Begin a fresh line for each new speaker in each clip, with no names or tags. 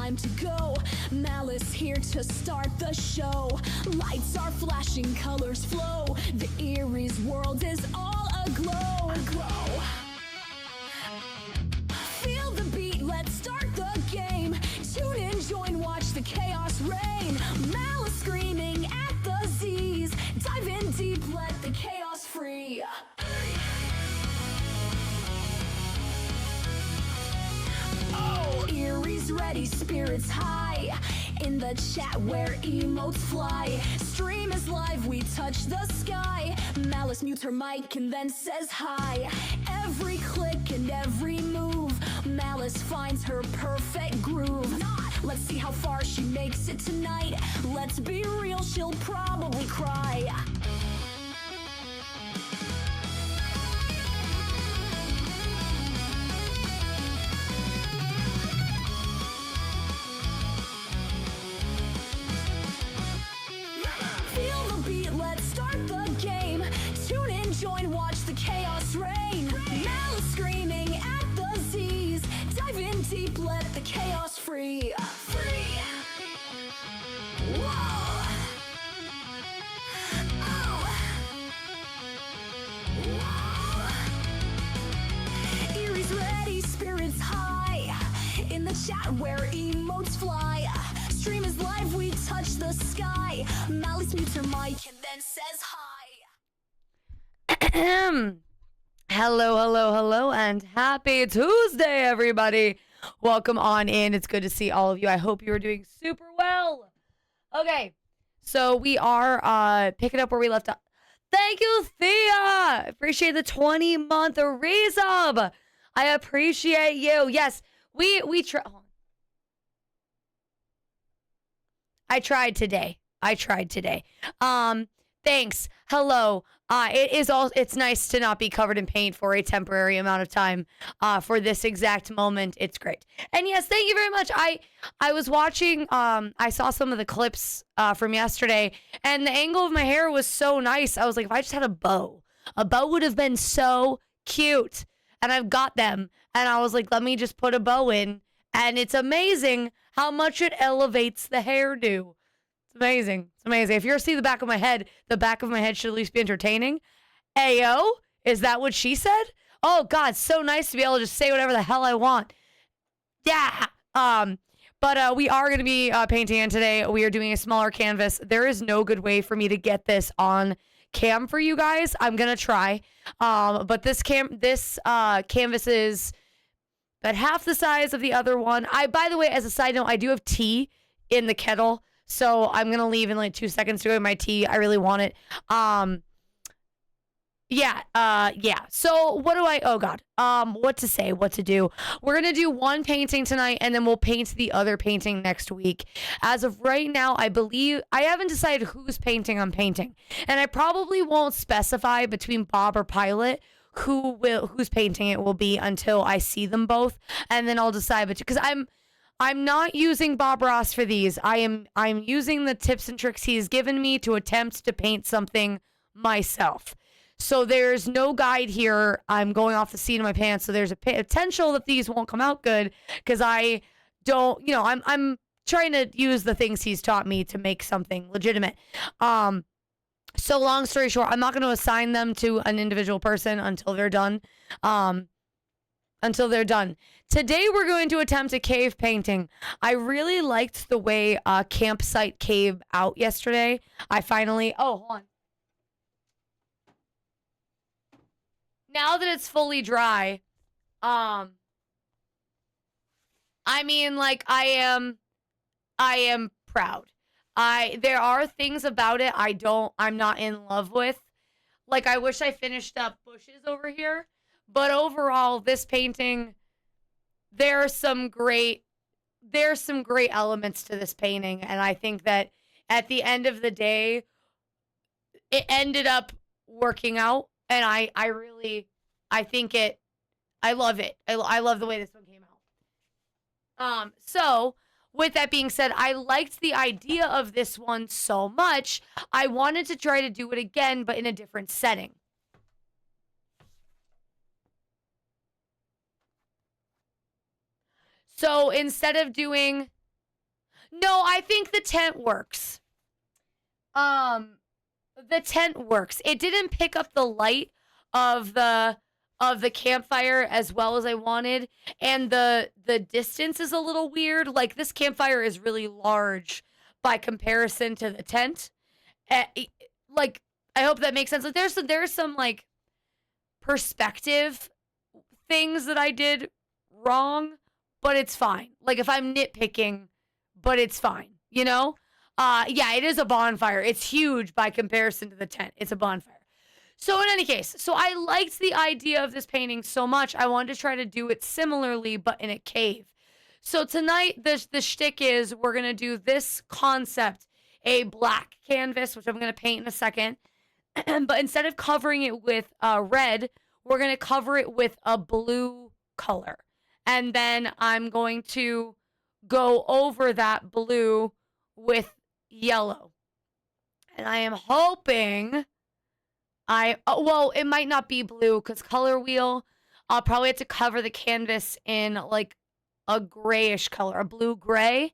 time to go. Malice here to start the show. Lights are flashing, colors flow. The Erie's world is all aglow. Feel the beat, let's start the game. Tune in, join, watch the chaos reign. Malice screaming at the Z's. Dive in deep, let the chaos free. Oh, Erie's ready, spirits high. In the chat where emotes fly. Stream is live, we touch the sky. Malice mutes her mic and then says hi. Every click and every move, Malice finds her perfect groove. Let's see how far she makes it tonight. Let's be real, she'll probably cry. Feel the beat, let's start the game. Tune in, join, watch the chaos reign. Malice screaming at the Z's. Dive in deep, let the chaos free. Whoa. Oh. Whoa. Erie's ready, spirits high. In the chat where emotes fly. Stream is live, we touch the sky. Malice mutes her mic and then says hi.
Hello, and happy Tuesday, everybody. Welcome on in. It's good to see all of you. I hope you are doing super well. Okay, so we are picking up where we left off. Thank you, Thea. Appreciate the 20-month resub. I appreciate you. Yes, we try. I tried today. Thanks. Hello. It's nice to not be covered in paint for a temporary amount of time. For this exact moment, it's great. And yes, thank you very much. I was watching. I saw some of the clips from yesterday, and the angle of my hair was so nice. I was like, if I just had a bow would have been so cute. And I've got them, and I was like, let me just put a bow in, and it's amazing how much it elevates the hairdo. It's amazing. If you ever see the back of my head should at least be entertaining. Ayo, is that what she said? Oh God, so nice to be able to just say whatever the hell I want. Yeah. But we are going to be painting in today. We are doing a smaller canvas. There is no good way for me to get this on cam for you guys. I'm going to try. But this canvas is about half the size of the other one. By the way, as a side note, I do have tea in the kettle. So I'm going to leave in like 2 seconds to go get my tea. I really want it. Yeah. So what do oh God. What to say, what to do. We're going to do one painting tonight, and then we'll paint the other painting next week. As of right now, I believe I haven't decided whose painting I'm painting. And I probably won't specify between Bob or Pilot whose painting it will be until I see them both. And then I'll decide, because I'm not using Bob Ross for these. I'm using the tips and tricks he's given me to attempt to paint something myself. So there's no guide here. I'm going off the seat of my pants. So there's a potential that these won't come out good because I don't, I'm trying to use the things he's taught me to make something legitimate. So long story short, I'm not going to assign them to an individual person until they're done. Today we're going to attempt a cave painting. I really liked the way Campsite came out yesterday. Hold on. Now that it's fully dry, I am proud. There are things about it I'm not in love with. Like, I wish I finished up bushes over here. But overall, this painting, there's some great elements to this painting. And I think that at the end of the day, it ended up working out. And I love it. I love the way this one came out. So with that being said, I liked the idea of this one so much. I wanted to try to do it again, but in a different setting. So instead of doing No, I think the tent works. Um, the tent works. It didn't pick up the light of the campfire as well as I wanted, and the distance is a little weird. Like this campfire is really large by comparison to the tent. Like I hope that makes sense. Like there's some like perspective things that I did wrong, but it's fine. Like if I'm nitpicking, but it's fine, you know? Yeah, it is a bonfire. It's huge by comparison to the tent. It's a bonfire. So in any case, so I liked the idea of this painting so much. I wanted to try to do it similarly, but in a cave. So tonight, the shtick is we're gonna do this concept, a black canvas, which I'm gonna paint in a second. But instead of covering it with red, we're gonna cover it with a blue color, and then I'm going to go over that blue with yellow. And I am hoping well, it might not be blue because color wheel, I'll probably have to cover the canvas in like a grayish color, a blue gray,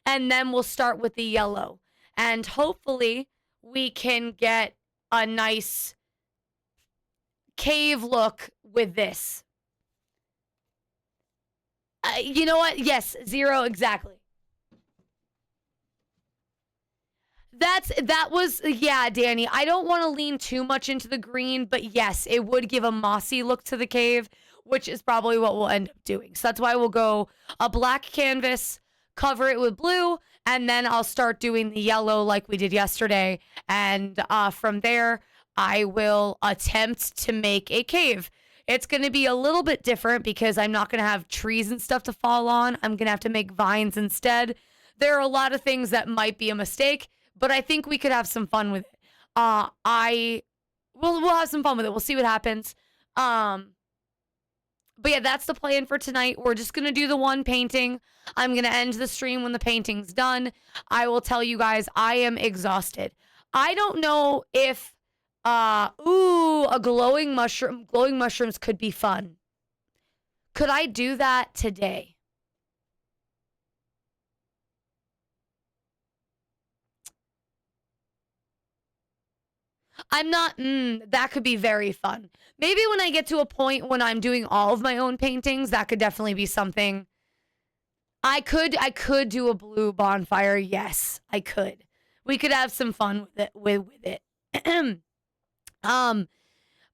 and then we'll start with the yellow. And hopefully we can get a nice cave look with this. You know what? Yes, 0 exactly. That was yeah, Danny. I don't want to lean too much into the green, but yes, it would give a mossy look to the cave, which is probably what we'll end up doing. So that's why we'll go a black canvas, cover it with blue, and then I'll start doing the yellow like we did yesterday. And from there, I will attempt to make a cave. It's going to be a little bit different because I'm not going to have trees and stuff to fall on. I'm going to have to make vines instead. There are a lot of things that might be a mistake, but I think we could have some fun with it. We'll have some fun with it. We'll see what happens. But yeah, that's the plan for tonight. We're just gonna do the one painting. I'm gonna end the stream when the painting's done. I will tell you guys, I am exhausted. I don't know if a glowing mushroom. Glowing mushrooms could be fun. Could I do that today? I'm not, that could be very fun. Maybe when I get to a point when I'm doing all of my own paintings, that could definitely be something. I could do a blue bonfire. Yes, I could. We could have some fun with it.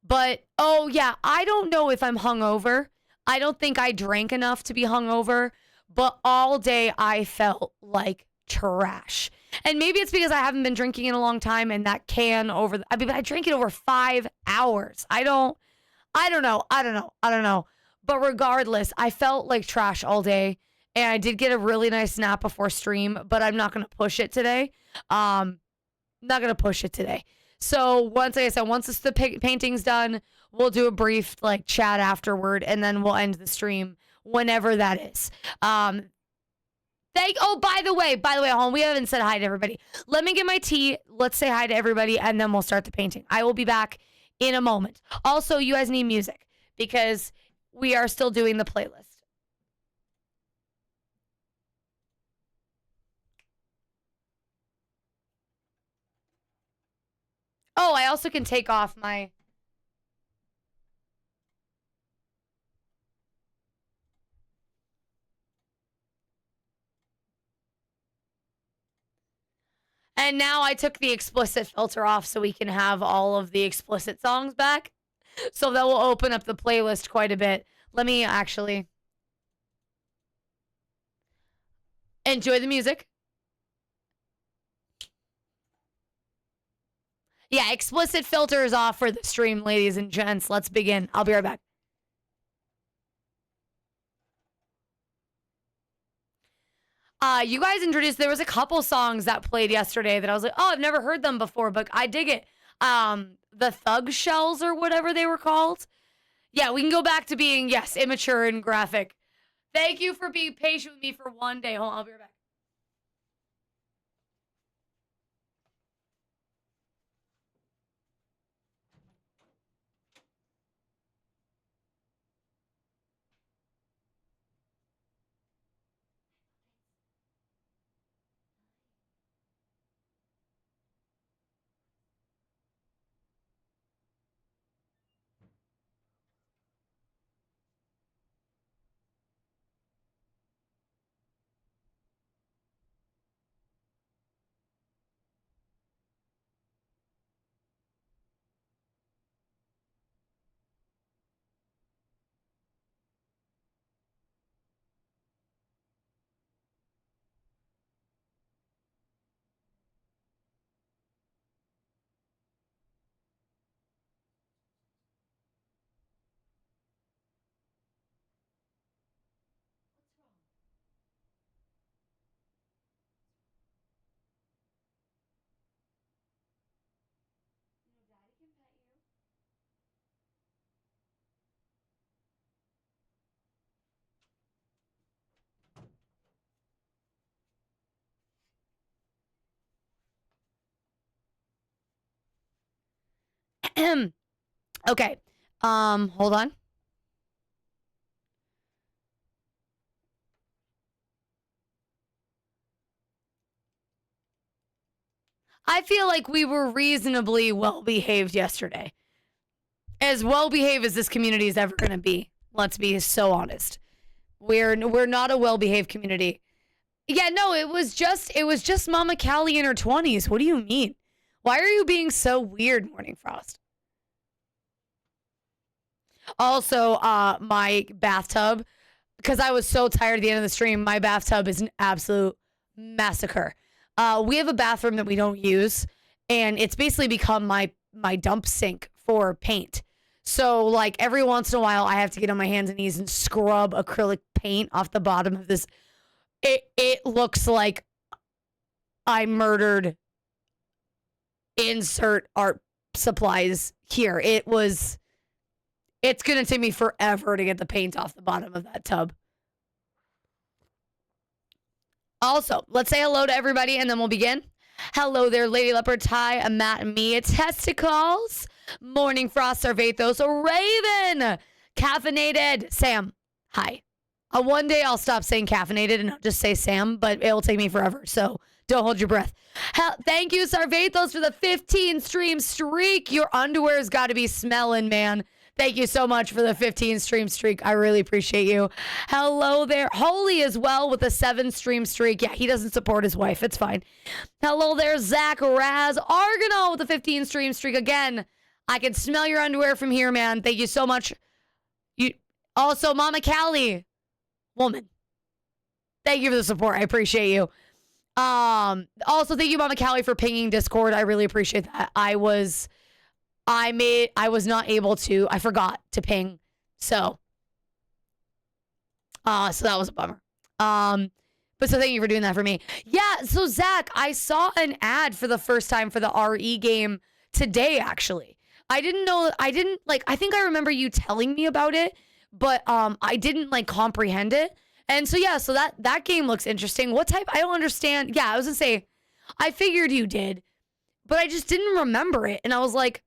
But oh yeah, I don't know if I'm hungover. I don't think I drank enough to be hungover, but all day I felt like trash. And maybe it's because I haven't been drinking in a long time and that can I drank it over 5 hours. I don't know. But regardless, I felt like trash all day and I did get a really nice nap before stream, but I'm not going to push it today. Not going to push it today. So once, like I said, once the painting's done, we'll do a brief like chat afterward and then we'll end the stream whenever that is. By the way, hold on, we haven't said hi to everybody. Let me get my tea. Let's say hi to everybody, and then we'll start the painting. I will be back in a moment. Also, you guys need music because we are still doing the playlist. Oh, I also can take off my... And now I took the explicit filter off so we can have all of the explicit songs back. So that will open up the playlist quite a bit. Let me actually enjoy the music. Yeah, explicit filter is off for the stream, ladies and gents. Let's begin. I'll be right back. You guys introduced, there was a couple songs that played yesterday that I was like, oh, I've never heard them before, but I dig it. The Thug Shells or whatever they were called. Yeah, we can go back to being, yes, immature and graphic. Thank you for being patient with me for one day. Hold on, I'll be right back. Okay. Hold on. I feel like we were reasonably well behaved yesterday. As well behaved as this community is ever going to be. Let's be so honest. We're not a well behaved community. Yeah, no, it was just Mama Callie in her 20s. What do you mean? Why are you being so weird, Morning Frost? Also, my bathtub, because I was so tired at the end of the stream, my bathtub is an absolute massacre. We have a bathroom that we don't use, and it's basically become my dump sink for paint. So, like, every once in a while, I have to get on my hands and knees and scrub acrylic paint off the bottom of this. It looks like I murdered insert art supplies here. It's going to take me forever to get the paint off the bottom of that tub. Also, let's say hello to everybody and then we'll begin. Hello there, Lady Leopard, Ty, Matt, Mia, Testicles, Morning Frost, Sarvathos, Raven, Caffeinated, Sam, hi. One day I'll stop saying caffeinated and I'll just say Sam, but it'll take me forever, so don't hold your breath. Thank you, Sarvathos, for the 15 stream streak. Your underwear's got to be smelling, man. Thank you so much for the 15 stream streak. I really appreciate you. Hello there. Holy as well with a 7 stream streak. Yeah, he doesn't support his wife. It's fine. Hello there, Zach Raz. Argonaut with a 15 stream streak. Again, I can smell your underwear from here, man. Thank you so much. You also, Mama Callie. Woman. Thank you for the support. I appreciate you. Also, thank you, Mama Callie, for pinging Discord. I really appreciate that. I was not able to. I forgot to ping. So that was a bummer. But so thank you for doing that for me. Yeah, so Zach, I saw an ad for the first time for the RE game today, actually. I think I remember you telling me about it, but I didn't comprehend it. And so yeah, so that game looks interesting. What type? I don't understand. Yeah, I was gonna say, I figured you did, but I just didn't remember it. And I was like,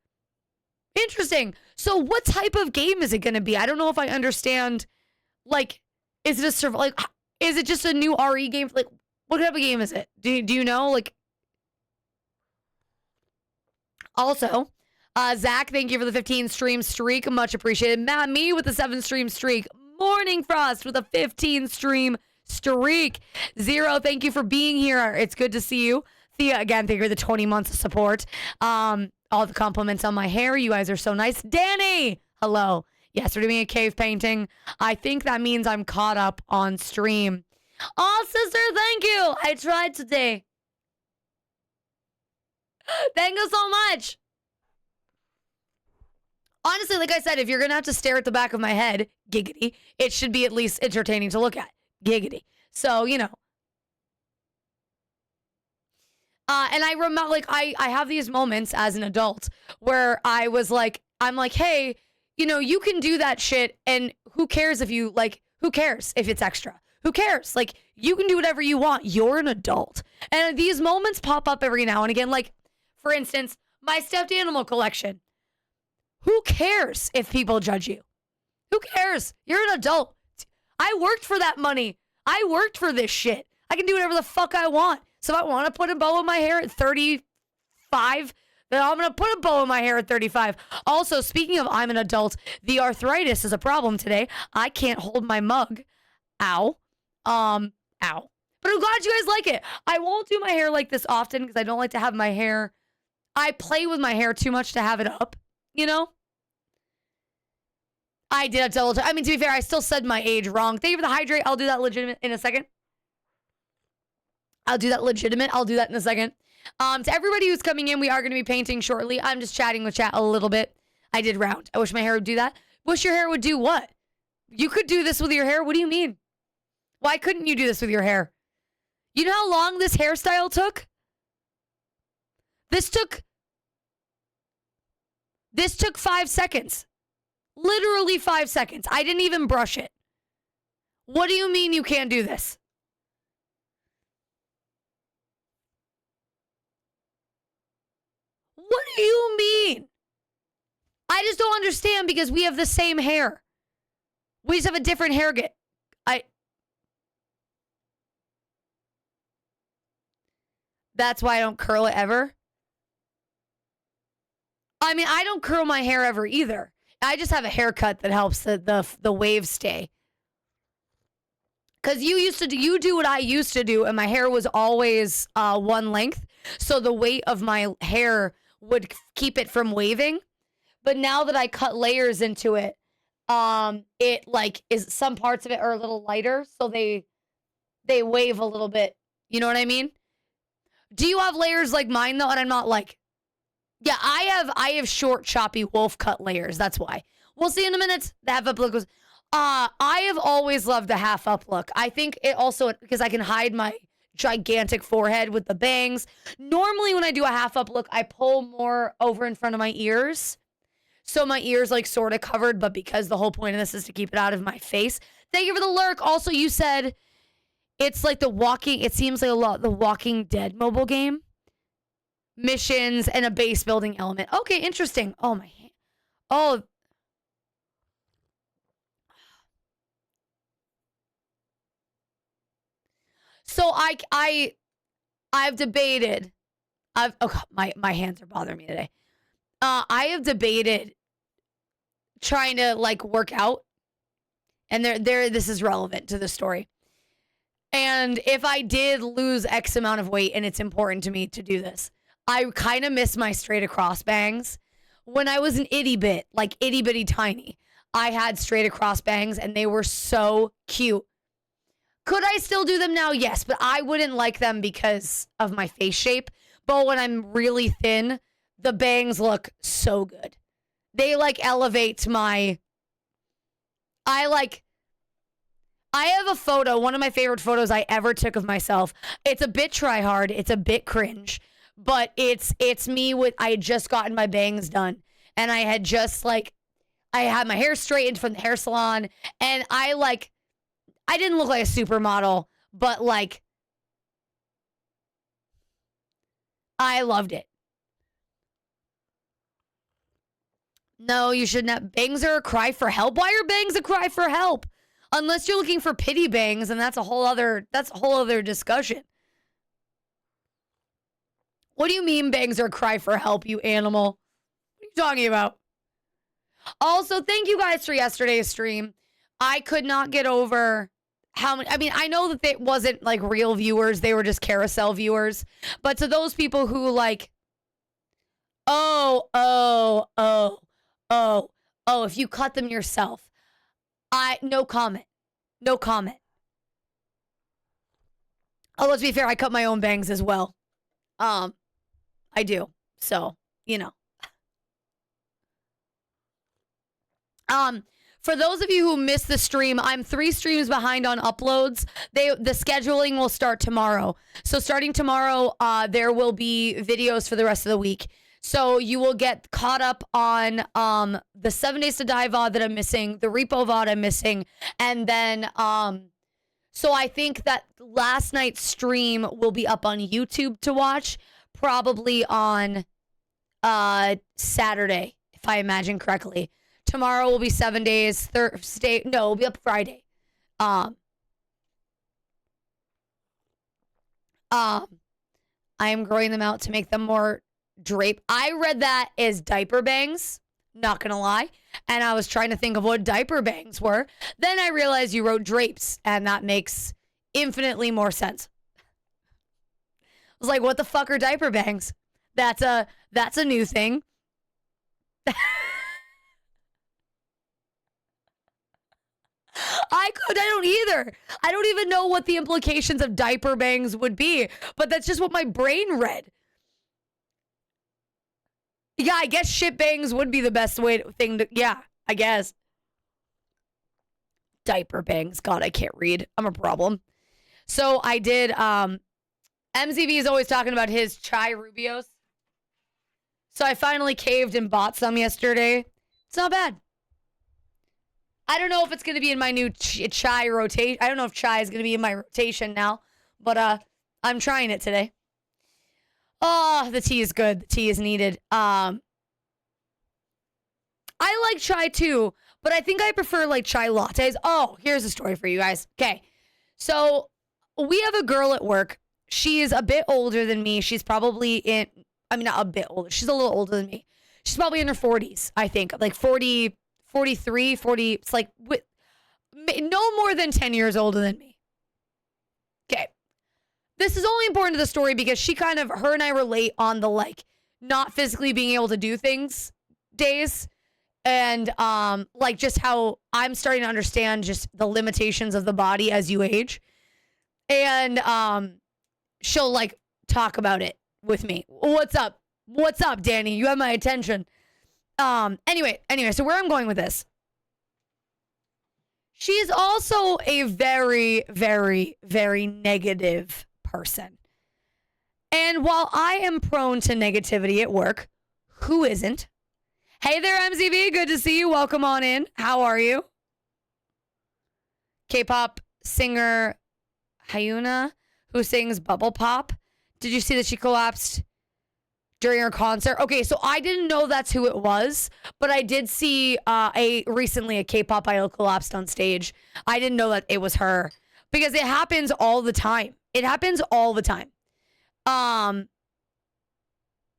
interesting. So what type of game is it gonna be? I don't know if I understand. Is it is it just a new RE game? What type of game is it? Do you know? Also, Zach, thank you for the 15 stream streak. Much appreciated. Matt, me with the 7 stream streak. Morning Frost with a 15 stream streak. Zero, thank you for being here. It's good to see you. Thea, again, thank you for the 20 months of support. All the compliments on my hair. You guys are so nice. Danny, hello. Yes, we're doing a cave painting. I think that means I'm caught up on stream. Oh, sister, thank you. I tried today. Thank you so much. Honestly, like I said, if you're going to have to stare at the back of my head, giggity, it should be at least entertaining to look at. Giggity. So, you know. And I remember, I have these moments as an adult where I'm like, hey, you can do that shit, and who cares if who cares if it's extra? Who cares? You can do whatever you want. You're an adult. And these moments pop up every now and again. For instance, my stuffed animal collection. Who cares if people judge you? Who cares? You're an adult. I worked for that money. I worked for this shit. I can do whatever the fuck I want. So if I want to put a bow in my hair at 35, then I'm going to put a bow in my hair at 35. Also, speaking of I'm an adult, the arthritis is a problem today. I can't hold my mug. Ow. Ow. But I'm glad you guys like it. I won't do my hair like this often because I don't like to have my hair. I play with my hair too much to have it up, I did a double check. I mean, to be fair, I still said my age wrong. Thank you for the hydrate. I'll do that legitimate in a second. I'll do that in a second. To everybody who's coming in, we are going to be painting shortly. I'm just chatting with chat a little bit. I did round. I wish my hair would do that. Wish your hair would do what? You could do this with your hair? What do you mean? Why couldn't you do this with your hair? You know how long this hairstyle took? This took 5 seconds. Literally 5 seconds. I didn't even brush it. What do you mean you can't do this? What do you mean? I just don't understand because we have the same hair. We just have a different hair get. That's why I don't curl it ever. I mean, I don't curl my hair ever either. I just have a haircut that helps the waves stay. Because you do what I used to do, and my hair was always one length. So the weight of my hair would keep it from waving. But now that I cut layers into it, it like is some parts of it are a little lighter, so they wave a little bit. You know what I mean? Do you have layers like mine though? And I'm not like, yeah, I have short, choppy wolf cut layers. That's why. We'll see in a minute. The half up look was. I have always loved the half up look. I think it also because I can hide my gigantic forehead with the bangs. Normally, when I do a half up look, I pull more over in front of my ears. So my ears like sort of covered, but because the whole point of this is to keep it out of my face. Thank you for the lurk. Also, you said it's like it seems like a lot the Walking Dead mobile game. Missions and a base building element. Okay, interesting. Oh, my hand. Oh. So I've debated. My hands are bothering me today. I have debated trying to like work out, and this is relevant to the story. And if I did lose X amount of weight, and it's important to me to do this, I kind of miss my straight across bangs. When I was an itty bitty tiny, I had straight across bangs, and they were so cute. Could I still do them now? Yes, but I wouldn't like them because of my face shape. But when I'm really thin, the bangs look so good. They like elevate my... I have a photo, one of my favorite photos I ever took of myself. It's a bit try hard, it's a bit cringe, but it's me with, I had just gotten my bangs done, and I had just I had my hair straightened from the hair salon, and I didn't look like a supermodel, but I loved it. No, you shouldn't have. Bangs are a cry for help. Why are bangs a cry for help? Unless you're looking for pity bangs, and that's a whole other discussion. What do you mean bangs are a cry for help, you animal? What are you talking about? Also, thank you guys for yesterday's stream. I could not get over how many. I mean, I know that it wasn't like real viewers, they were just carousel viewers. But to those people who if you cut them yourself, no comment. No comment. Oh, let's be fair, I cut my own bangs as well. I do. So, you know. For those of you who missed the stream, I'm 3 streams behind on uploads. The scheduling will start tomorrow. So starting tomorrow, there will be videos for the rest of the week. So you will get caught up on the 7 Days to Die VOD that I'm missing, the Repo VOD I'm missing, and then so I think that last night's stream will be up on YouTube to watch, probably on Saturday, if I imagine correctly. Tomorrow will be 7 days. Thursday, no, it'll be up Friday. I am growing them out to make them more drape. I read that as diaper bangs, not gonna lie. And I was trying to think of what diaper bangs were. Then I realized you wrote drapes, and that makes infinitely more sense. I was like, what the fuck are diaper bangs? That's a new thing. I don't either. I don't even know what the implications of diaper bangs would be, but that's just what my brain read. Yeah, I guess shit bangs would be the best thing to, yeah, I guess. Diaper bangs. God, I can't read. I'm a problem. So I did, MZV is always talking about his chai Rubios. So I finally caved and bought some yesterday. It's not bad. I don't know if it's going to be in my new chai rotation. I don't know if chai is going to be in my rotation now, but I'm trying it today. Oh, the tea is good. The tea is needed. I like chai too, but I think I prefer like chai lattes. Oh, here's a story for you guys. Okay. So we have a girl at work. She is a bit older than me. She's probably not a bit older. She's a little older than me. She's probably in her 40s, I think. Like 40, 43, 40. It's like no more than 10 years older than me. Okay. This is only important to the story because her and I relate on the like not physically being able to do things days. And like just how I'm starting to understand just the limitations of the body as you age. And she'll like talk about it with me. What's up? What's up, Danny? You have my attention. Anyway, so where I'm going with this. She's also a very, very, very negative person. And while I am prone to negativity at work, who isn't? Hey there, MZV. Good to see you. Welcome on in. How are you? K-pop singer Hyuna, who sings Bubble Pop. Did you see that she collapsed during her concert? Okay, so I didn't know that's who it was, but I did see recently a K-pop idol collapsed on stage. I didn't know that it was her because it happens all the time. It happens all the time.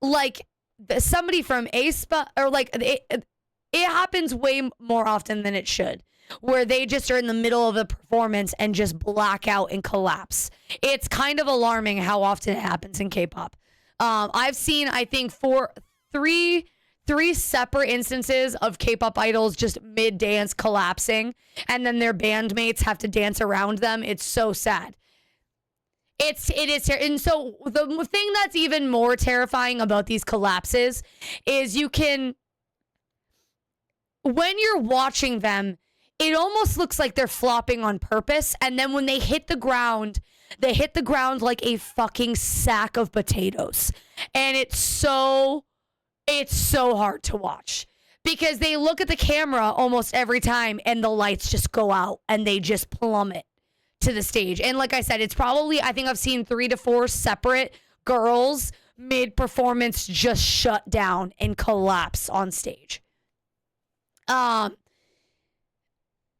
Like somebody from aespa or like it happens way more often than it should, where they just are in the middle of a performance and just black out and collapse. It's kind of alarming how often it happens in K-pop. I've seen, I think, three separate instances of K-pop idols just mid-dance collapsing, and then their bandmates have to dance around them. It's so sad. It is, and so the thing that's even more terrifying about these collapses is when you're watching them, it almost looks like they're flopping on purpose, and then when they hit the ground like a fucking sack of potatoes. And it's so hard to watch because they look at the camera almost every time and the lights just go out and they just plummet to the stage. And like I said, it's probably, I think I've seen 3 to 4 separate girls mid-performance just shut down and collapse on stage.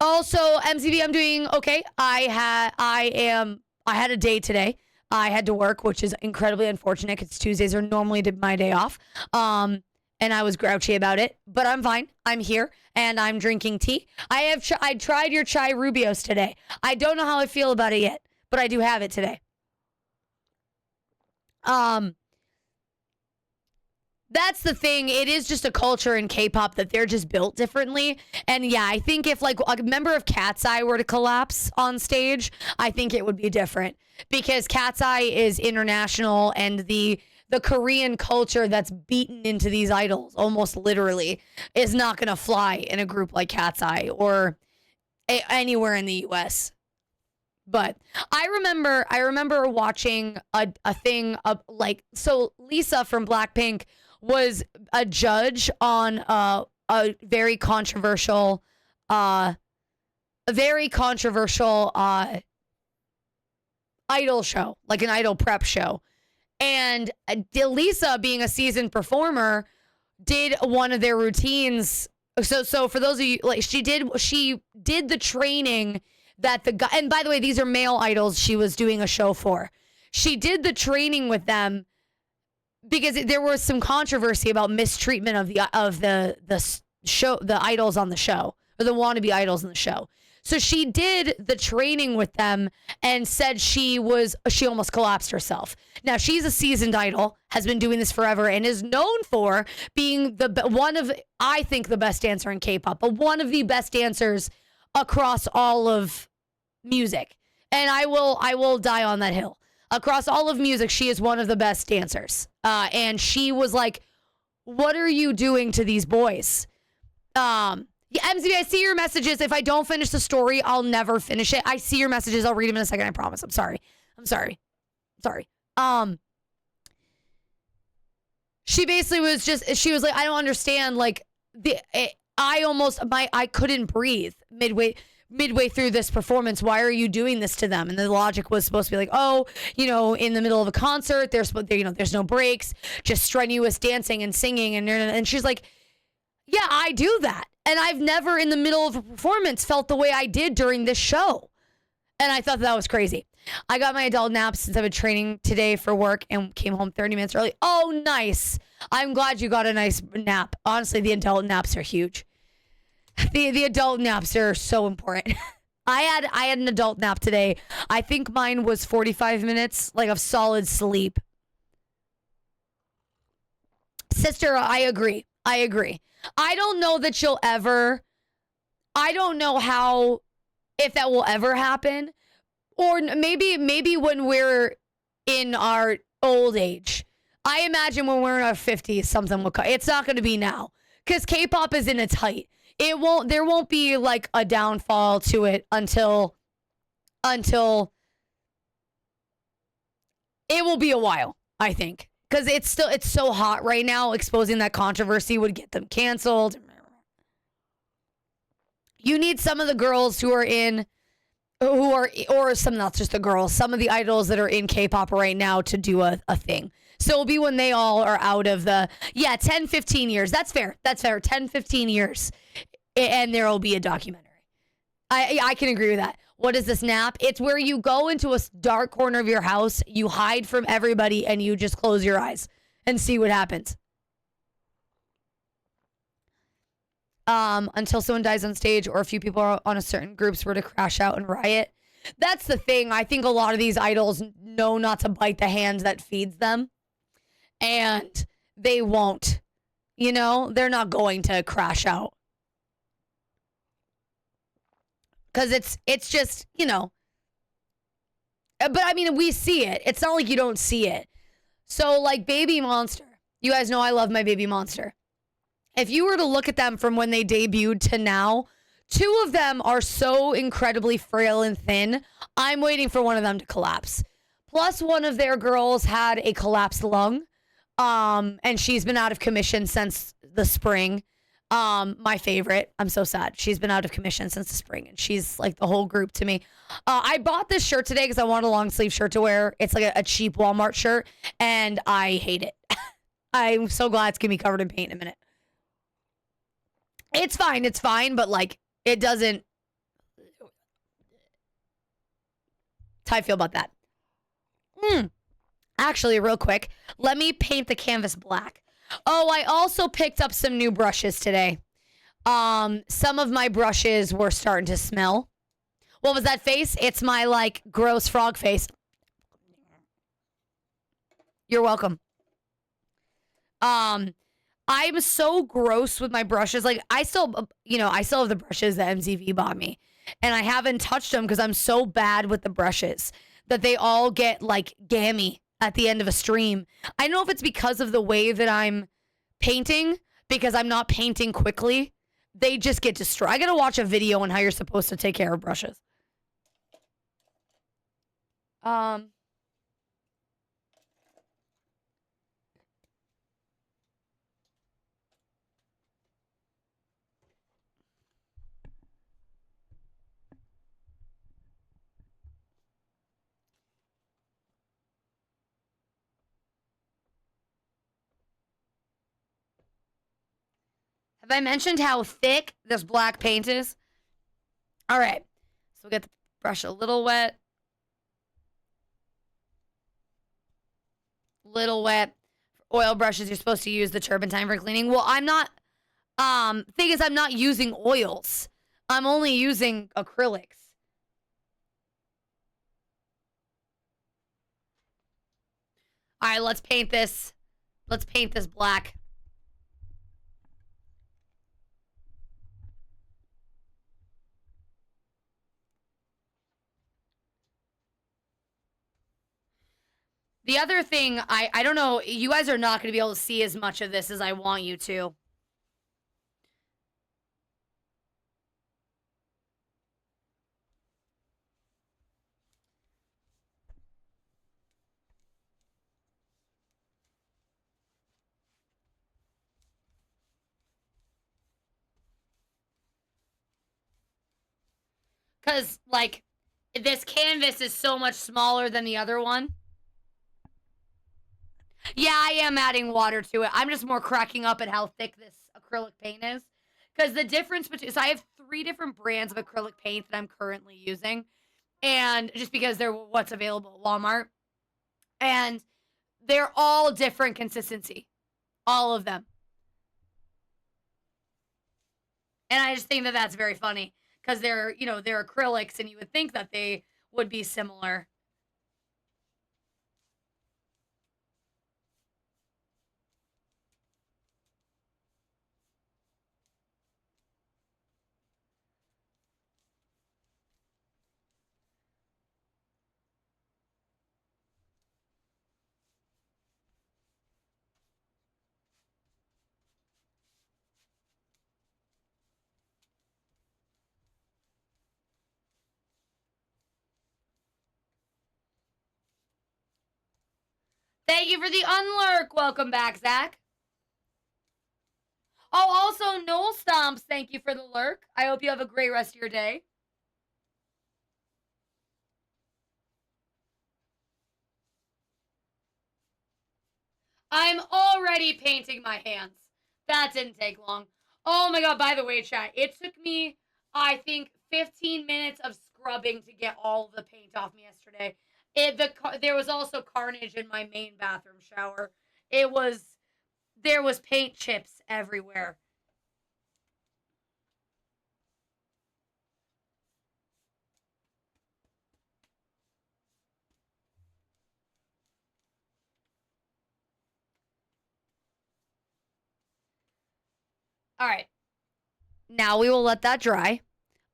Also, MCV, I'm doing okay. I had a day today. I had to work, which is incredibly unfortunate because Tuesdays are normally my day off. And I was grouchy about it, but I'm fine. I'm here and I'm drinking tea. I tried your chai Rubios today. I don't know how I feel about it yet, but I do have it today. That's the thing. It is just a culture in K-pop that they're just built differently. And yeah, I think if like a member of Cat's Eye were to collapse on stage, I think it would be different because Cat's Eye is international and the Korean culture that's beaten into these idols almost literally is not going to fly in a group like Cat's Eye or anywhere in the US. But I remember watching a thing of like, so Lisa from Blackpink was a judge on a very controversial idol show, like an idol prep show. And Lisa, being a seasoned performer, did one of their routines. So for those of you, like she did the training that the guy, and by the way, these are male idols she was doing a show for. She did the training with them because there was some controversy about mistreatment of the show, the idols on the show, or the wannabe idols in the show. So she did the training with them and said she almost collapsed herself. Now she's a seasoned idol, has been doing this forever, and is known for being one of, I think, the best dancer in K-pop, but one of the best dancers across all of music. And I will die on that hill. Across all of music, she is one of the best dancers. And she was like, "What are you doing to these boys?" Yeah, MZ, I see your messages. If I don't finish the story, I'll never finish it. I see your messages. I'll read them in a second. I promise. I'm sorry. She basically she was like, I don't understand. Like I couldn't breathe midway through this performance. Why are you doing this to them? And the logic was supposed to be like, oh, in the middle of a concert, there's no breaks, just strenuous dancing and singing. And she's like, Yeah, I do that. And I've never in the middle of a performance felt the way I did during this show. And I thought that was crazy. I got my adult nap since I've been training today for work and came home 30 minutes early. Oh, nice. I'm glad you got a nice nap. Honestly, the adult naps are huge. The adult naps are so important. I had an adult nap today. I think mine was 45 minutes, like of solid sleep. Sister, I agree. I don't know that you'll ever, I don't know how, if that will ever happen. Or maybe when we're in our old age. I imagine when we're in our 50s, something will come. It's not going to be now. Because K-pop is in its height. There won't be like a downfall to it until it will be a while, I think. Because it's so hot right now. Exposing that controversy would get them canceled. You need some of the girls or some, not just the girls, some of the idols that are in K-pop right now to do a thing. So it'll be when they all are out of 10, 15 years. That's fair. 10, 15 years. And there will be a documentary. I can agree with that. What is this nap? It's where you go into a dark corner of your house, you hide from everybody, and you just close your eyes and see what happens. Until someone dies on stage or a few people on a certain groups were to crash out and riot. That's the thing. I think a lot of these idols know not to bite the hand that feeds them. And they won't. They're not going to crash out. Because it's just, But I mean, we see it. It's not like you don't see it. So like Baby Monster. You guys know I love my Baby Monster. If you were to look at them from when they debuted to now, two of them are so incredibly frail and thin. I'm waiting for one of them to collapse. Plus, one of their girls had a collapsed lung. And she's been out of commission since the spring. My favorite. I'm so sad. She's been out of commission since the spring, and she's like the whole group to me. I bought this shirt today because I wanted a long sleeve shirt to wear. It's like a cheap Walmart shirt, and I hate it. I'm so glad it's gonna be covered in paint in a minute. It's fine, but like it doesn't. How I feel about that. Actually, real quick, let me paint the canvas black. Oh, I also picked up some new brushes today. Some of my brushes were starting to smell. What was that face? It's my like gross frog face. You're welcome. I'm so gross with my brushes. Like I still have the brushes that MZV bought me, and I haven't touched them because I'm so bad with the brushes that they all get like gammy at the end of a stream. I don't know if it's because of the way that I'm painting, because I'm not painting quickly. They just get destroyed. I gotta watch a video on how you're supposed to take care of brushes. Have I mentioned how thick this black paint is? All right. So we'll get the brush a little wet. Little wet. For oil brushes, you're supposed to use the turpentine for cleaning. Well, I'm not. Thing is, I'm not using oils. I'm only using acrylics. All right, let's paint this. Let's paint this black. The other thing, I don't know, you guys are not going to be able to see as much of this as I want you to. Because, like, this canvas is so much smaller than the other one. Yeah, I am adding water to it. I'm just more cracking up at how thick this acrylic paint is. Because the difference between, so I have 3 different brands of acrylic paint that I'm currently using. And just because they're what's available at Walmart. And they're all different consistency. All of them. And I just think that that's very funny. Because they're, they're acrylics and you would think that they would be similar. Thank you for the unlurk. Welcome back, Zach. Oh, also, Noel Stomps, thank you for the lurk. I hope you have a great rest of your day. I'm already painting my hands. That didn't take long. Oh my god, by the way, chat, it took me, I think, 15 minutes of scrubbing to get all the paint off me yesterday. There was also carnage in my main bathroom shower. There was paint chips everywhere. All right. Now we will let that dry.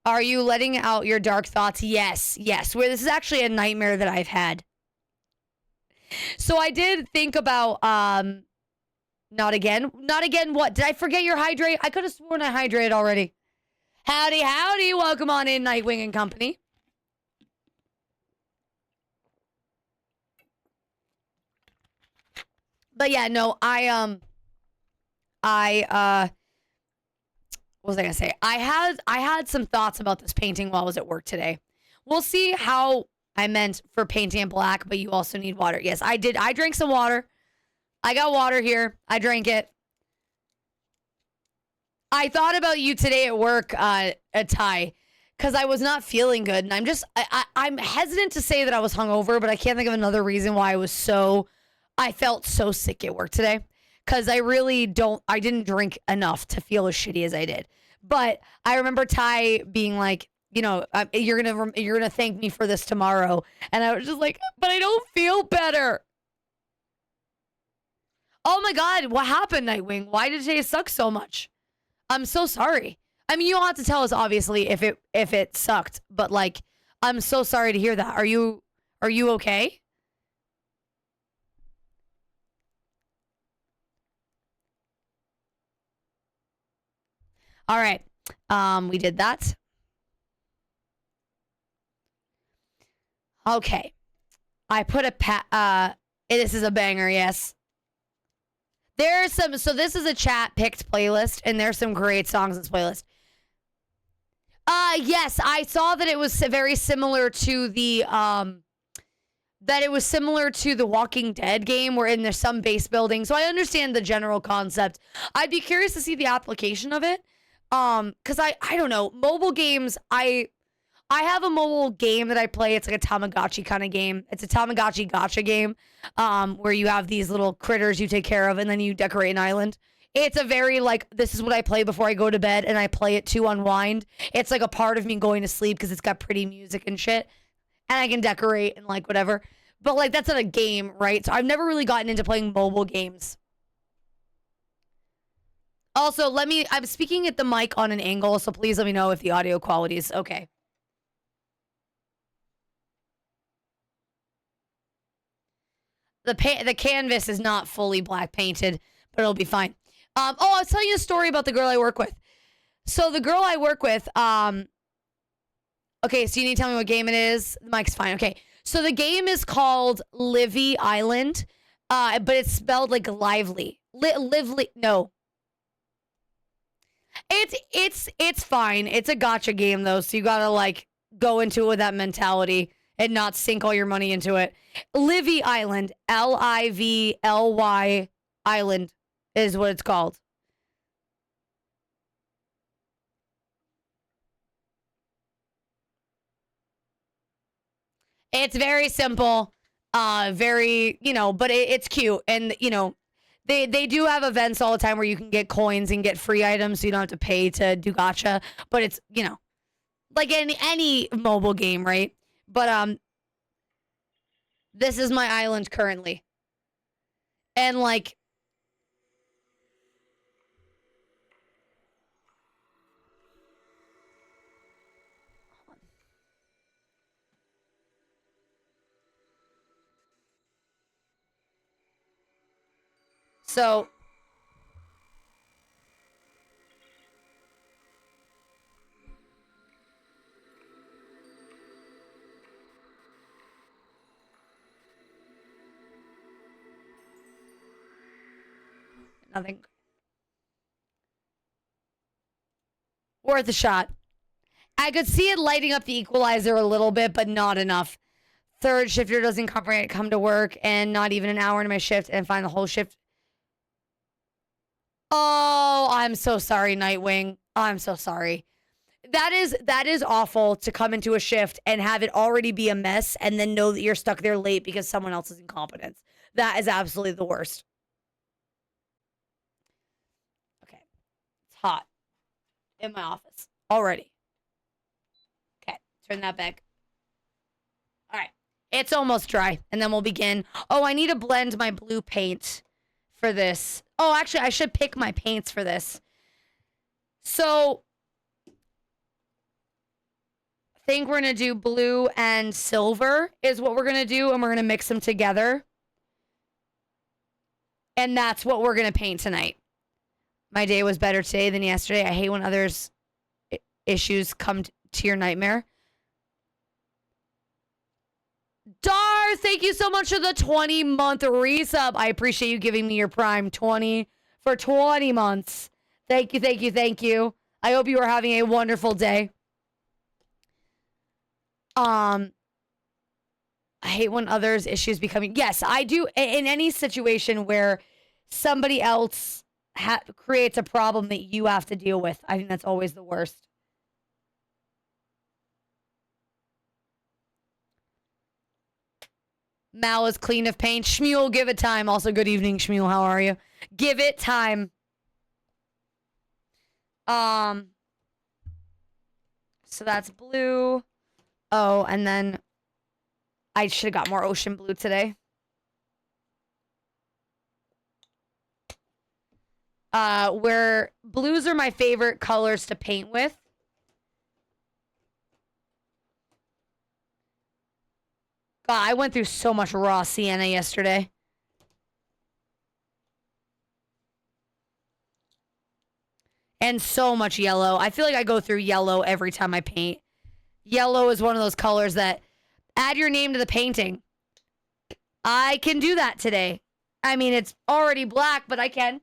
Are you letting out your dark thoughts? Yes. Where this is actually a nightmare that I've had. So I did think about not again. What? Did I forget your hydrate? I could have sworn I hydrated already. Howdy. Welcome on in, Nightwing and Company. But yeah, no, what was I gonna say? I had some thoughts about this painting while I was at work today. We'll see how I meant for painting it black, but you also need water. Yes, I did. I drank some water. I got water here. I drank it. I thought about you today at work, Ty, because I was not feeling good, and I'm hesitant to say that I was hungover, but I can't think of another reason why I felt so sick at work today. Because I didn't drink enough to feel as shitty as I did. But I remember Ty being like, you're gonna thank me for this tomorrow. And I was just like, but I don't feel better. Oh my God, what happened, Nightwing? Why did today suck so much? I'm so sorry. I mean, you don't have to tell us, obviously, if it sucked. But, like, I'm so sorry to hear that. Are you okay? All right. We did that. Okay. I put this is a banger, yes. So this is a chat picked playlist, and there's some great songs in this playlist. Yes, I saw that it was very similar to the Walking Dead game where there's some base building. So I understand the general concept. I'd be curious to see the application of it. Cause I don't know, mobile games, I have a mobile game that I play. It's like a Tamagotchi kind of game. It's a Tamagotchi gotcha game, where you have these little critters you take care of and then you decorate an island. It's a very, like, this is what I play before I go to bed, and I play it to unwind. It's like a part of me going to sleep because it's got pretty music and shit, and I can decorate and, like, whatever. But, like, that's not a game, right? So I've never really gotten into playing mobile games. Also, I'm speaking at the mic on an angle, so please let me know if the audio quality is okay. The canvas is not fully black painted, but it'll be fine. I was telling you a story about the girl I work with. So the girl I work with, okay, so you need to tell me what game it is. The mic's fine. Okay. So the game is called Livy Island, but it's spelled like lively. Lively, no. It's fine. It's a gotcha game though, so you gotta like go into it with that mentality and not sink all your money into it. Livy Island, Livly Island is what it's called. It's very simple, very, but it's cute. And, they do have events all the time where you can get coins and get free items so you don't have to pay to do gacha. But it's, like in any mobile game, right? But this is my island currently. And like so nothing worth a shot. I could see it lighting up the equalizer a little bit, but not enough. Third shifter doesn't come to work and not even an hour into my shift and find the whole shift. Oh, I'm so sorry, Nightwing. I'm so sorry. That is awful to come into a shift and have it already be a mess and then know that you're stuck there late because someone else's incompetence. That is absolutely the worst. Okay. It's hot in my office already. Okay. Turn that back. All right. It's almost dry and then we'll begin. Oh, I need to blend my blue paint for this. Oh, actually, I should pick my paints for this. So I think we're going to do blue and silver is what we're going to do, and we're going to mix them together. And that's what we're going to paint tonight. My day was better today than yesterday. I hate when others' issues come to your nightmare. Dar, thank you so much for the 20-month resub. I appreciate you giving me your Prime 20 for 20 months. Thank you, thank you, thank you. I hope you are having a wonderful day. I hate when others' issues becoming... Yes, I do. In any situation where somebody else creates a problem that you have to deal with, I think that's always the worst. Mal is clean of paint. Shmuel, give it time. Also, good evening, Shmuel. How are you? Give it time. So that's blue. Oh, and then I should have got more ocean blue today. Where blues are my favorite colors to paint with. God, I went through so much raw sienna yesterday. And so much yellow. I feel like I go through yellow every time I paint. Yellow is one of those colors that add your name to the painting. I can do that today. I mean, it's already black, but I can.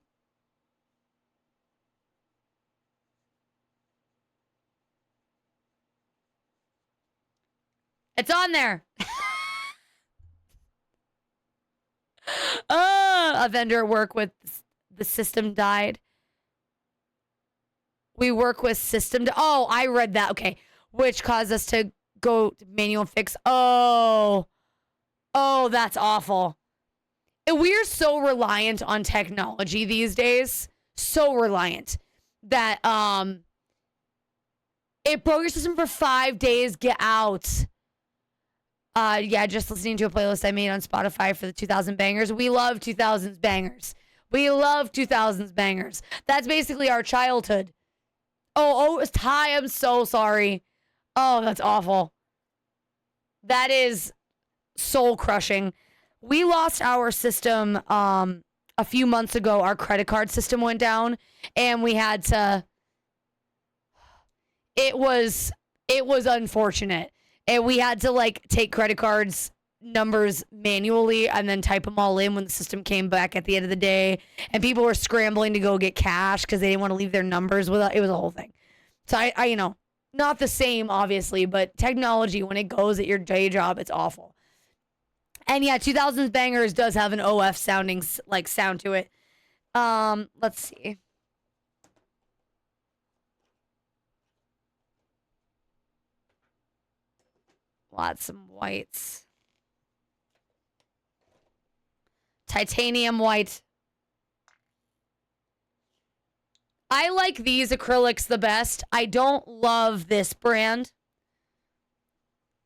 It's on there. A vendor at work with the system died. We work with system. Oh, I read that. Okay. Which caused us to go to manual fix. Oh, that's awful. And we're so reliant on technology these days. So reliant that it broke your system for 5 days. Get out. Yeah, just listening to a playlist I made on Spotify for the 2000 bangers. We love 2000s bangers. We love 2000s bangers. That's basically our childhood. Oh, Ty, I'm so sorry. Oh, that's awful. That is soul crushing. We lost our system a few months ago. Our credit card system went down and we had to... It was unfortunate. And we had to like take credit cards numbers manually and then type them all in when the system came back at the end of the day. And people were scrambling to go get cash because they didn't want to leave their numbers without. It was a whole thing. So I not the same, obviously, but technology, when it goes at your day job, it's awful. And yeah, 2000s bangers does have an OF sounding like sound to it. Let's see. Lots some whites. Titanium white. I like these acrylics the best. I don't love this brand.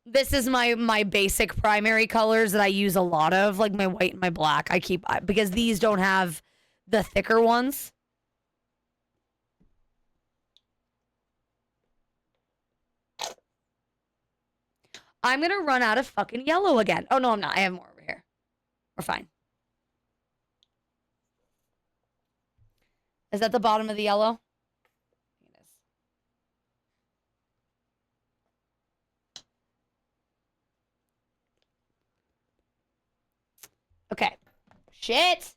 This is my basic primary colors that I use a lot of, like my white and my black. I keep, because these don't have the thicker ones. I'm going to run out of fucking yellow again. Oh, no, I'm not. I have more over here. We're fine. Is that the bottom of the yellow? It is. Okay. Shit.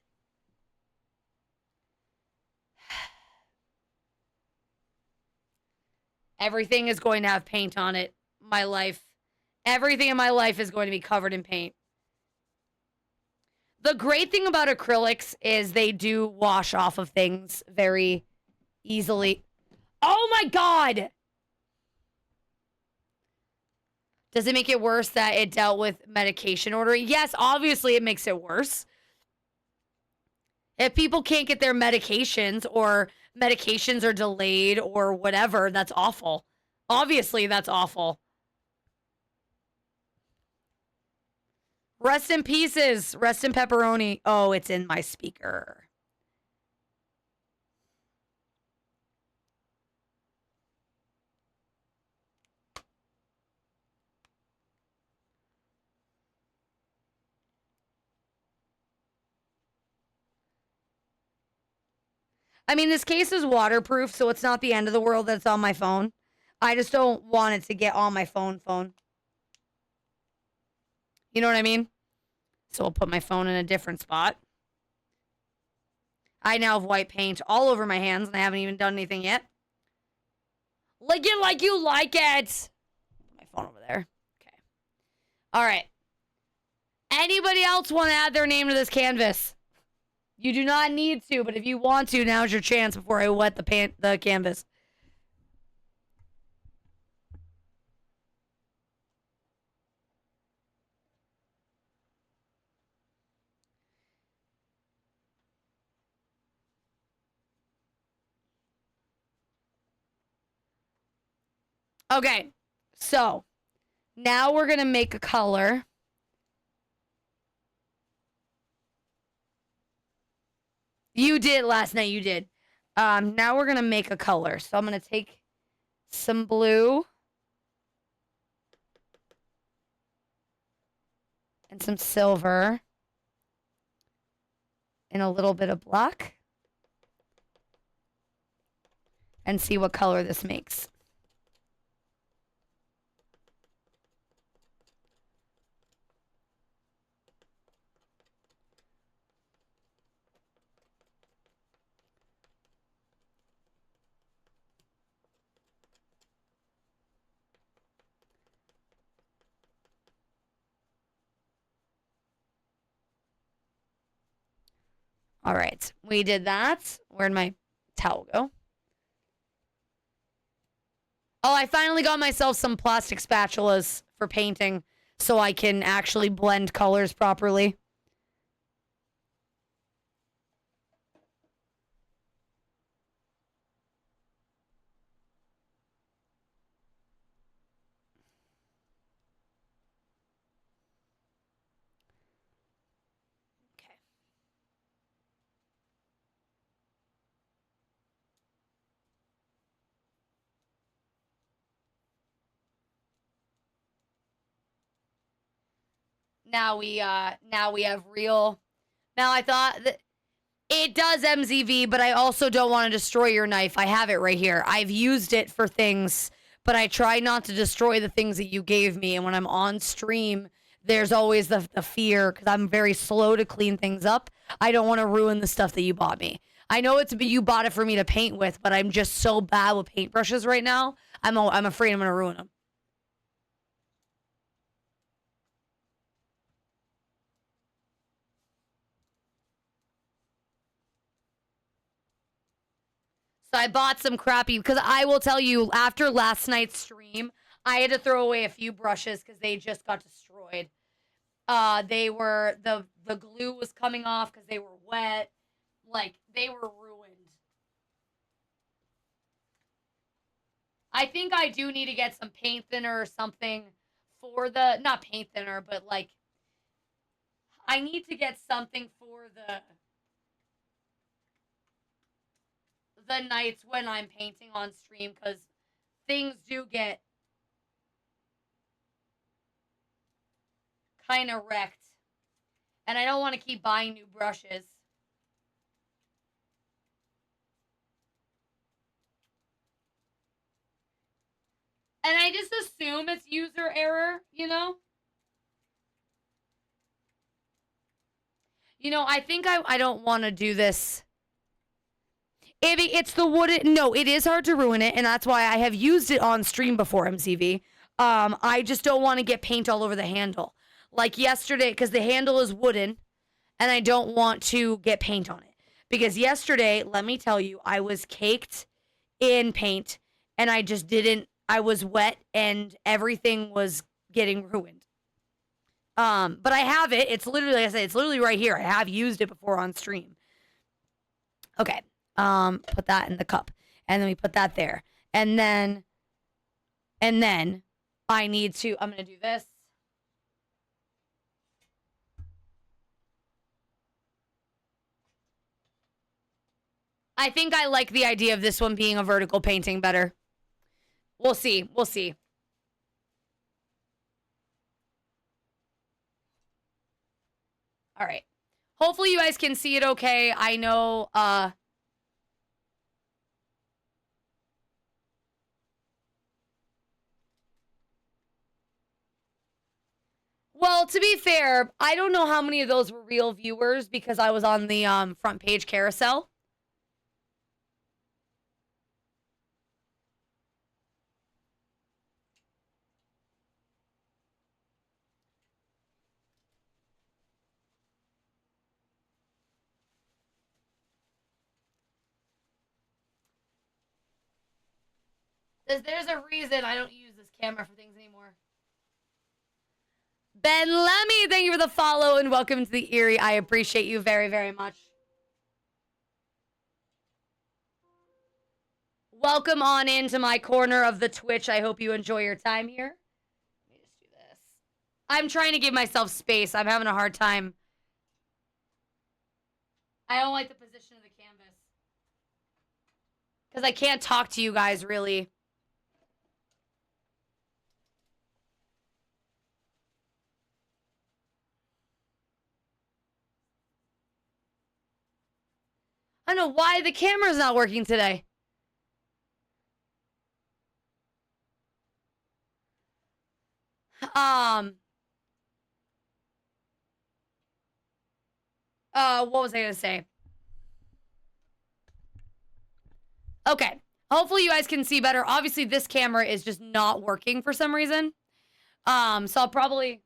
Everything is going to have paint on it. My life. Everything in my life is going to be covered in paint. The great thing about acrylics is they do wash off of things very easily. Oh my God! Does it make it worse that it dealt with medication ordering? Yes, obviously it makes it worse. If people can't get their medications or medications are delayed or whatever, that's awful. Obviously, that's awful. Rest in pieces. Rest in pepperoni. Oh, it's in my speaker. I mean, this case is waterproof, so it's not the end of the world that's on my phone. I just don't want it to get on my phone. You know what I mean? So I'll put my phone in a different spot. I now have white paint all over my hands, and I haven't even done anything yet. Lick it like you like it. Put my phone over there. Okay. All right. Anybody else want to add their name to this canvas? You do not need to, but if you want to, now's your chance before I wet the canvas. Okay, so now we're going to make a color. You did last night, you did. Now we're going to make a color. So I'm going to take some blue and some silver and a little bit of black and see what color this makes. All right, we did that. Where'd my towel go? Oh, I finally got myself some plastic spatulas for painting so I can actually blend colors properly. Now we have real. Now I thought that it does MZV, but I also don't want to destroy your knife. I have it right here. I've used it for things, but I try not to destroy the things that you gave me. And when I'm on stream, there's always the fear because I'm very slow to clean things up. I don't want to ruin the stuff that you bought me. I know you bought it for me to paint with, but I'm just so bad with paintbrushes right now. I'm afraid I'm gonna ruin them. So I bought some crappy, because I will tell you, after last night's stream, I had to throw away a few brushes because they just got destroyed. They were the glue was coming off because they were wet. Like they were ruined. I think I do need to get some paint thinner or something for the not paint thinner, but like I need to get something for the nights when I'm painting on stream because things do get kind of wrecked. And I don't want to keep buying new brushes. And I just assume it's user error, you know? You know, I think I don't want to do this. It's the wooden. No, it is hard to ruin it, and that's why I have used it on stream before, MCV. I just don't want to get paint all over the handle. Like yesterday, because the handle is wooden, and I don't want to get paint on it. Because yesterday, let me tell you, I was caked in paint, and I just didn't. I was wet, and everything was getting ruined. But I have it. It's literally, like I said, it's literally right here. I have used it before on stream. Okay. Put that in the cup. And then we put that there. And then I need to, I'm going to do this. I think I like the idea of this one being a vertical painting better. We'll see. We'll see. All right. Hopefully you guys can see it okay. I know, well, to be fair, I don't know how many of those were real viewers because I was on the front page carousel. There's a reason I don't use this camera for things anymore. Ben Lemmy, thank you for the follow and welcome to the Erie. I appreciate you very, very much. Welcome on into my corner of the Twitch. I hope you enjoy your time here. Let me just do this. I'm trying to give myself space. I'm having a hard time. I don't like the position of the canvas. Because I can't talk to you guys, really. I don't know why the camera's not working today. What was I gonna say? Okay. Hopefully you guys can see better. Obviously, this camera is just not working for some reason. So I'll probably...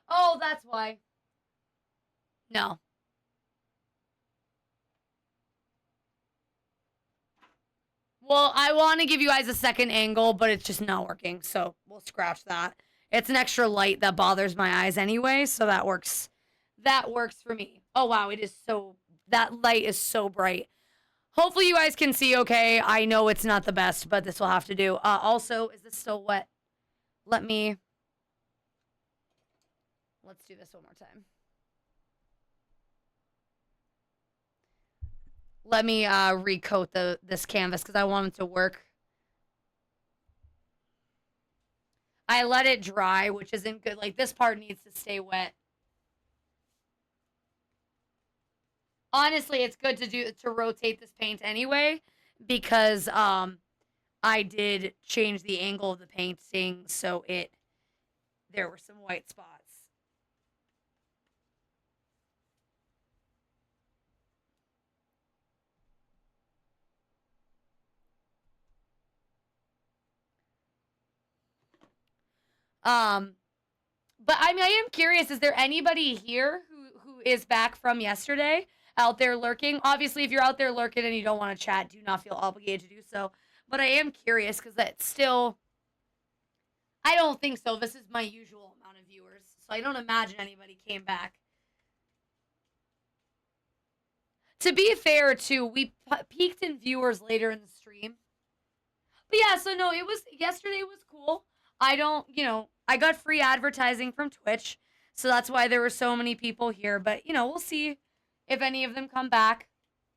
Oh, that's why. No. Well, I want to give you guys a second angle, but it's just not working. So we'll scratch that. It's an extra light that bothers my eyes anyway, so that works. That works for me. Oh, wow. It is so... That light is so bright. Hopefully you guys can see okay. I know it's not the best, but this will have to do. Also, is this still wet? Let's do this one more time. Let me recoat this canvas because I want it to work. I let it dry, which isn't good. Like, this part needs to stay wet. Honestly, it's good to rotate this paint anyway because I did change the angle of the painting so there were some white spots. But I mean, I am curious, is there anybody here who is back from yesterday out there lurking? Obviously, if you're out there lurking and you don't want to chat, do not feel obligated to do so. But I am curious because that's still, I don't think so. This is my usual amount of viewers. So I don't imagine anybody came back. To be fair, too, we peaked in viewers later in the stream. But yeah, so no, yesterday was cool. I got free advertising from Twitch, so that's why there were so many people here. But, we'll see if any of them come back.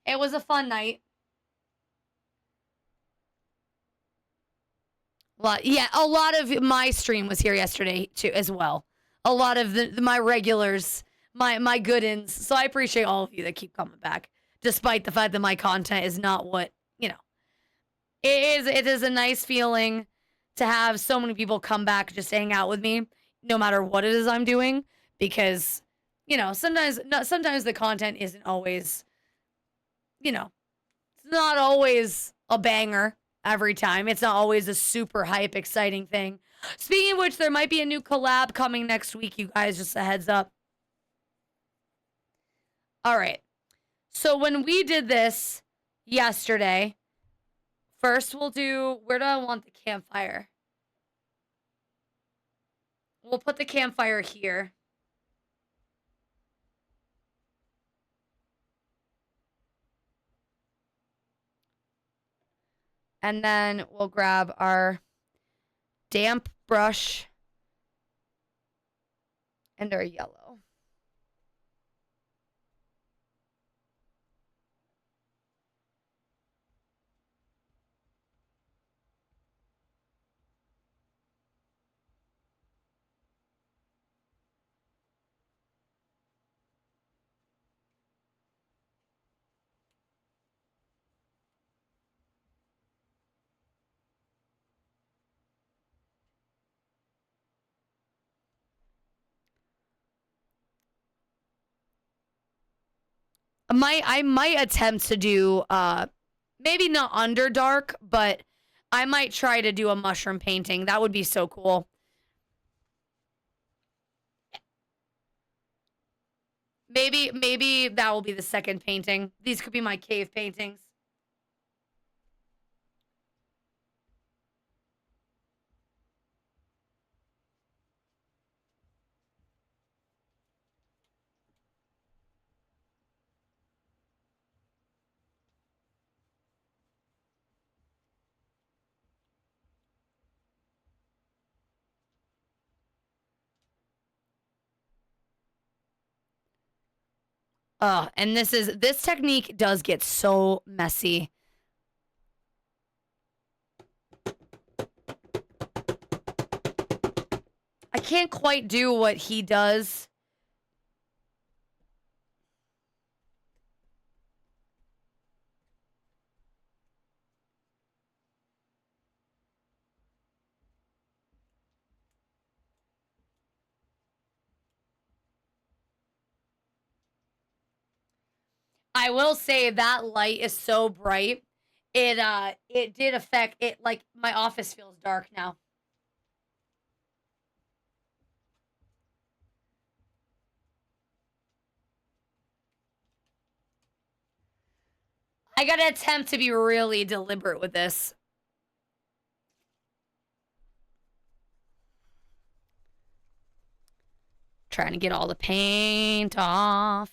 It was a fun night. A lot of my stream was here yesterday, too, as well. A lot of my regulars, my good-ins. So I appreciate all of you that keep coming back, despite the fact that my content is not what, It is a nice feeling to have so many people come back just to hang out with me, no matter what it is I'm doing, because, sometimes the content isn't always, it's not always a banger every time. It's not always a super hype, exciting thing. Speaking of which, there might be a new collab coming next week, you guys, just a heads up. All right. So when we did this yesterday, first, we'll do, where do I want the campfire? We'll put the campfire here. And then we'll grab our damp brush and our yellow. I might attempt to do maybe not Underdark, but I might try to do a mushroom painting. That would be so cool. Maybe that will be the second painting. These could be my cave paintings. And this technique does get so messy. I can't quite do what he does. I will say that light is so bright. It did affect it, like my office feels dark now. I gotta attempt to be really deliberate with this. Trying to get all the paint off.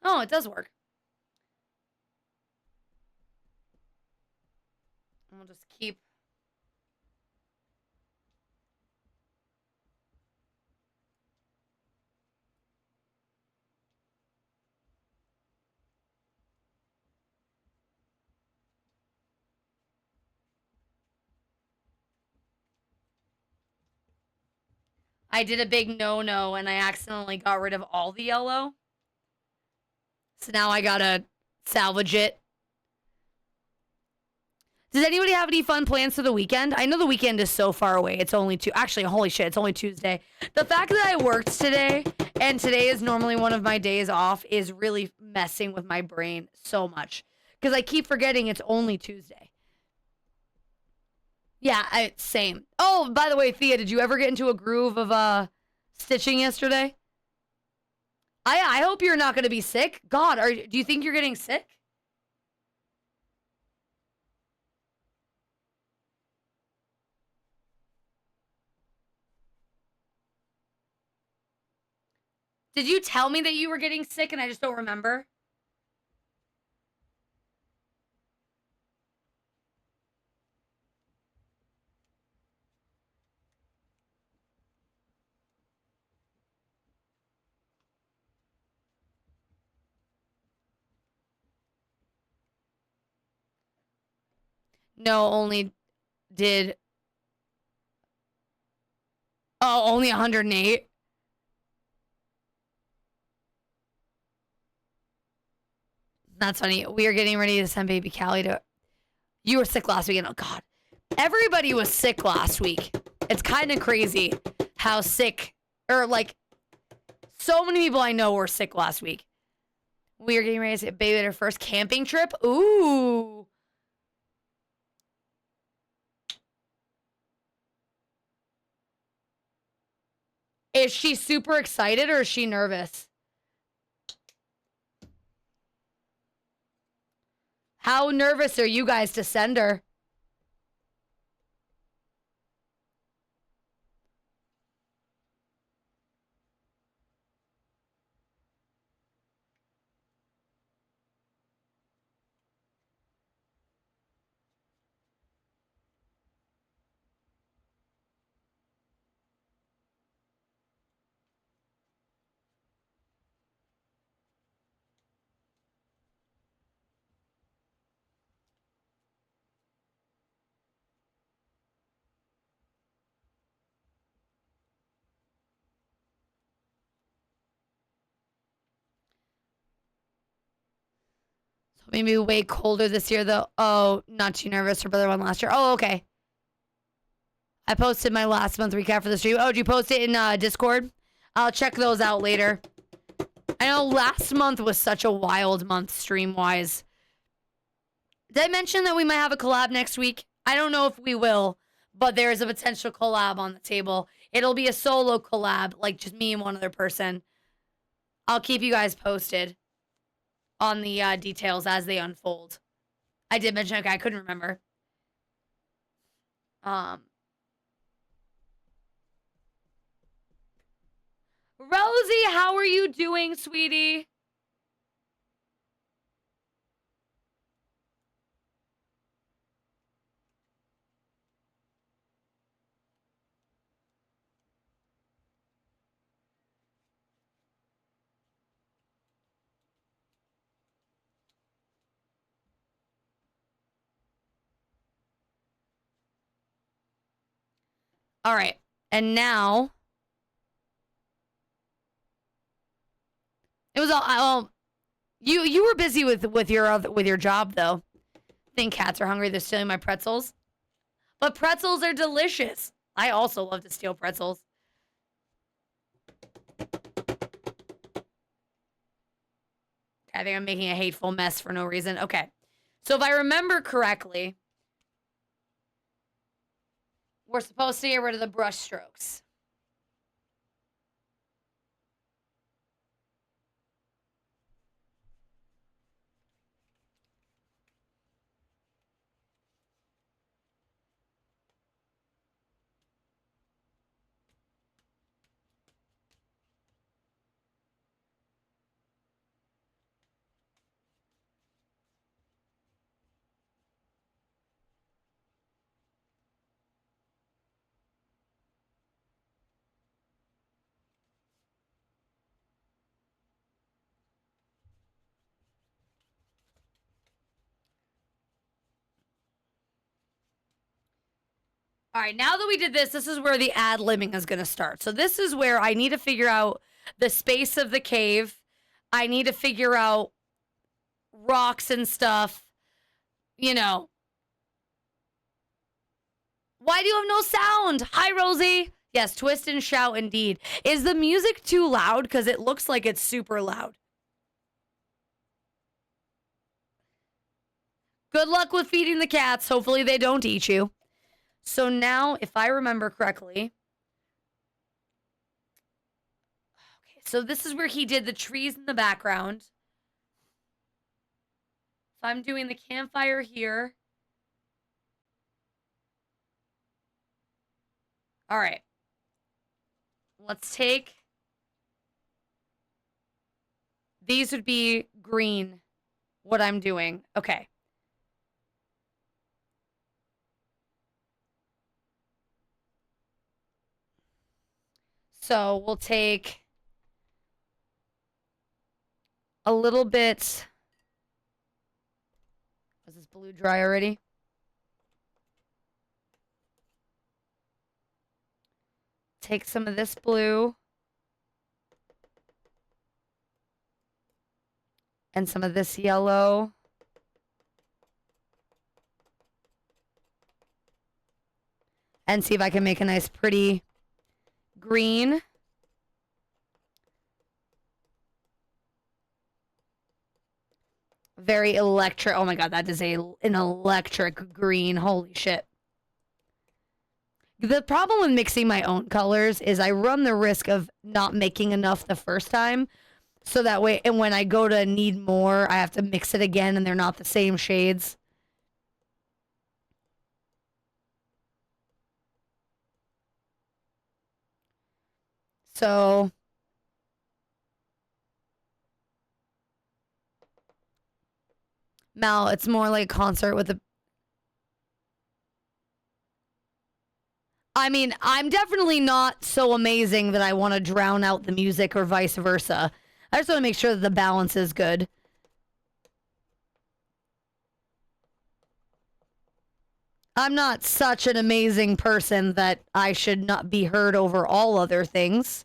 Oh, it does work. And we'll just keep. I did a big no-no and I accidentally got rid of all the yellow. So now I gotta salvage it. Does anybody have any fun plans for the weekend? I know the weekend is so far away. It's only actually, holy shit, it's only Tuesday. The fact that I worked today, and today is normally one of my days off, is really messing with my brain so much. Because I keep forgetting it's only Tuesday. Yeah, same. Oh, by the way, Thea, did you ever get into a groove of stitching yesterday? I hope you're not going to be sick. God, do you think you're getting sick? Did you tell me that you were getting sick and I just don't remember? No, only did... Oh, only 108? That's funny. We are getting ready to send baby Callie to... You were sick last weekend. Oh, God. Everybody was sick last week. It's kind of crazy how sick... Or, like, so many people I know were sick last week. We are getting ready to get baby at her first camping trip. Ooh. Is she super excited or is she nervous? How nervous are you guys to send her? So maybe way colder this year, though. Oh, not too nervous. Her brother won last year. Oh, okay. I posted my last month recap for the stream. Oh, did you post it in Discord? I'll check those out later. I know last month was such a wild month stream-wise. Did I mention that we might have a collab next week? I don't know if we will, but there is a potential collab on the table. It'll be a solo collab, like just me and one other person. I'll keep you guys posted on the details as they unfold. I did mention, okay, I couldn't remember. Rosie, how are you doing, sweetie? All right. And now it was all you were busy with your job though. I think cats are hungry. They're stealing my pretzels. But pretzels are delicious. I also love to steal pretzels. I think I'm making a hateful mess for no reason. Okay. So if I remember correctly, we're supposed to get rid of the brush strokes. All right, now that we did this, this is where the ad-libbing is going to start. So this is where I need to figure out the space of the cave. I need to figure out rocks and stuff, you know. Why do you have no sound? Hi, Rosie. Yes, twist and shout indeed. Is the music too loud? Because it looks like it's super loud. Good luck with feeding the cats. Hopefully they don't eat you. So now, if I remember correctly, okay, so this is where he did the trees in the background. So I'm doing the campfire here. All right. Let's take... These would be green, what I'm doing. Okay. So we'll take a little bit... Is this blue dry already? Take some of this blue. And some of this yellow. And see if I can make a nice pretty green. Very electric. Oh my god, that is an electric green. Holy shit. The problem with mixing my own colors is I run the risk of not making enough the first time. So that way, and when I go to need more, I have to mix it again and they're not the same shades. So... Mal, it's more like a concert with a... I mean, I'm definitely not so amazing that I want to drown out the music or vice versa. I just want to make sure that the balance is good. I'm not such an amazing person that I should not be heard over all other things.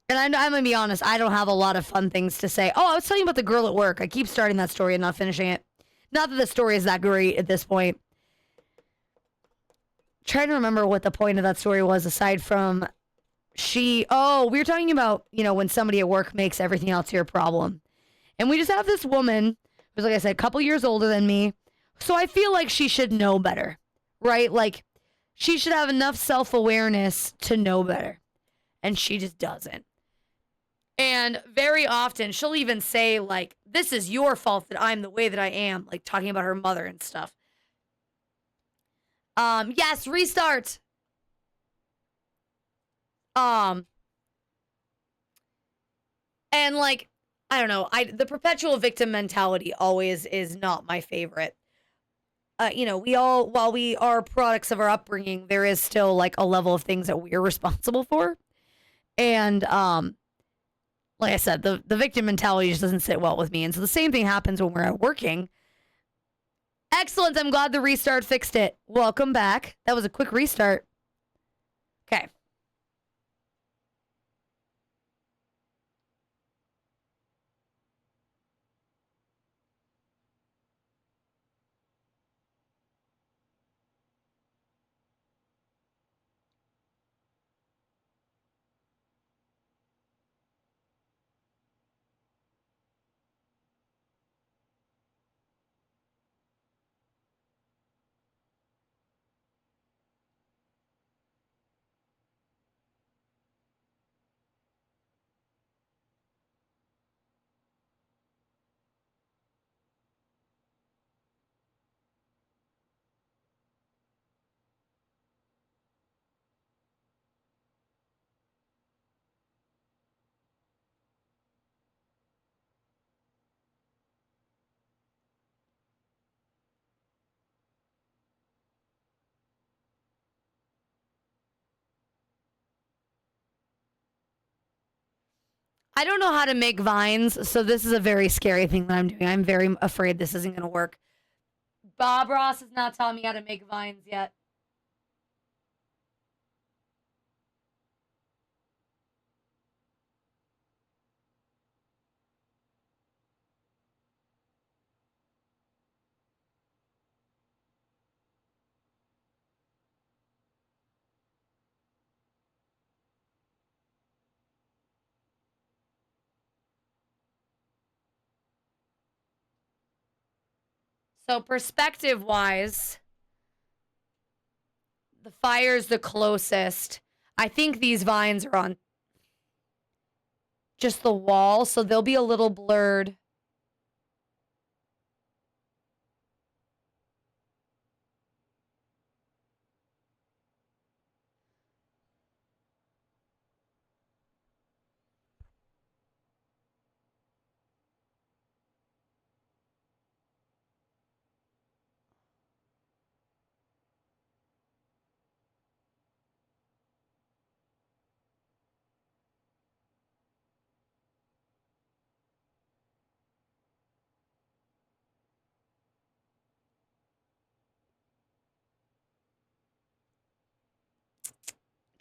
And I'm going to be honest, I don't have a lot of fun things to say. Oh, I was telling you about the girl at work. I keep starting that story and not finishing it. Not that the story is that great at this point. Trying to remember what the point of that story was aside from we were talking about, when somebody at work makes everything else your problem. And we just have this woman who's, like I said, a couple years older than me. So I feel like she should know better, right? Like, she should have enough self-awareness to know better. And she just doesn't. And very often, she'll even say, like, this is your fault that I'm the way that I am. Like, talking about her mother and stuff. Yes, restart. And, like, I don't know. The perpetual victim mentality always is not my favorite. While we are products of our upbringing, there is still, like, a level of things that we're responsible for. And, like I said, the victim mentality just doesn't sit well with me. And so the same thing happens when we're out working. Excellent. I'm glad the restart fixed it. Welcome back. That was a quick restart. Okay. I don't know how to make vines, so this is a very scary thing that I'm doing. I'm very afraid this isn't going to work. Bob Ross is not telling me how to make vines yet. So perspective-wise, the fire's the closest. I think these vines are on just the wall, so they'll be a little blurred.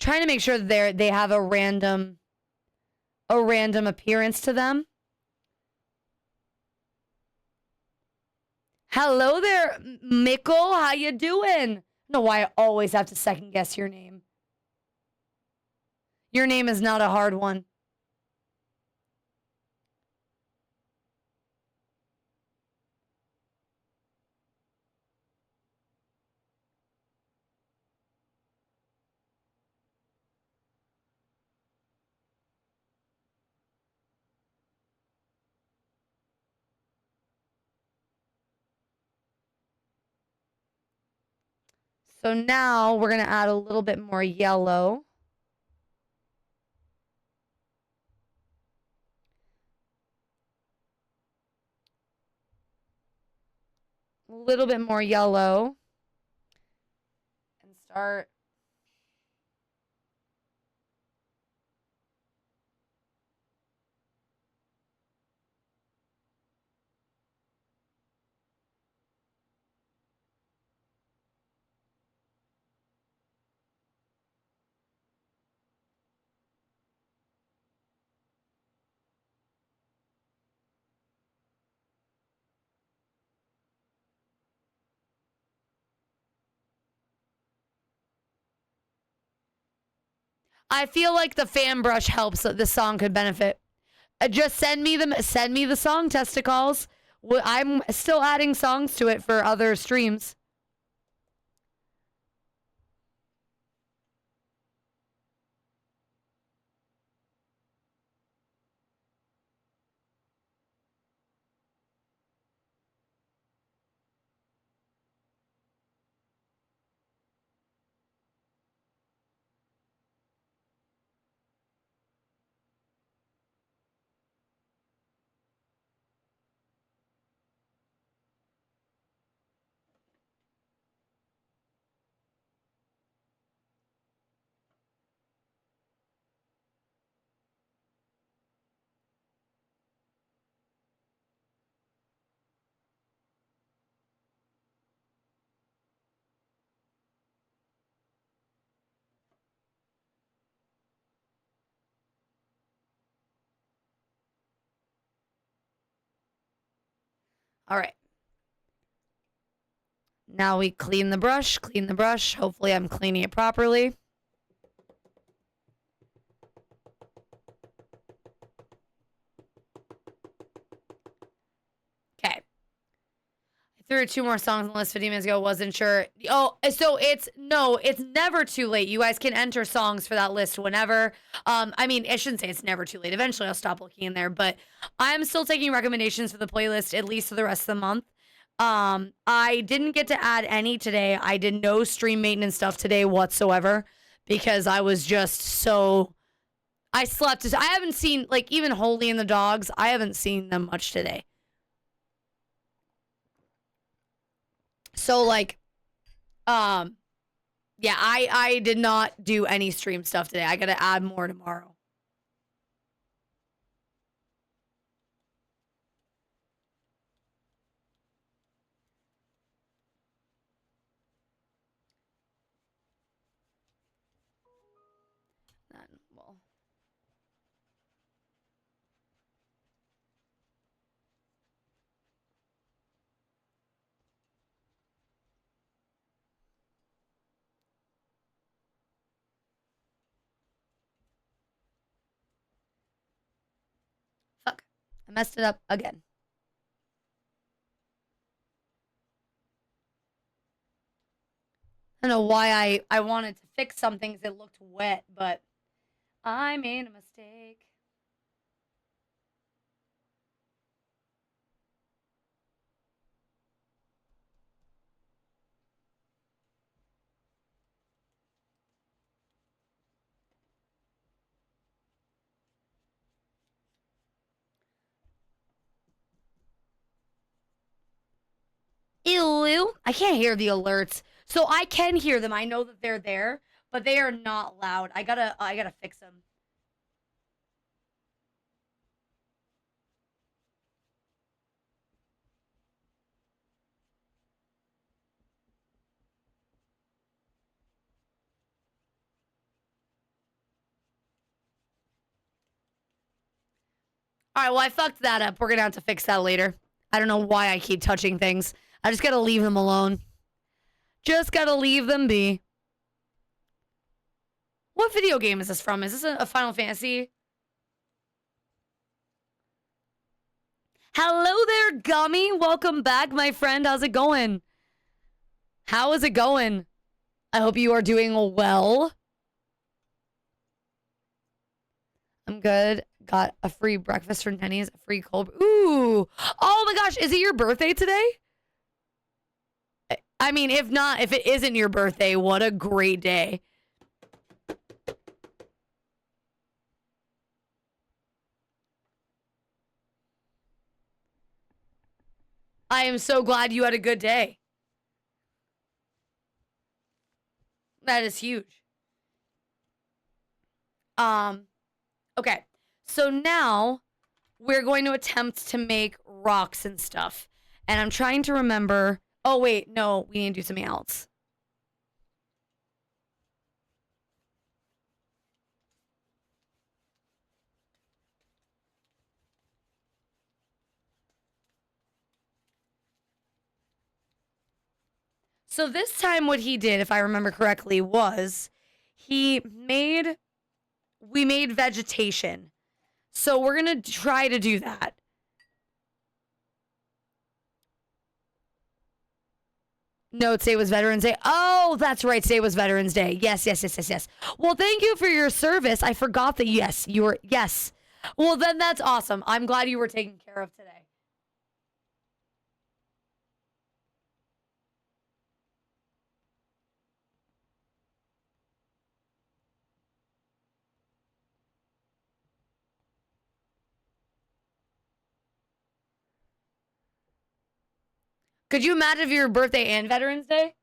Trying to make sure they have a random appearance to them. Hello there, Mickle. How you doing? I don't know why I always have to second guess your name. Your name is not a hard one. So now we're going to add a little bit more yellow. A little bit more yellow. And start. I feel like the fan brush helps that this song could benefit. Just send me the song, testicles. I'm still adding songs to it for other streams. All right. Now we clean the brush, Hopefully I'm cleaning it properly. Okay. I threw 2 more songs on the list 15 minutes ago. Wasn't sure. Oh, so it's never too late. You guys can enter songs for that list whenever. I mean, I shouldn't say it's never too late. Eventually I'll stop looking in there, but I'm still taking recommendations for the playlist at least for the rest of the month. I didn't get to add any today. I did no stream maintenance stuff today whatsoever because I was just so I slept. I haven't seen like even Holy and the dogs. I haven't seen them much today. So like, yeah, I did not do any stream stuff today. I gotta add more tomorrow. Then, well, fuck, I messed it up again. I don't know why I wanted to fix something because it looked wet, but I made a mistake. Ew. I can't hear the alerts. So I can hear them. I know that they're there, but they are not loud. I gotta fix them. All right, well, I fucked that up. We're gonna have to fix that later. I don't know why I keep touching things. I just gotta leave them alone. Just gotta leave them be. What video game is this from? Is this a Final Fantasy? Hello there, Gummy. Welcome back, my friend. How's it going? How is it going? I hope you are doing well. I'm good. Got a free breakfast from Denny's, a free cold. Ooh. Oh my gosh, is it your birthday today? I mean, if not, if it isn't your birthday, what a great day. I am so glad you had a good day. That is huge. Okay. So now we're going to attempt to make rocks and stuff. And I'm trying to remember. Oh, wait. No, we need to do something else. So this time what he did, if I remember correctly, was we made vegetation. So we're going to try to do that. No, today was Veterans Day. Oh, that's right. Today was Veterans Day. Yes. Well, thank you for your service. I forgot that, yes, you were, yes. Well, then that's awesome. I'm glad you were taken care of today. Could you imagine if your birthday and Veterans Day?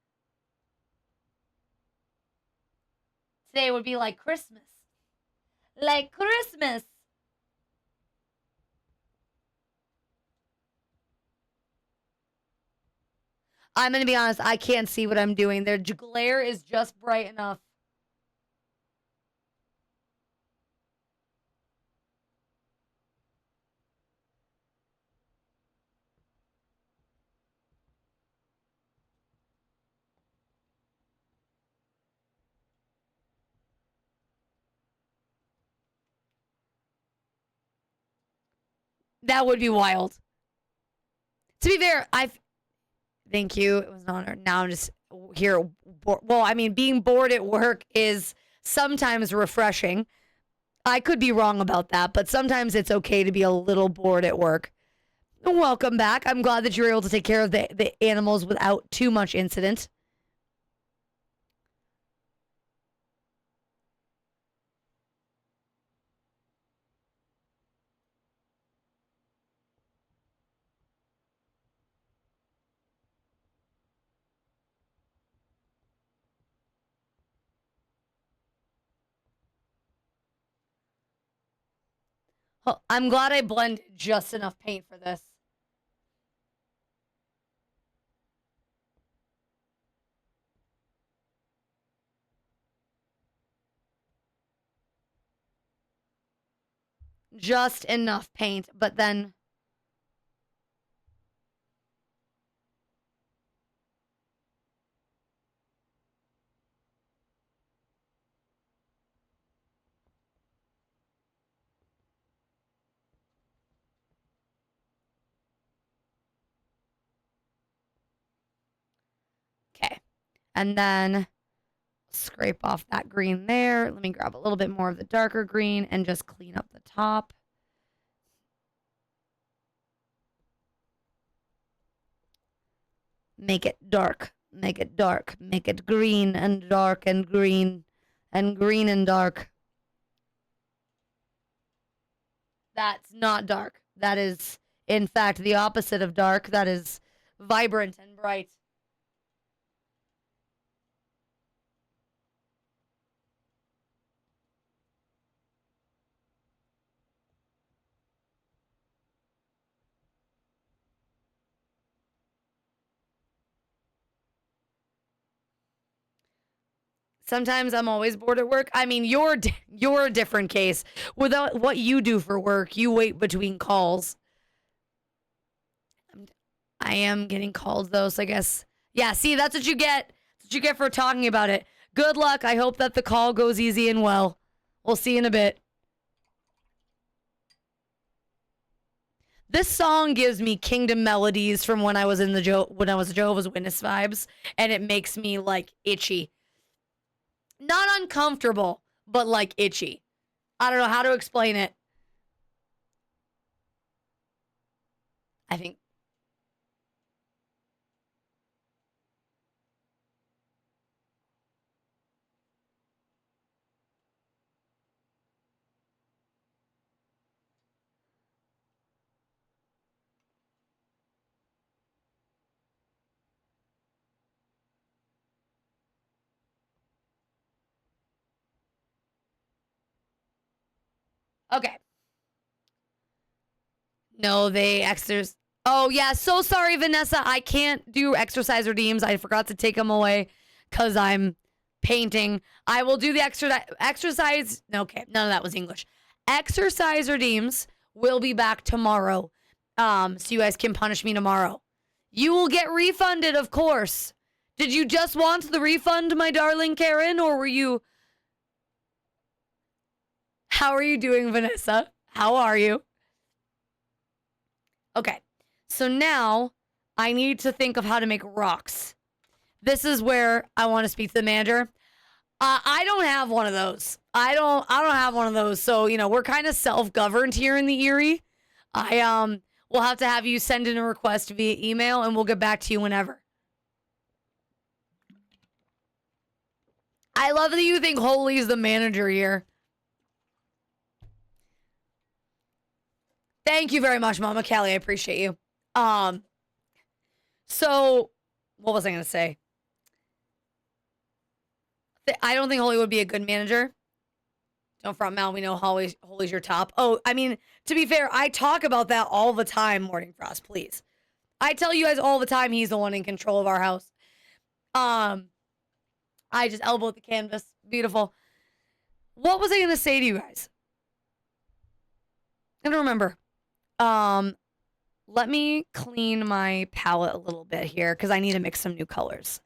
Today would be like Christmas. Like Christmas. I'm going to be honest, I can't see what I'm doing. Their glare is just bright enough. That would be wild. To be fair, thank you. It was an honor. Now I'm just here. Well, I mean, being bored at work is sometimes refreshing. I could be wrong about that, but sometimes it's okay to be a little bored at work. Welcome back. I'm glad that you were able to take care of the animals without too much incident. Oh, I'm glad I blended just enough paint for this. Just enough paint, but then okay. And then scrape off that green there. Let me grab a little bit more of the darker green and just clean up the top. Make it dark. Make it dark. Make it green and dark and green and dark. That's not dark. That is, in fact, the opposite of dark. That is vibrant and bright. Sometimes I'm always bored at work. I mean, you're a different case. Without what you do for work, you wait between calls. I am getting calls though, so I guess yeah. See, that's what you get. That's what you get for talking about it. Good luck. I hope that the call goes easy and well. We'll see you in a bit. This song gives me Kingdom melodies from when I was in when I was Jehovah's Witness vibes, and it makes me like itchy. Not uncomfortable, but like itchy. I don't know how to explain it. I think. Okay. No, they exercise. Oh, yeah. So sorry, Vanessa. I can't do exercise redeems. I forgot to take them away because I'm painting. I will do the exercise. Okay. None of that was English. Exercise redeems will be back tomorrow. So you guys can punish me tomorrow. You will get refunded, of course. Did you just want the refund, my darling Karen, or were you. How are you doing, Vanessa? How are you? Okay, so now I need to think of how to make rocks. This is where I want to speak to the manager. I don't have one of those. I don't have one of those. So, we're kind of self-governed here in the Erie. I will have to have you send in a request via email and we'll get back to you whenever. I love that you think Holy is the manager here. Thank you very much, Mama Callie. I appreciate you. So what was I gonna say? I don't think Holy would be a good manager. Don't front Mal. We know Holy's your top. Oh, I mean, to be fair, I talk about that all the time, Morning Frost, please. I tell you guys all the time he's the one in control of our house. I just elbowed the canvas. Beautiful. What was I gonna say to you guys? I don't remember. Let me clean my palette a little bit here because I need to mix some new colors.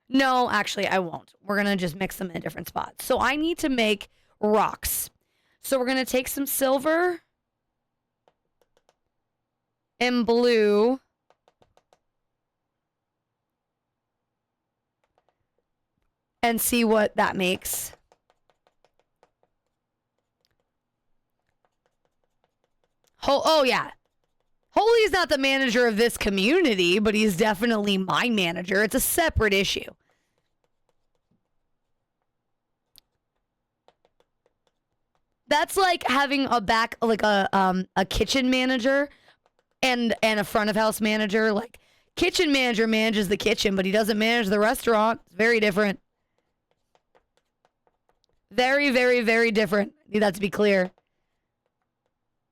No, actually, I won't. We're going to just mix them in different spots. So I need to make rocks. So we're going to take some silver and blue. And see what that makes. Oh yeah. Holy is not the manager of this community, but he's definitely my manager. It's a separate issue. That's like having a kitchen manager and a front of house manager. Like kitchen manager manages the kitchen, but he doesn't manage the restaurant. It's very different. Very, very, very different. Need that to be clear.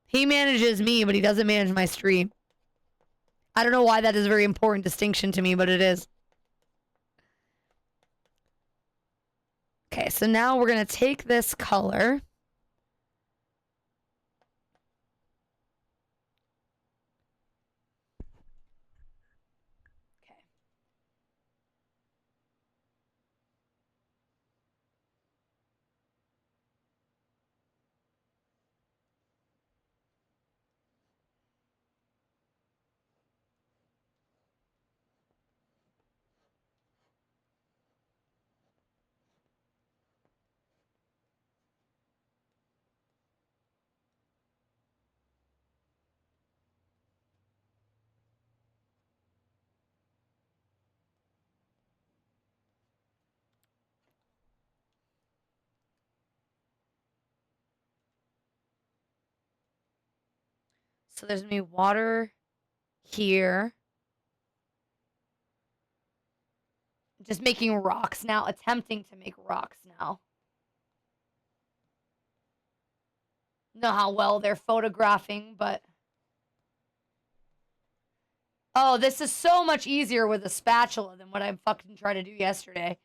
He manages me, but he doesn't manage my stream. I don't know why that is a very important distinction to me, but it is. Okay, so now we're going to take this color. Okay. So there's gonna be water here. Just making rocks now, attempting to make rocks now. Know how well they're photographing, but oh, this is so much easier with a spatula than what I fucking tried to do yesterday.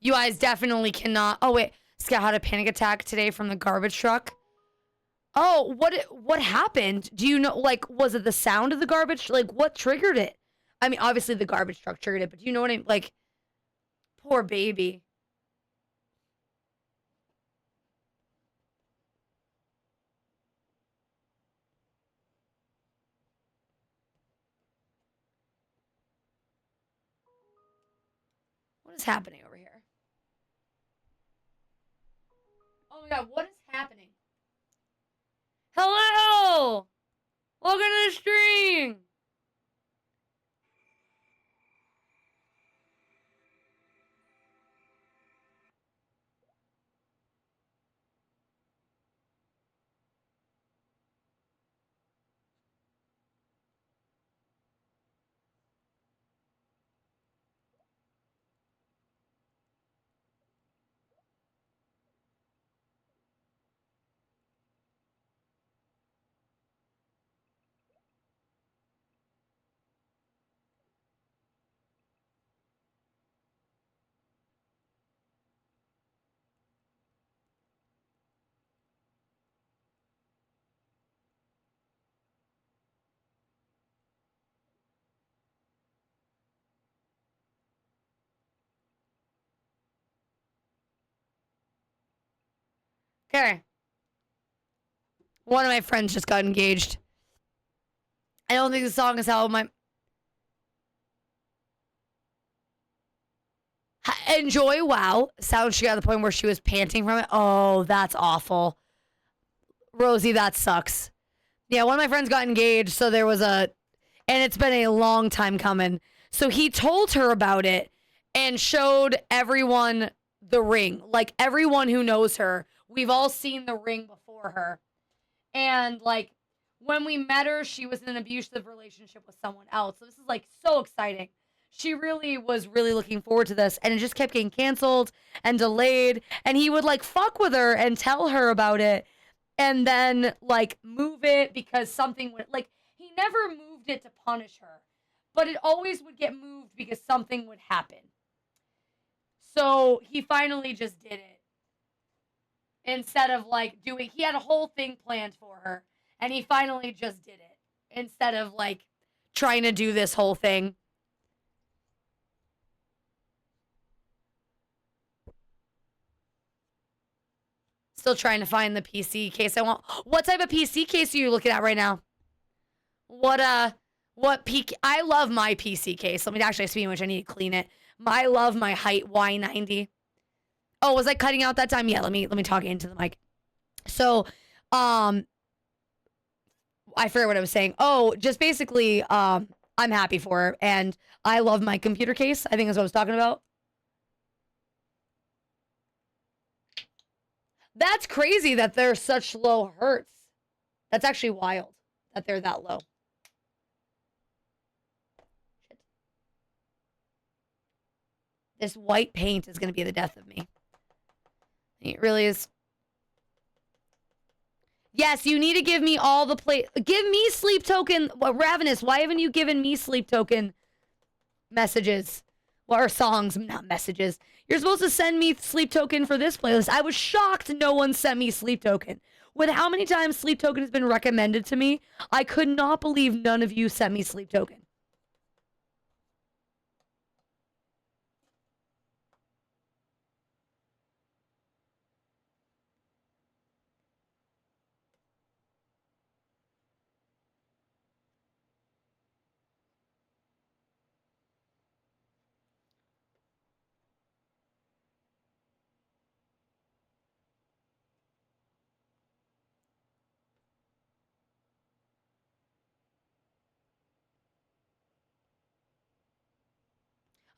You guys definitely cannot. Oh wait, Scout had a panic attack today from the garbage truck. Oh, what happened? Do you know? Like, was it the sound of the garbage? Like, what triggered it? I mean, obviously the garbage truck triggered it, but do you know what I mean? Like, poor baby. What is happening over here? Oh my god, what is happening? Hello! Welcome to the stream! Okay. One of my friends just got engaged. I don't think the song is how my... Enjoy, wow. Sounds she got to the point where she was panting from it. Oh, that's awful. Rosie, that sucks. Yeah, one of my friends got engaged, so there was a... And it's been a long time coming. So he told her about it and showed everyone the ring. Like, everyone who knows her. We've all seen the ring before her. And, like, when we met her, she was in an abusive relationship with someone else. So this is, like, so exciting. She really was really looking forward to this. And it just kept getting canceled and delayed. And he would, like, fuck with her and tell her about it. And then, like, move it because something would... Like, he never moved it to punish her. But it always would get moved because something would happen. So he finally just did it. Instead of, like, doing... He had a whole thing planned for her. And he finally just did it. Instead of, like, trying to do this whole thing. Still trying to find the PC case I want. What type of PC case are you looking at right now? What peak? I love my PC case. Let me actually, speaking of which, I need to clean it. I love my height Y90. Oh, was I cutting out that time? Yeah, let me talk into the mic. So, I forget what I was saying. Oh, just basically, I'm happy for her, and I love my computer case. I think that's what I was talking about. That's crazy that they're such low hertz. That's actually wild that they're that low. Shit. This white paint is going to be the death of me. It really is. Yes, you need to give me all the play. Give me sleep token. Ravenous, why haven't you given me sleep token messages? Or songs, not messages. You're supposed to send me sleep token for this playlist. I was shocked no one sent me sleep token. With how many times sleep token has been recommended to me, I could not believe none of you sent me sleep token.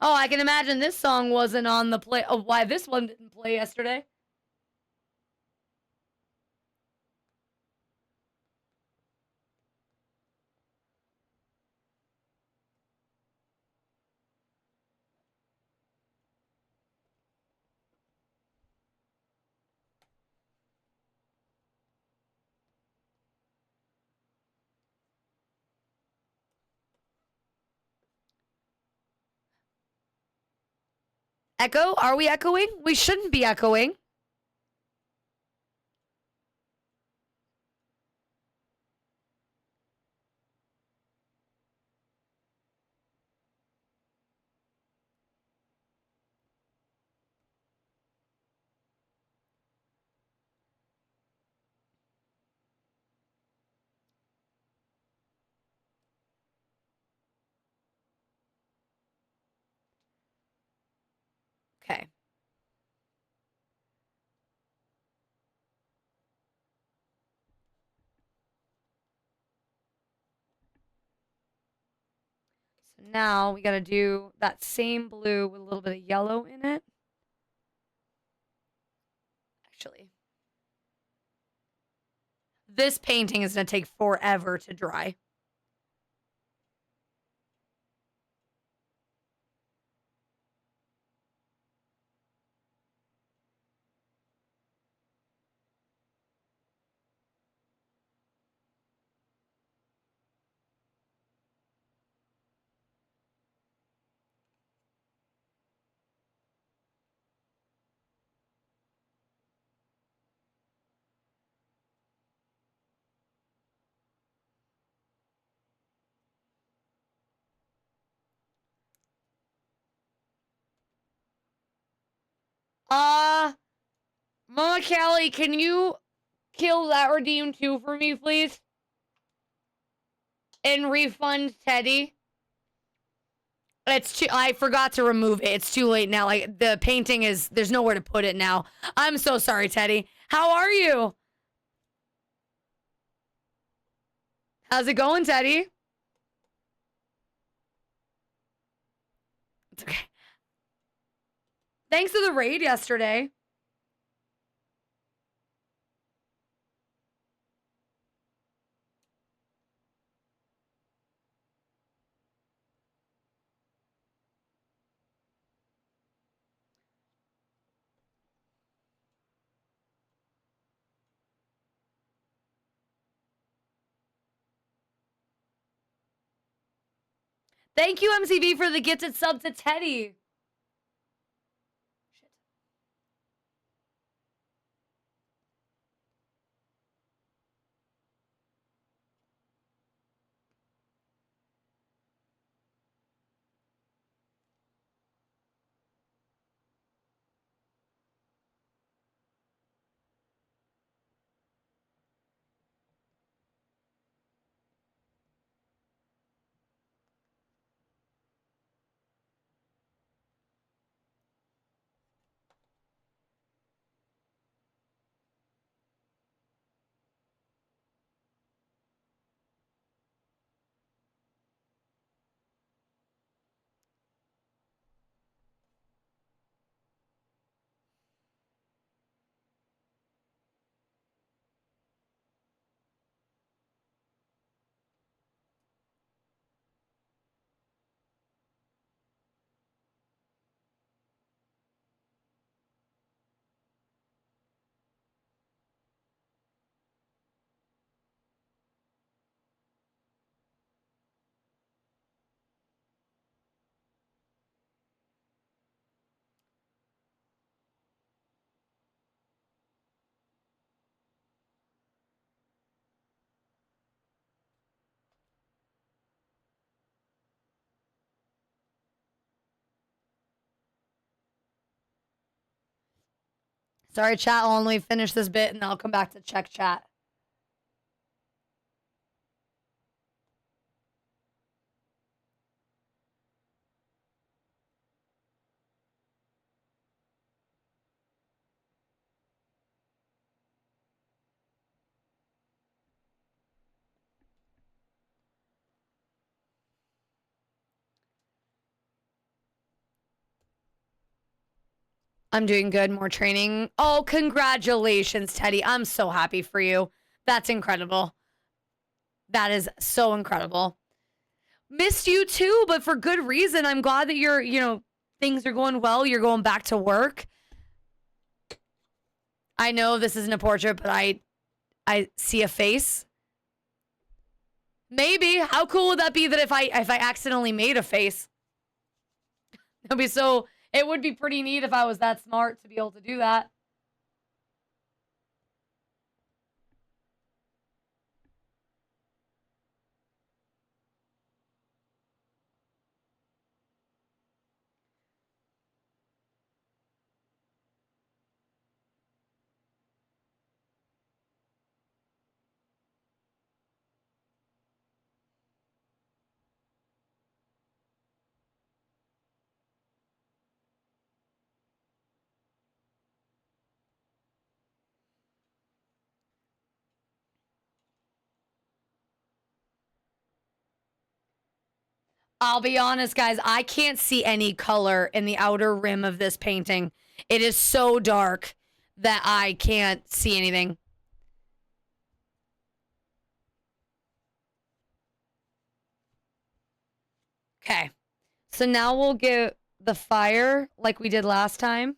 Oh, I can imagine this song wasn't on the play. Oh, why this one didn't play yesterday? Echo? Are we echoing? We shouldn't be echoing. Okay. So now we got to do that same blue with a little bit of yellow in it. Actually, this painting is going to take forever to dry. Mama Callie, can you kill that redeem 2 for me, please? And refund Teddy? It's too. I forgot to remove it. It's too late now. Like the painting is. There's nowhere to put it now. I'm so sorry, Teddy. How are you? How's it going, Teddy? It's okay. Thanks for the raid yesterday. Thank you, MCV, for the gifted sub to Teddy. Shit. Sorry, chat. I'll only finish this bit and I'll come back to check chat. I'm doing good. More training. Oh, congratulations, Teddy. I'm so happy for you. That's incredible. That is so incredible. Missed you too, but for good reason. I'm glad that things are going well. You're going back to work. I know this isn't a portrait, but I see a face. Maybe. How cool would that be that if I accidentally made a face? It would be pretty neat if I was that smart to be able to do that. I'll be honest, guys, I can't see any color in the outer rim of this painting. It is so dark that I can't see anything. Okay. So now we'll get the fire like we did last time.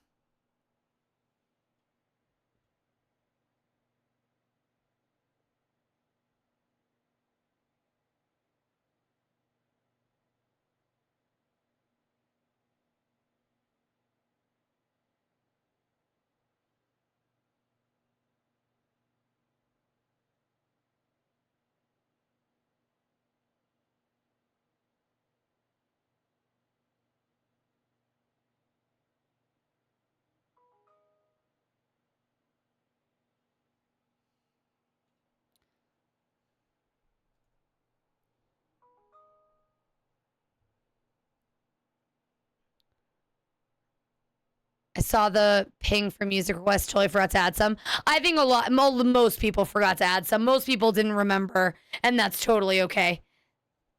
I saw the ping for music requests. Totally forgot to add some. I think most people forgot to add some. Most people didn't remember, and that's totally okay.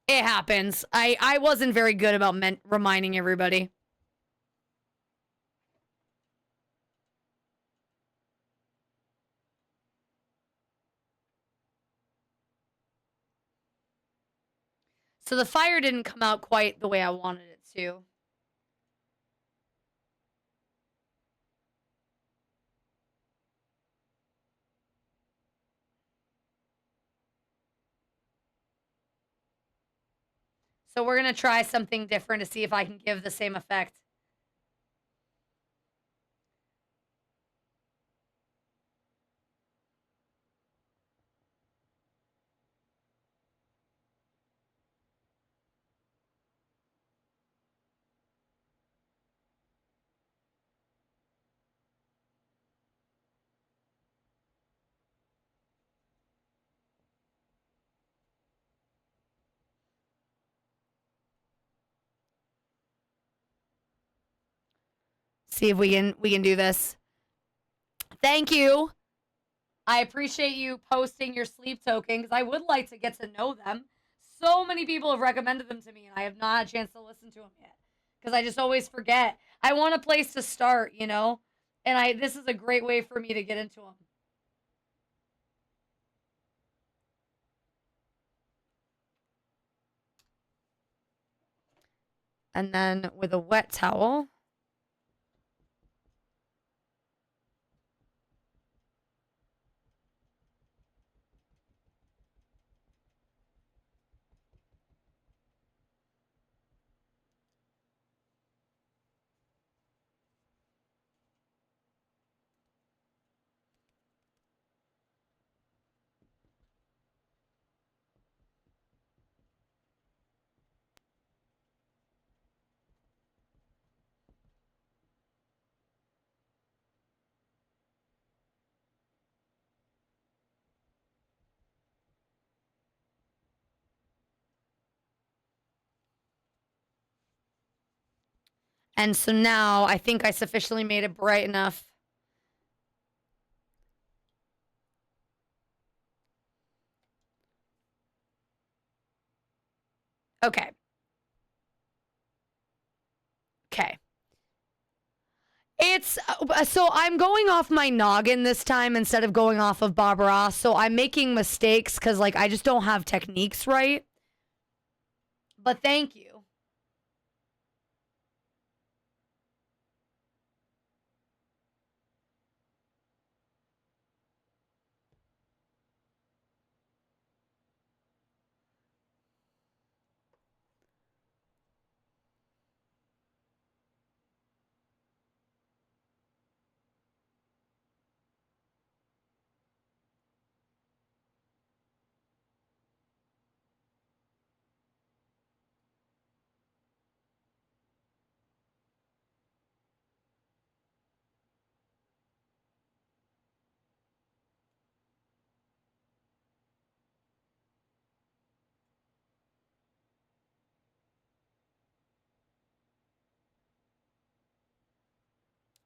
It happens. I wasn't very good about reminding everybody. So the fire didn't come out quite the way I wanted it to. So we're going to try something different to see if I can give the same effect. See if we can do this. Thank you. I appreciate you posting your sleep token because I would like to get to know them. So many people have recommended them to me, and I have not had a chance to listen to them yet because I just always forget. I want a place to start, and this is a great way for me to get into them. And then with a wet towel. And so now I think I sufficiently made it bright enough. Okay. Okay. It's so I'm going off my noggin this time instead of going off of Bob Ross. So I'm making mistakes because like I just don't have techniques right. But thank you.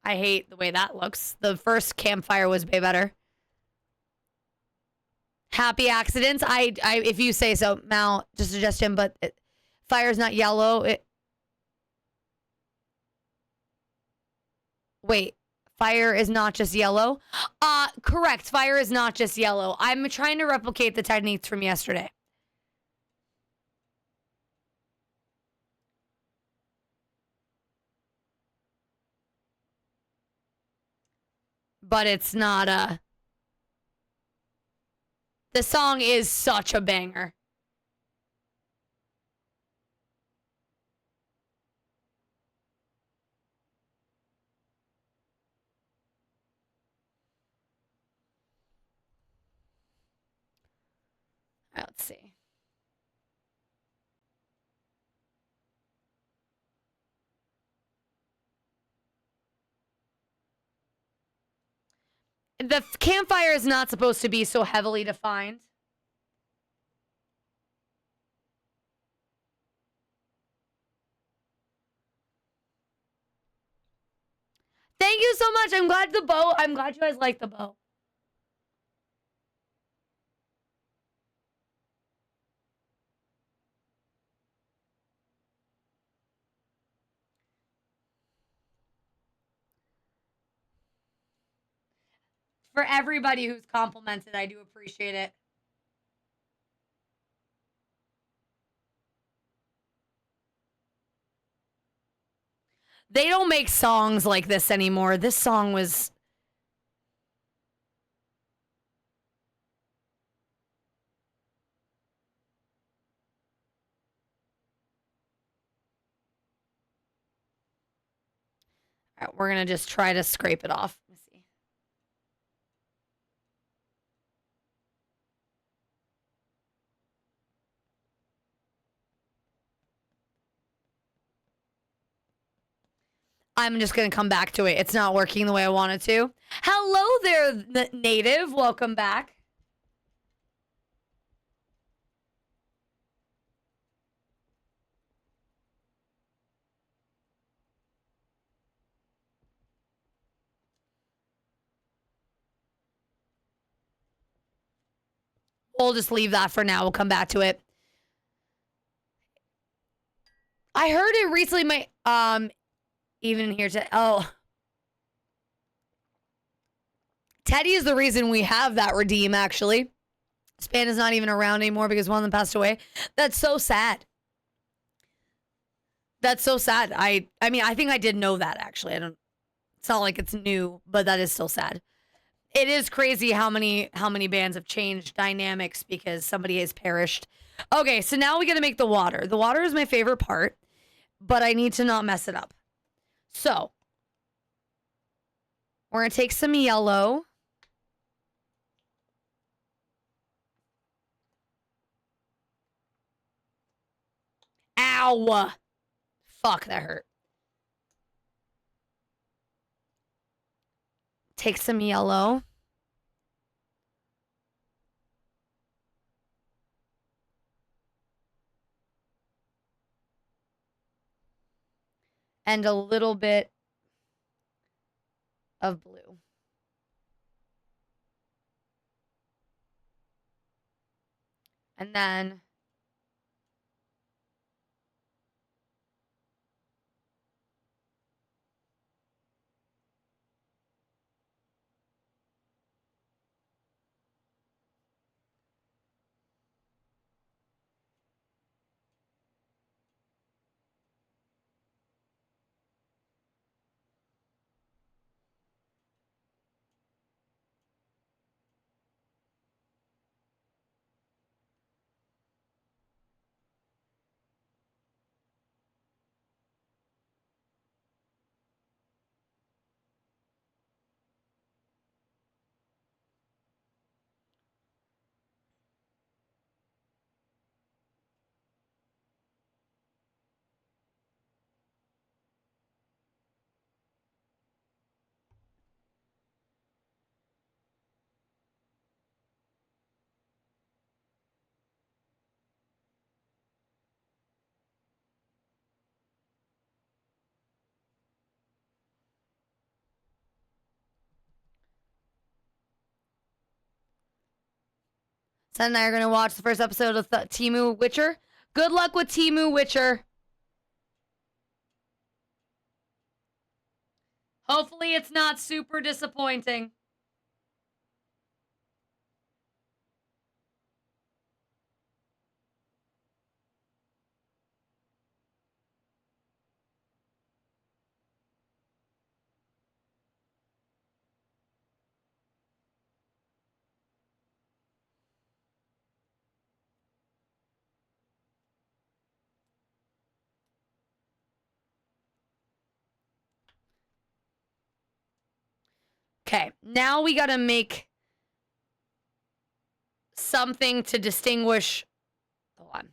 I hate the way that looks. The first campfire was way better. Happy accidents. If you say so, Mal, just suggestion, but fire's not yellow. Wait, fire is not just yellow? Correct. Fire is not just yellow. I'm trying to replicate the techniques from yesterday. But it's not the song is such a banger. Let's see. The campfire is not supposed to be so heavily defined. Thank you so much. I'm glad you guys like the bow. For everybody who's complimented, I do appreciate it. They don't make songs like this anymore. This song was... All right, we're going to just try to scrape it off. Let me see. I'm just going to come back to it. It's not working the way I want it to. Hello there, native. Welcome back. We'll just leave that for now. We'll come back to it. I heard it recently. Even here to Teddy is the reason we have that redeem. Actually, Span is not even around anymore because one of them passed away. That's so sad. That's so sad. I mean, I think I did know that actually. It's not like it's new, but that is still sad. It is crazy how many bands have changed dynamics because somebody has perished. Okay, so now we got to make the water. The water is my favorite part, but I need to not mess it up. So, we're going to take some yellow. Ow! Fuck, that hurt. Take some yellow. And a little bit of blue. And then Son and I are going to watch the first episode of Temu Witcher. Good luck with Temu Witcher. Hopefully it's not super disappointing. Okay, now we gotta make something to distinguish. Hold on.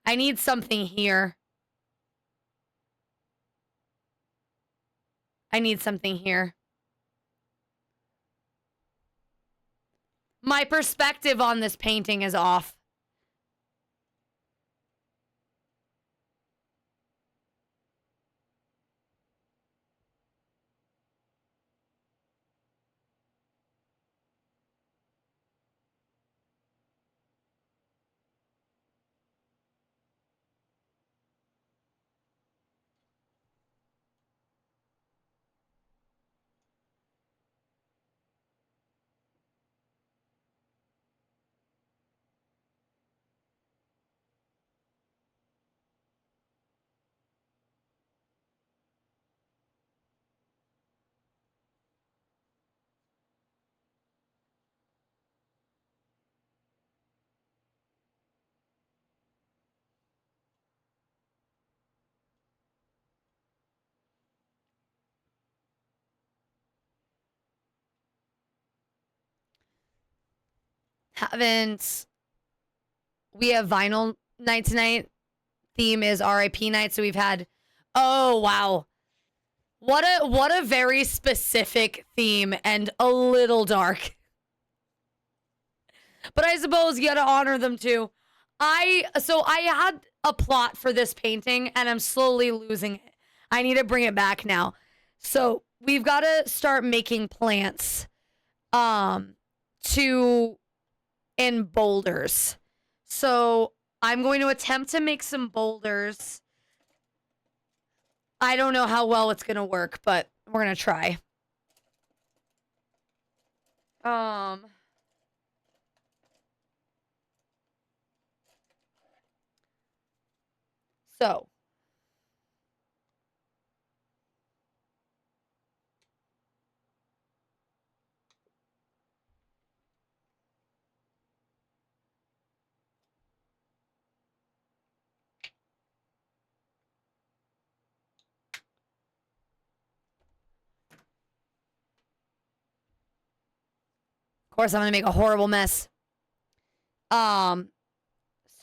I need something here. I need something here. My perspective on this painting is off. We have vinyl night tonight. Theme is RIP night, so we've had, oh wow. What a very specific theme and a little dark. But I suppose you gotta honor them too. I had a plot for this painting and I'm slowly losing it. I need to bring it back now. So we've got to start making plants in boulders. So I'm going to attempt to make some boulders. I don't know how well it's going to work, but we're going to try. So of course, I'm going to make a horrible mess. So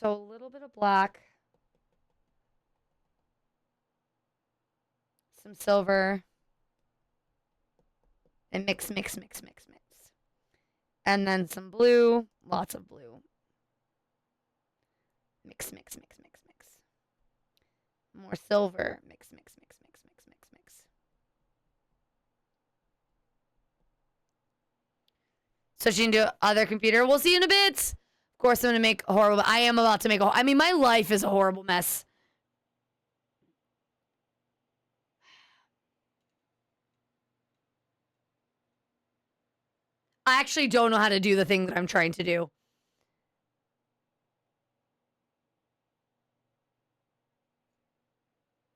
a little bit of black. Some silver. And mix. And then some blue. Lots of blue. Mix. More silver. Mix. So she can do other computer. We'll see you in a bit. Of course, I'm going to make a horrible... I am about to make a... I mean, my life is a horrible mess. I actually don't know how to do the thing that I'm trying to do.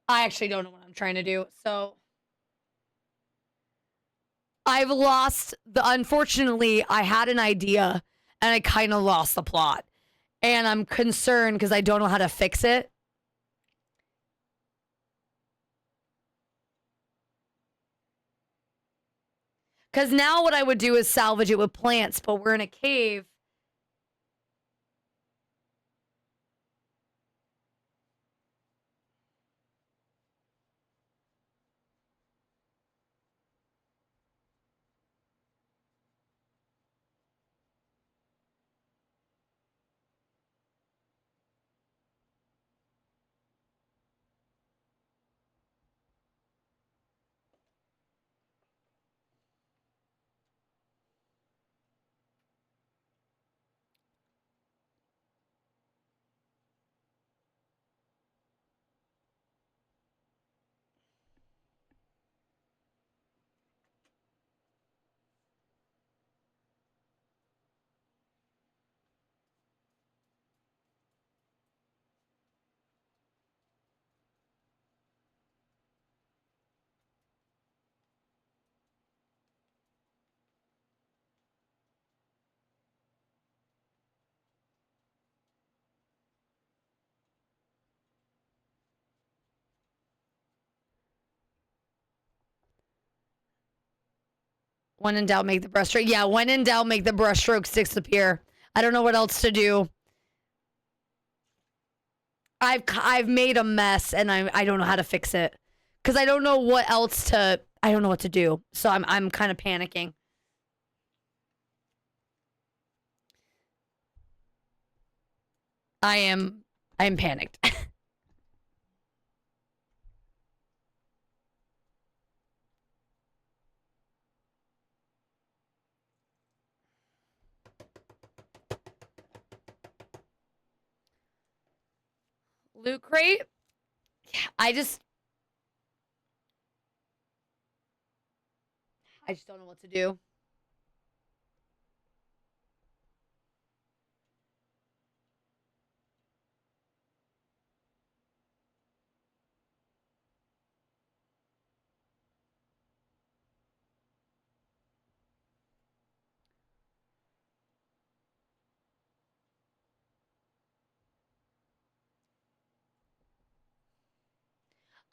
I actually don't know what I'm trying to do. So I've lost the... Unfortunately, I had an idea and I kind of lost the plot. And I'm concerned because I don't know how to fix it. Because now what I would do is salvage it with plants, but we're in a cave. When in doubt, make the brushstroke. Yeah, when in doubt, make the brushstrokes disappear. I don't know what else to do. I've made a mess and I don't know how to fix it because I don't know what else to. I don't know what to do. So I'm kind of panicking. I'm panicked. Loot crate. Yeah, I just don't know what to do.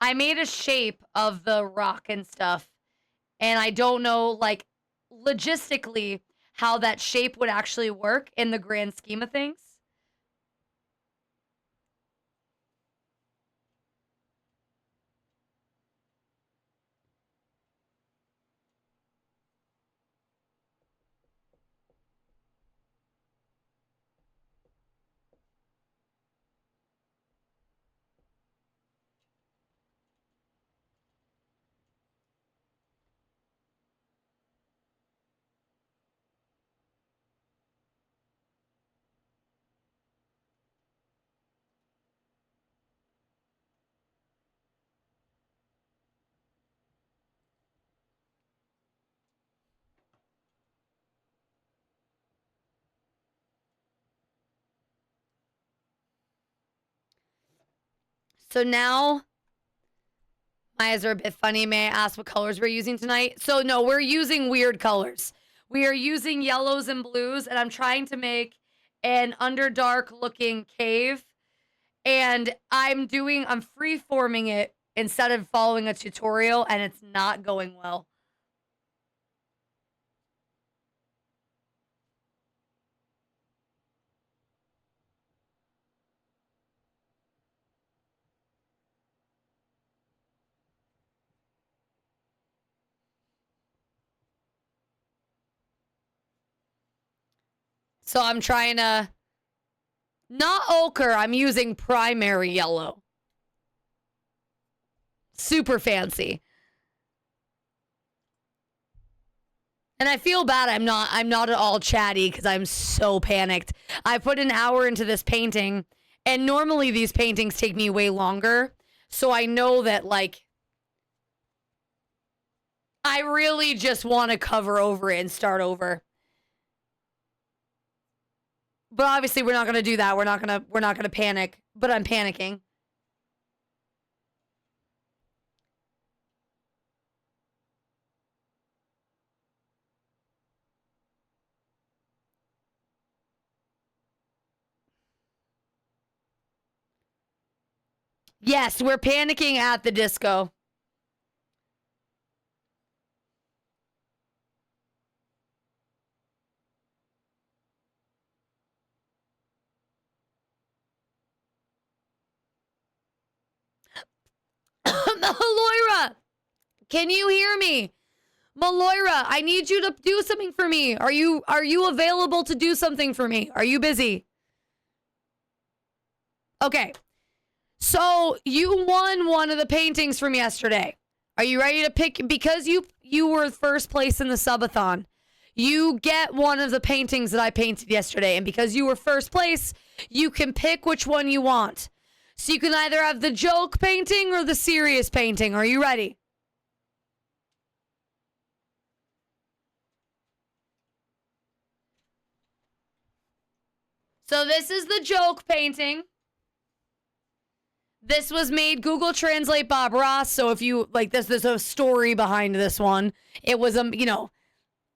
I made a shape of the rock and stuff, and I don't know, like, logistically how that shape would actually work in the grand scheme of things. So now my eyes are a bit funny. May I ask what colors we're using tonight? So no, we're using weird colors. We are using yellows and blues, and I'm trying to make an underdark looking cave. And I'm free forming it instead of following a tutorial, and it's not going well. So I'm trying to, not ochre, I'm using primary yellow. Super fancy. And I feel bad I'm not at all chatty because I'm so panicked. I put an hour into this painting, and normally these paintings take me way longer. So I know that, like, I really just want to cover over it and start over. But obviously we're not going to do that. We're not going to panic, but I'm panicking. Yes, we're panicking at the disco. Maloira, can you hear me? Maloira, I need you to do something for me. Are you available to do something for me? Are you busy? Okay. So you won one of the paintings from yesterday. Are you ready to pick? Because you were first place in the subathon, you get one of the paintings that I painted yesterday. And because you were first place, you can pick which one you want. So you can either have the joke painting or the serious painting. Are you ready? So this is the joke painting. This was made Google Translate Bob Ross. So if you like this, there's a story behind this one. It was,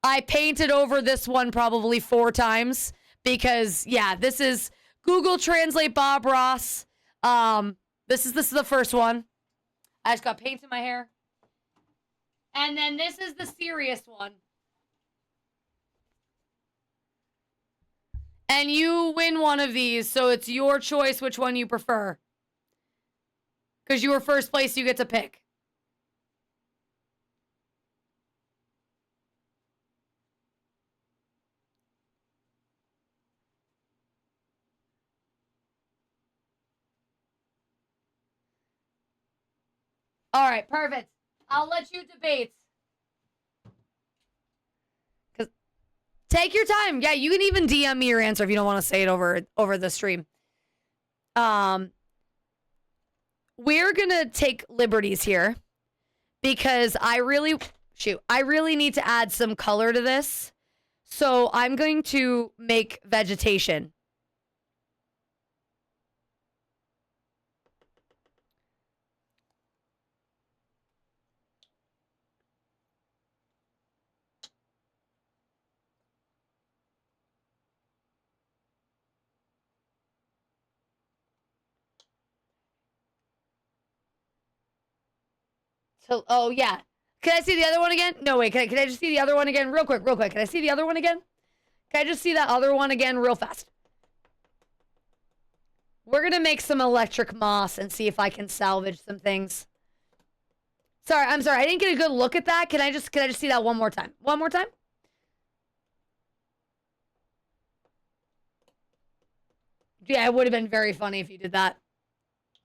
I painted over this one probably 4 times because, yeah, this is Google Translate Bob Ross. This is the first one. I just got paint in my hair. And then this is the serious one. And you win one of these, so it's your choice which one you prefer. Because you were first place, you get to pick. All right, perfect. I'll let you debate. Take your time. Yeah, you can even DM me your answer if you don't want to say it over the stream. We're gonna take liberties here because I really need to add some color to this. So I'm going to make vegetation. So, oh yeah. Can I see the other one again? No, wait. Can I just see the other one again? Real quick. Can I see the other one again? Can I just see that other one again real fast? We're going to make some electric moss and see if I can salvage some things. I'm sorry. I didn't get a good look at that. Can I just see that one more time? One more time? Yeah, it would have been very funny if you did that.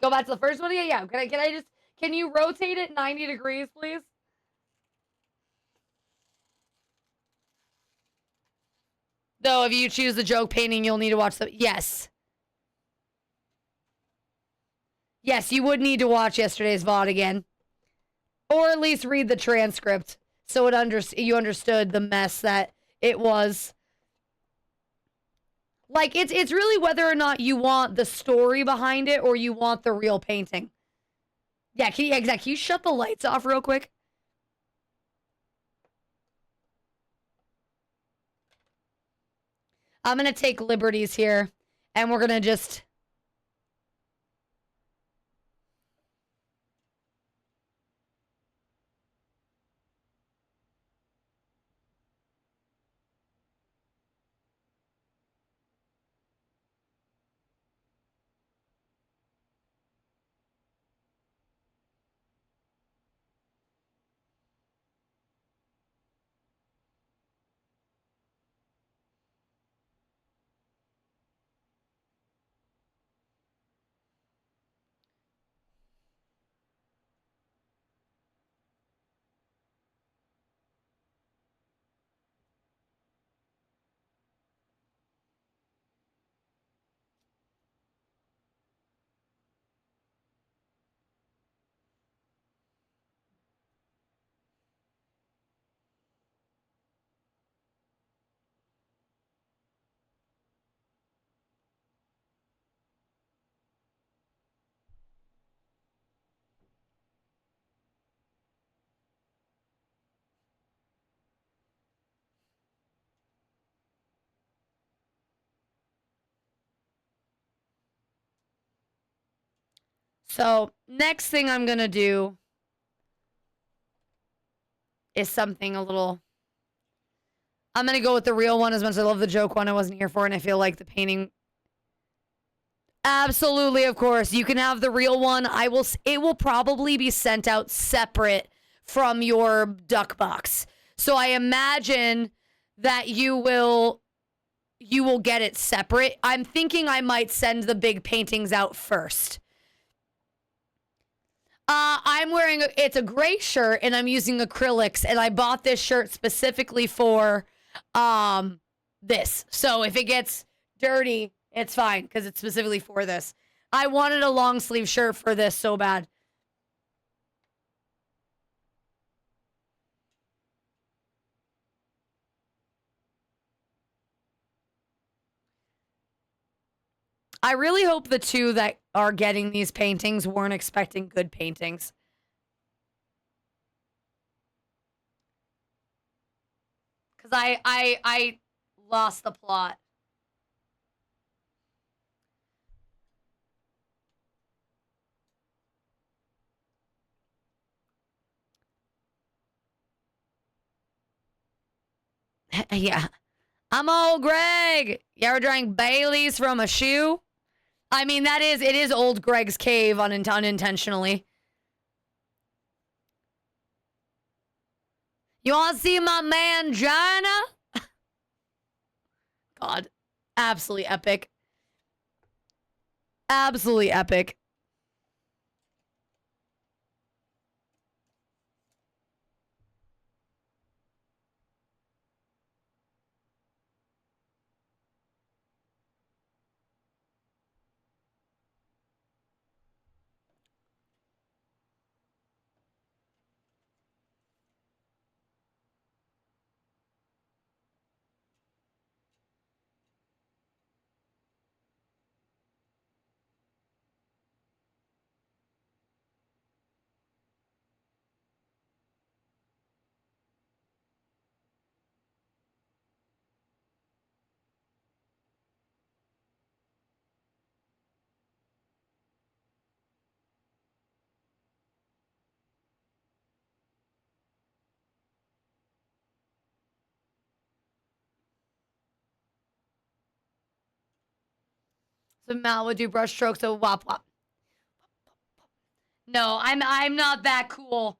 Go back to the first one again? Yeah. Can you rotate it 90 degrees, please? Though, if you choose the joke painting, you'll need to watch the... Yes. Yes, you would need to watch yesterday's VOD again. Or at least read the transcript so you understood the mess that it was. Like, it's really whether or not you want the story behind it or you want the real painting. Yeah, can you shut the lights off real quick? I'm going to take liberties here, and we're going to just... So, next thing I'm going to do is something a little... I'm going to go with the real one as much as I love the joke one I wasn't here for, and I feel like the painting... Absolutely, of course. You can have the real one. It will probably be sent out separate from your duck box. So I imagine that you will get it separate. I'm thinking I might send the big paintings out first. I'm wearing it's a gray shirt and I'm using acrylics, and I bought this shirt specifically for this. So if it gets dirty, it's fine because it's specifically for this. I wanted a long sleeve shirt for this so bad. I really hope the two that are getting these paintings weren't expecting good paintings. Because I lost the plot. Yeah. I'm old Greg. You ever drank Bailey's from a shoe? I mean, it is old Greg's cave unintentionally. You want to see my man, Gina? God, absolutely epic. Absolutely epic. So Mal would do brush strokes, so wop wop. No, I'm not that cool.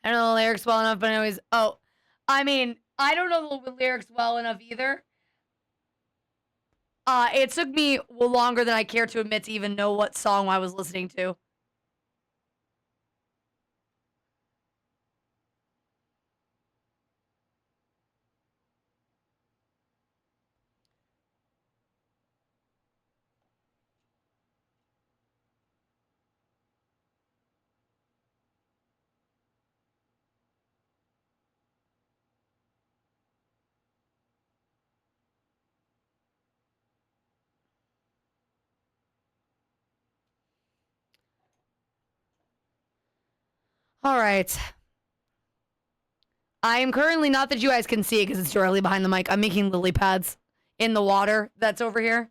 I don't know the lyrics well enough, but anyways, I mean, I don't know the lyrics well enough either. It took me longer than I care to admit to even know what song I was listening to. All right. I am currently, not that you guys can see it because it's directly behind the mic, I'm making lily pads in the water that's over here.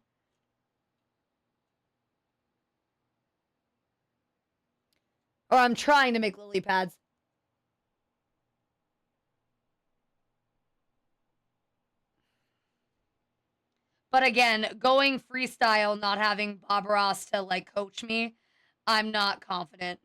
Or I'm trying to make lily pads. But again, going freestyle, not having Bob Ross to like coach me, I'm not confident.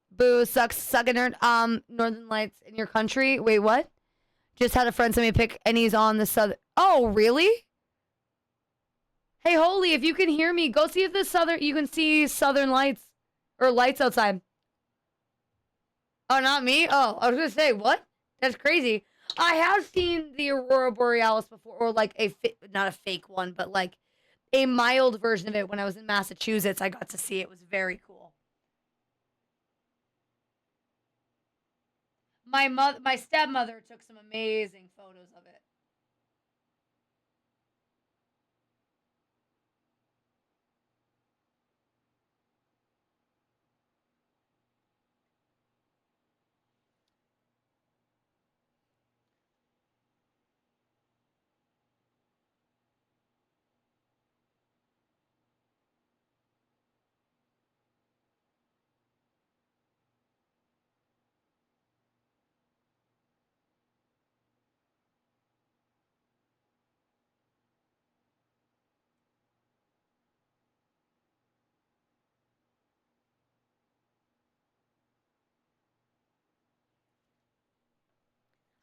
Boo, sucks, suck a nerd. Northern Lights in your country. Wait, what? Just had a friend send me a pic and he's on the southern. Oh, really? Hey, Holy, if you can hear me, go see if you can see Southern Lights or lights outside. Oh, not me? Oh, I was gonna say, what? That's crazy. I have seen the Aurora Borealis before, or like not a fake one, but like a mild version of it when I was in Massachusetts. I got to see it. It was very cool. My stepmother took some amazing photos of it.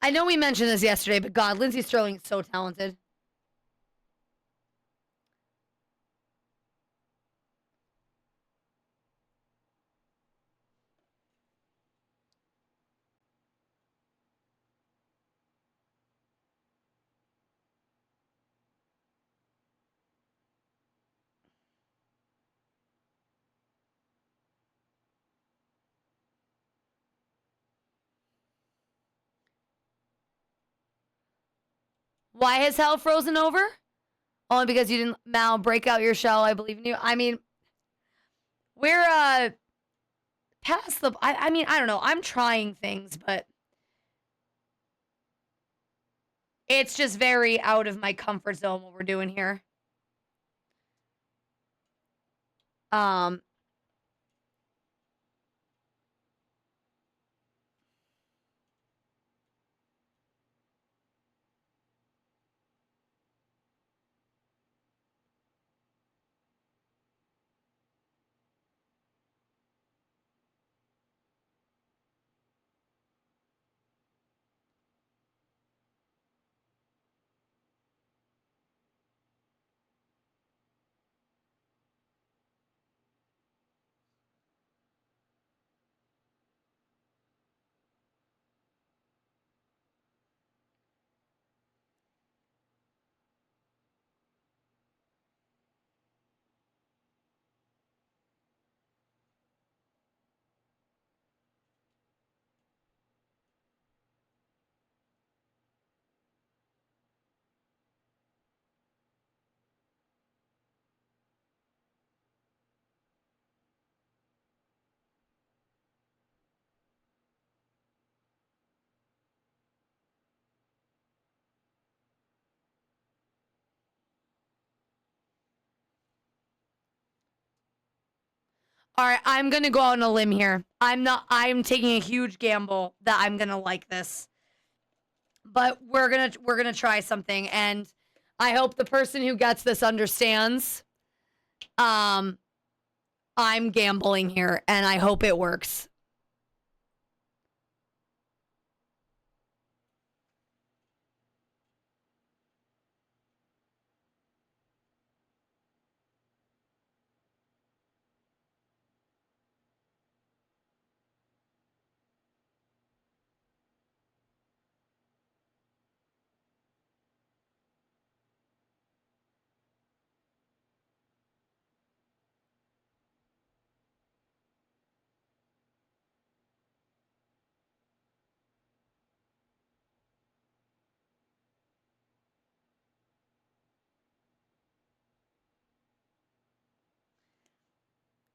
I know we mentioned this yesterday, but God, Lindsey Sterling is so talented. Why has hell frozen over? Only because you didn't, Mal, break out your shell. I believe in you. I mean, we're past the. I mean, I don't know. I'm trying things, but it's just very out of my comfort zone what we're doing here. Um, all right, I'm gonna go out on a limb here. I'm taking a huge gamble that I'm gonna like this. But we're gonna try something, and I hope the person who gets this understands. Um, I'm gambling here, and I hope it works.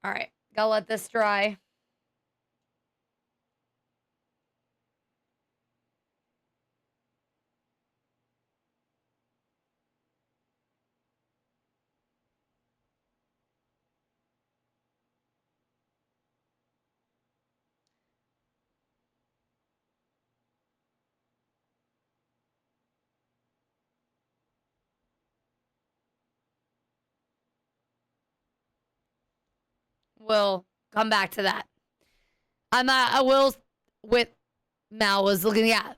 All right, gotta let this dry. We'll come back to that. I'm not. I will. With Mal was looking at.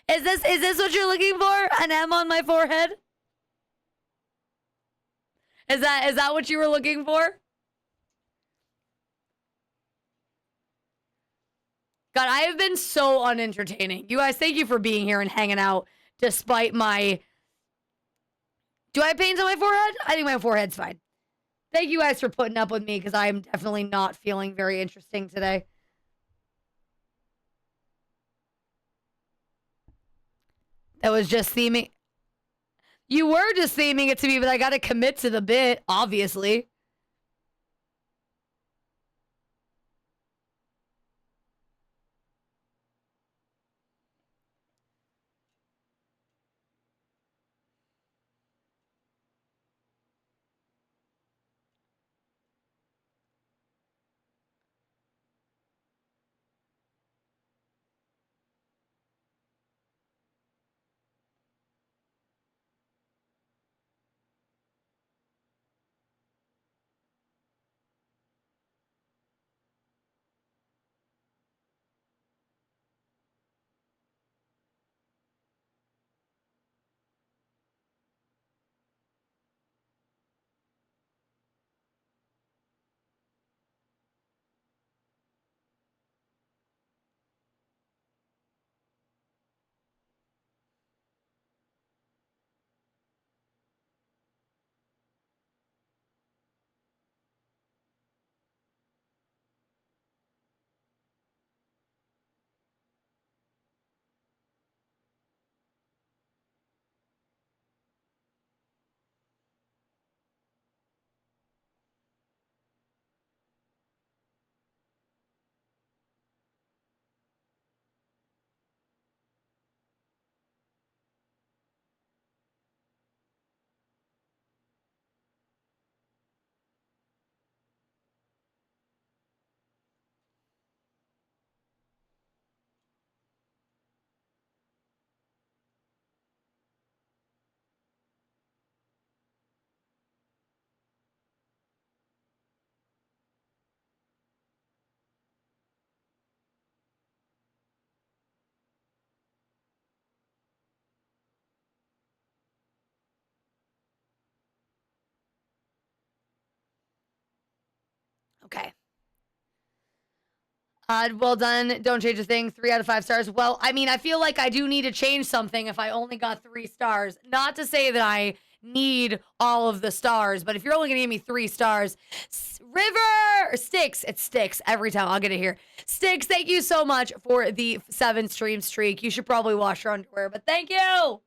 Is this what you're looking for? An M on my forehead? Is that what you were looking for? God, I have been so unentertaining. You guys, thank you for being here and hanging out despite my. Do I have pains on my forehead? I think my forehead's fine. Thank you guys for putting up with me because I'm definitely not feeling very interesting today. That was just theming. You were just theming it to me, but I got to commit to the bit, obviously. Okay. Well done. Don't change a thing. 3 out of 5 stars. Well, I mean, I feel like I do need to change something if I only got 3 stars. Not to say that I need all of the stars, but if you're only gonna give me 3 stars, River or Sticks, it's Sticks every time. I'll get it here. Sticks, thank you so much for the 7 stream streak. You should probably wash your underwear, but thank you.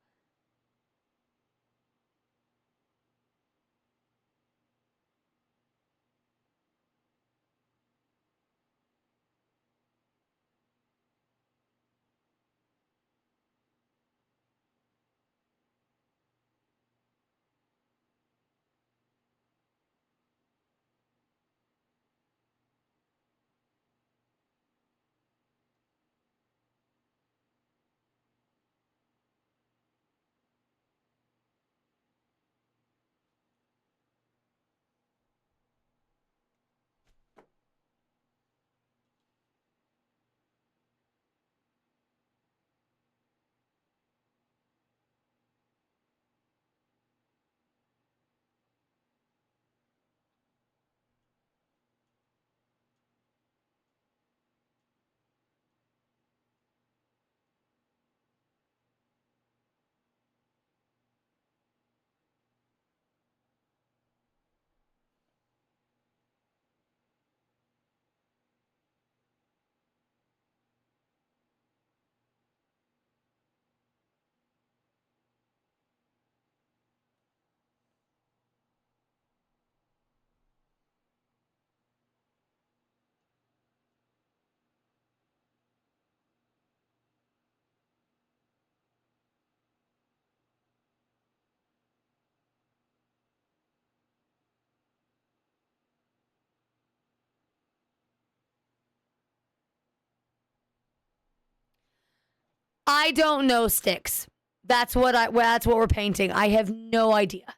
I don't know, Sticks. That's what we're painting. I have no idea.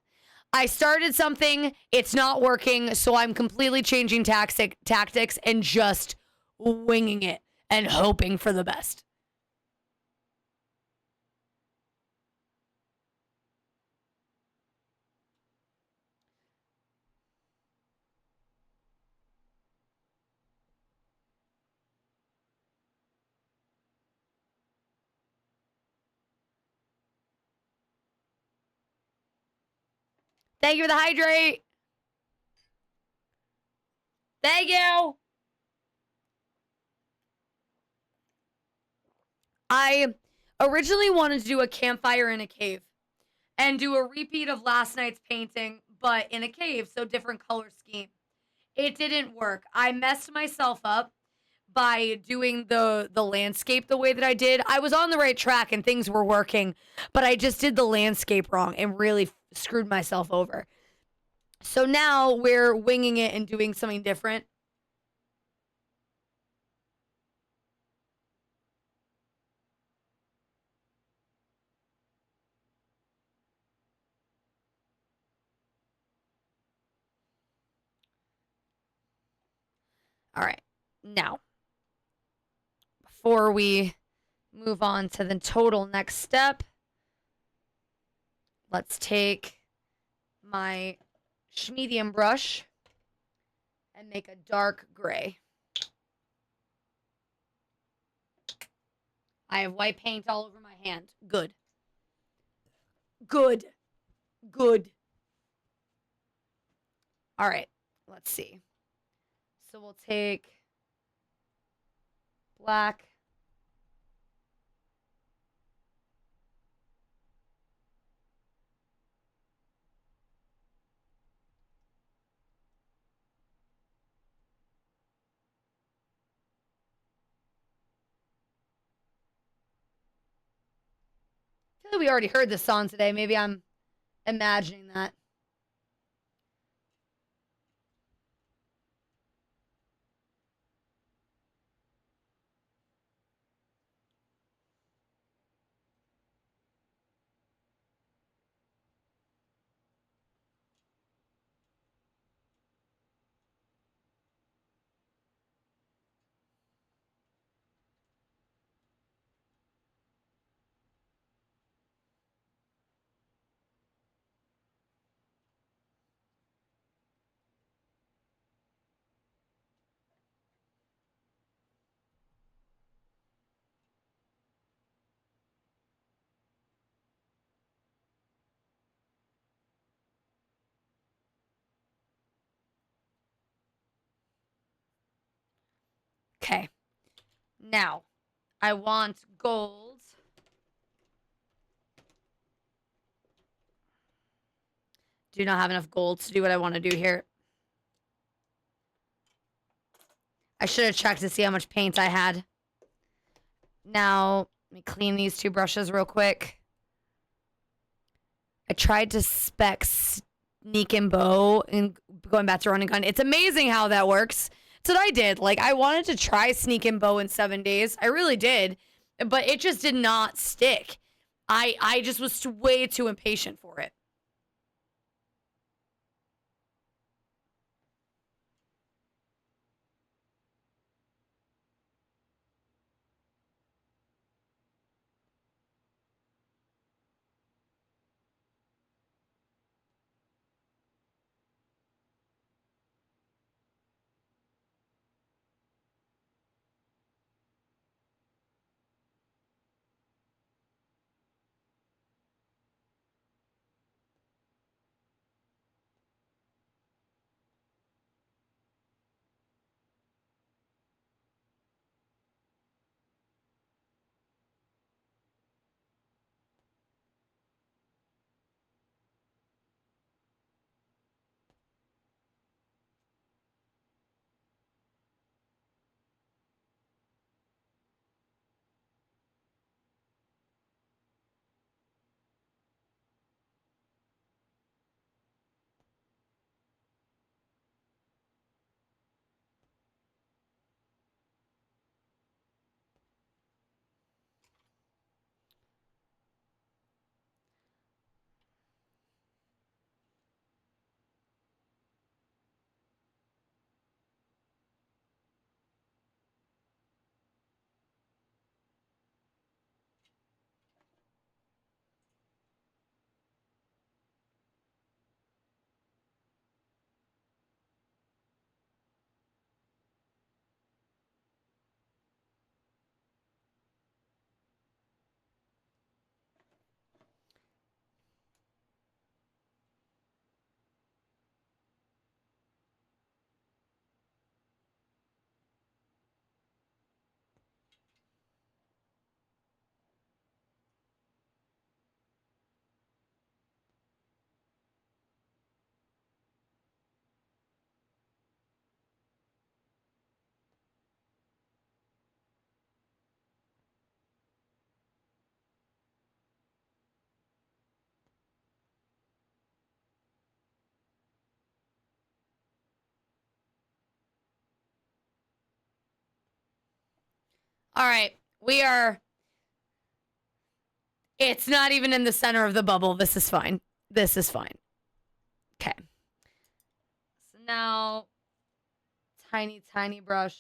I started something, it's not working, so I'm completely changing tactics and just winging it and hoping for the best. Thank you for the hydrate. Thank you. I originally wanted to do a campfire in a cave and do a repeat of last night's painting, but in a cave, so different color scheme. It didn't work. I messed myself up by doing the landscape the way that I did. I was on the right track and things were working, but I just did the landscape wrong and really screwed myself over. So now we're winging it and doing something different. All right. Now, before we move on to the total next step, let's take my medium brush and make a dark gray. I have white paint all over my hand. Good. Good. Good. All right. Let's see. So we'll take black. I feel like we already heard this song today. Maybe I'm imagining that. Now, I want gold. Do not have enough gold to do what I want to do here. I should have checked to see how much paint I had. Now, let me clean these two brushes real quick. I tried to spec sneak and bow and going back to run and gun. It's amazing how that works. That's what I did. Like, I wanted to try sneak and bow in 7 days. I really did. But it just did not stick. I just was way too impatient for it. All right. We are. It's not even in the center of the bubble. This is fine. This is fine. Okay. So now, tiny brush.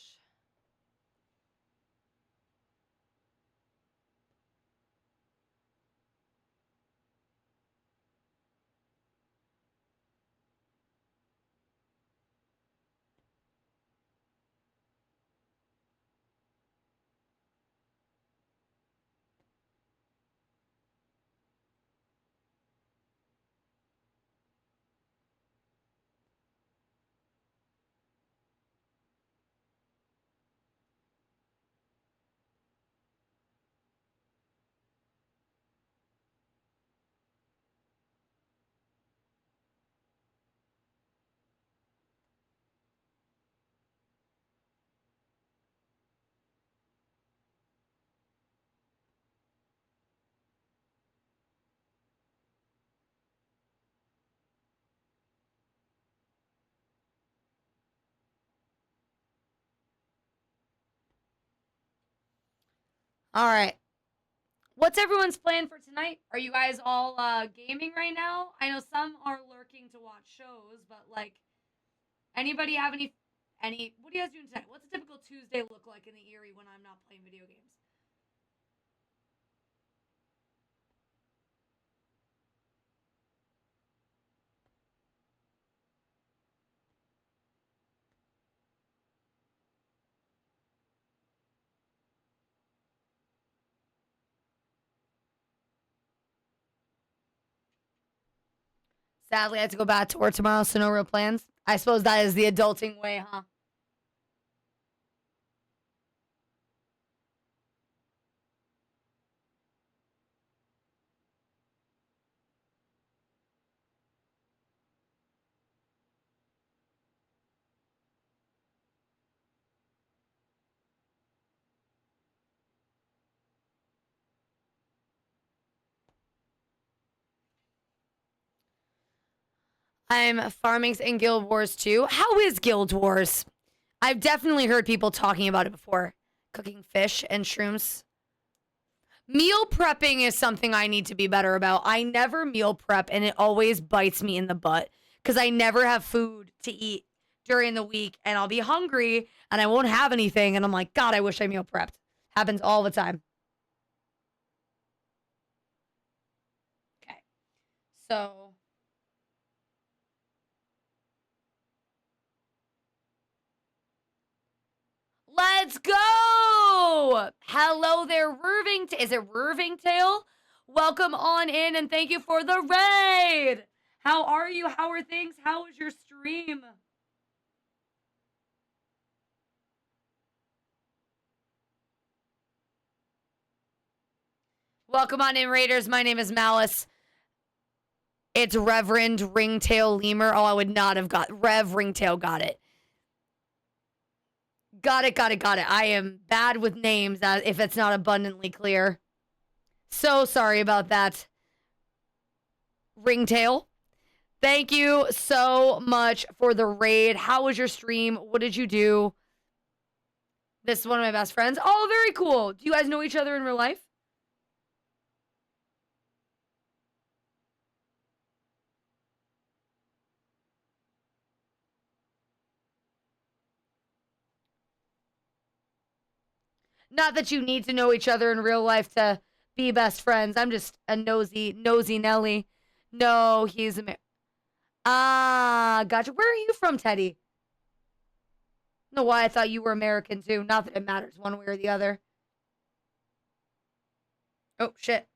All right. What's everyone's plan for tonight? Are you guys all gaming right now? I know some are lurking to watch shows, but like, anybody have any? What are you guys doing tonight? What's a typical Tuesday look like in the Erie when I'm not playing video games? Sadly, I have to go back to work tomorrow, so no real plans. I suppose that is the adulting way, huh? I'm farming in Guild Wars too. How is Guild Wars? I've definitely heard people talking about it before. Cooking fish and shrooms. Meal prepping is something I need to be better about. I never meal prep and it always bites me in the butt because I never have food to eat during the week and I'll be hungry and I won't have anything. And I'm like, God, I wish I meal prepped. Happens all the time. Okay. So let's go. Hello there, Is it Tail? Welcome on in and thank you for the raid. How are you? How are things? How was your stream? Welcome on in, Raiders. My name is Malice. It's Reverend Ringtail Lemur. Oh, I would not have got Rev Ringtail. Got it. Got it. I am bad with names if it's not abundantly clear. So sorry about that. Ringtail. Thank you so much for the raid. How was your stream? What did you do? This is one of my best friends. Oh, very cool. Do you guys know each other in real life? Not that you need to know each other in real life to be best friends. I'm just a nosy Nelly. No, he's gotcha. Where are you from, Teddy? No, why I thought you were American too. Not that it matters one way or the other. Oh shit.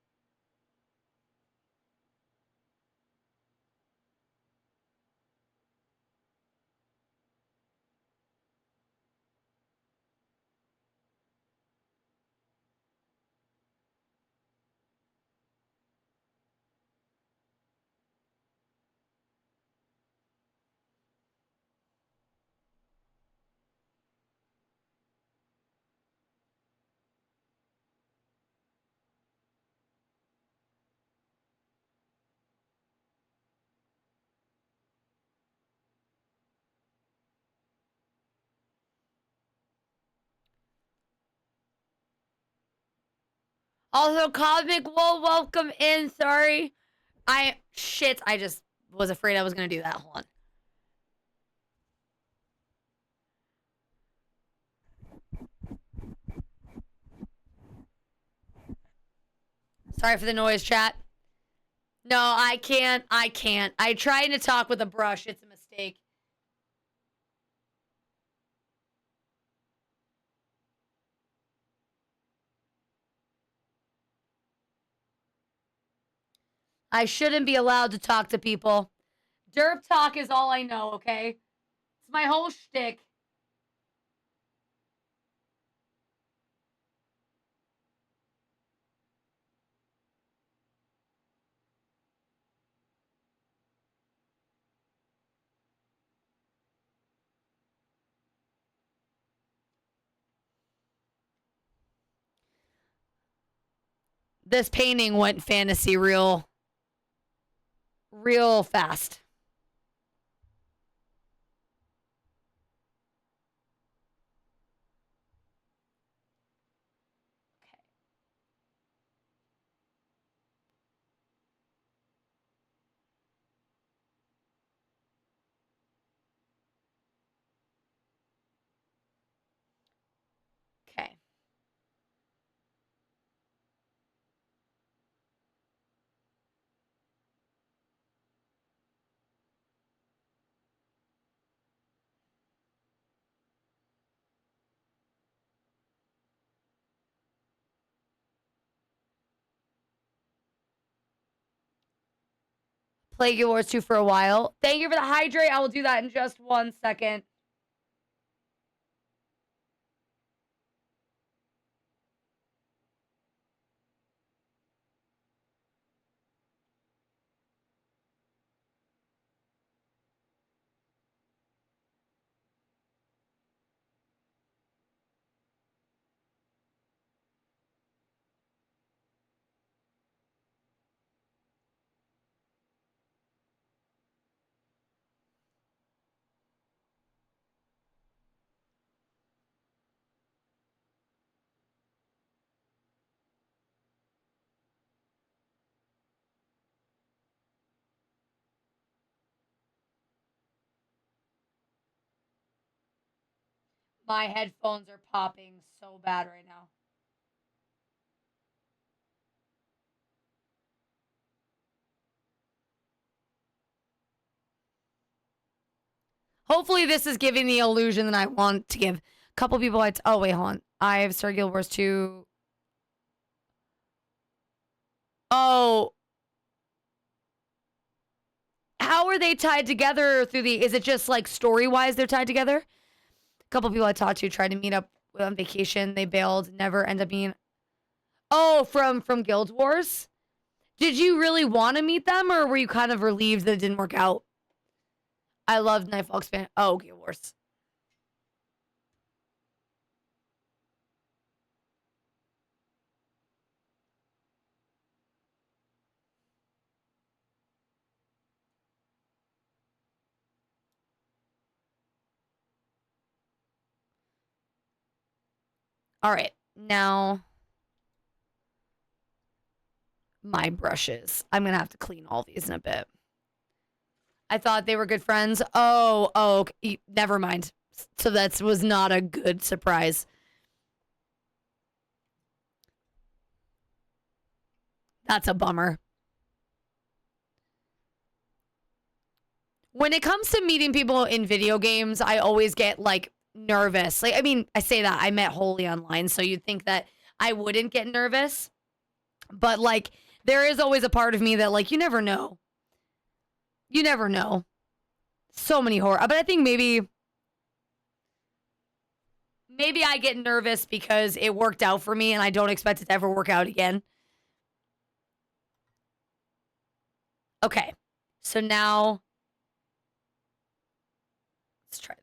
Also, Cosmic Wool, welcome in. Sorry. I just was afraid I was gonna do that. Hold on. Sorry for the noise, chat. No, I can't. I tried to talk with a brush. It's a mistake. I shouldn't be allowed to talk to people. Derp talk is all I know, okay? It's my whole shtick. This painting went fantasy real fast. Okay. Play Guild Wars 2 for a while. Thank you for the hydrate. I will do that in just 1 second. My headphones are popping so bad right now. Hopefully this is giving the illusion that I want to give. A couple people oh wait, hold on. I have Sir Guild Wars 2. Oh. How are they tied together through the is it just like story-wise they're tied together? A couple people I talked to tried to meet up on vacation. They bailed, never end up being Oh, from Guild Wars? Did you really want to meet them or were you kind of relieved that it didn't work out? I loved Nightfall Expansion. Oh, Guild Wars. All right. Now my brushes. I'm going to have to clean all these in a bit. I thought they were good friends. Oh, okay. Never mind. So that was not a good surprise. That's a bummer. When it comes to meeting people in video games, I always get like nervous. Like, I mean, I say that I met Holy online, so you'd think that I wouldn't get nervous. But like, there is always a part of me that, like, you never know. You never know. So many horror. But I think maybe I get nervous because it worked out for me and I don't expect it to ever work out again. Okay. So now let's try this.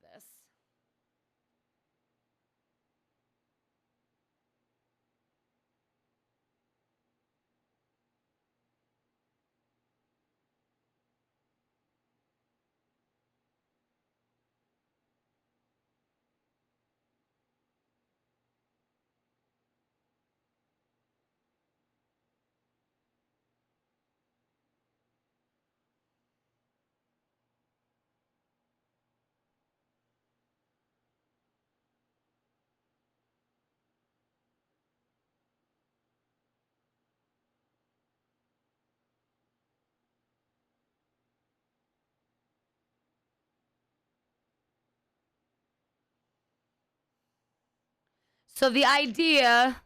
So the idea,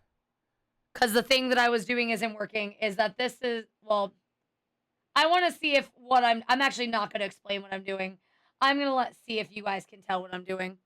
because the thing that I was doing isn't working, is that this is, well, I want to see if what I'm actually not going to explain what I'm doing. I'm going to see if you guys can tell what I'm doing.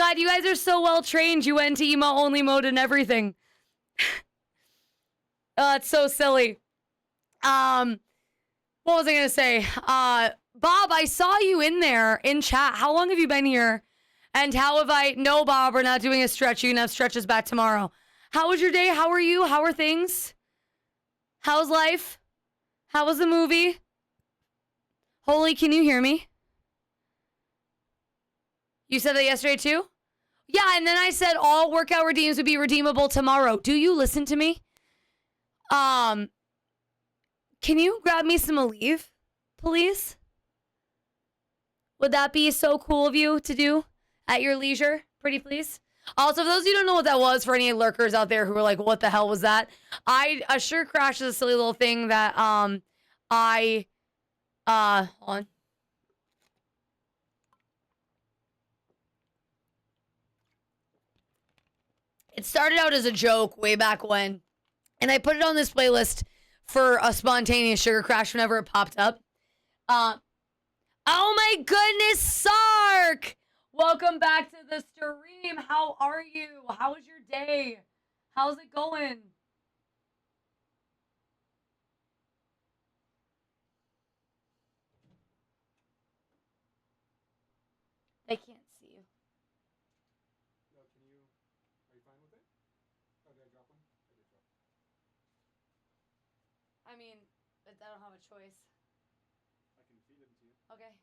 God, you guys are so well trained. You went to emo only mode and everything. It's so silly. What was I gonna say? Bob, I saw you in there in chat. How long have you been here? And how have I? No, Bob, we're not doing a stretch. You can have stretches back tomorrow. How was your day? How are you? How are things? How's life? How was the movie? Holy, can you hear me? You said that yesterday too? Yeah, and then I said all workout redeems would be redeemable tomorrow. Do you listen to me? Can you grab me some Aleve, please? Would that be so cool of you to do at your leisure? Pretty please. Also, for those of you who don't know what that was, for any lurkers out there who are like, what the hell was that? A sure crash is a silly little thing that hold on. It started out as a joke way back when, and I put it on this playlist for a spontaneous sugar crash whenever it popped up. Oh my goodness, Sark! Welcome back to the stream. How are you? How was your day? How's it going? I can't see you.
No, are you fine with it? Oh, did I drop one? I did drop.
I mean, I don't have a choice.
I can feed them to you.
Okay.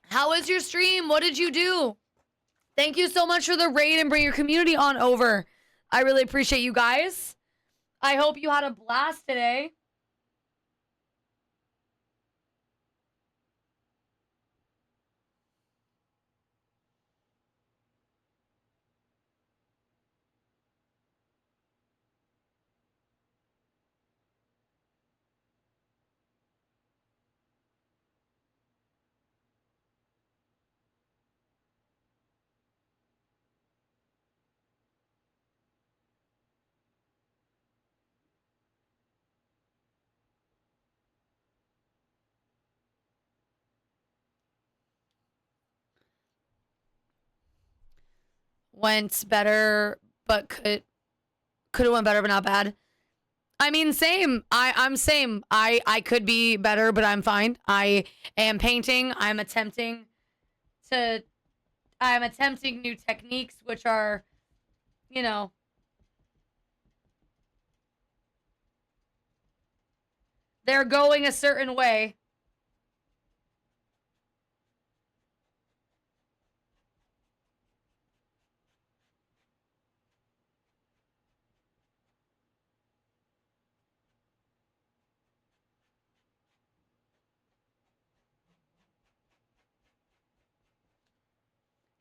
How was your stream? What did you do? Thank you so much for the raid and bring your community on over. I really appreciate you guys. I hope you had a blast today. Went better, but could have went better, but not bad. I mean, same. I'm same. I could be better, but I'm fine. I am painting. I'm attempting new techniques, which are, you know, they're going a certain way.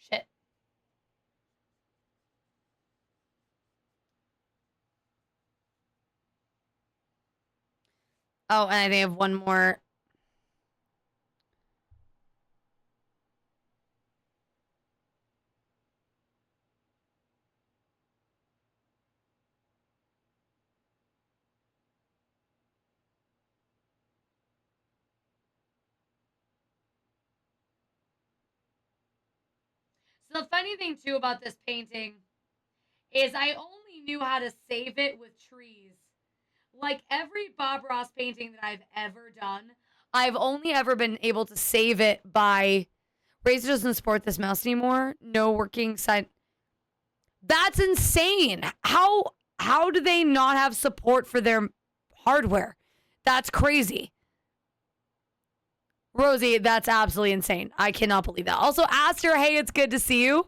Shit. Oh, and I think I have one more. So the funny thing too about this painting is I only knew how to save it with trees. Like every Bob Ross painting that I've ever done, I've only ever been able to save it by Razer doesn't support this mouse anymore. No working side. That's insane. How do they not have support for their hardware? That's crazy. Rosie, that's absolutely insane. I cannot believe that. Also, Aster, hey, it's good to see you.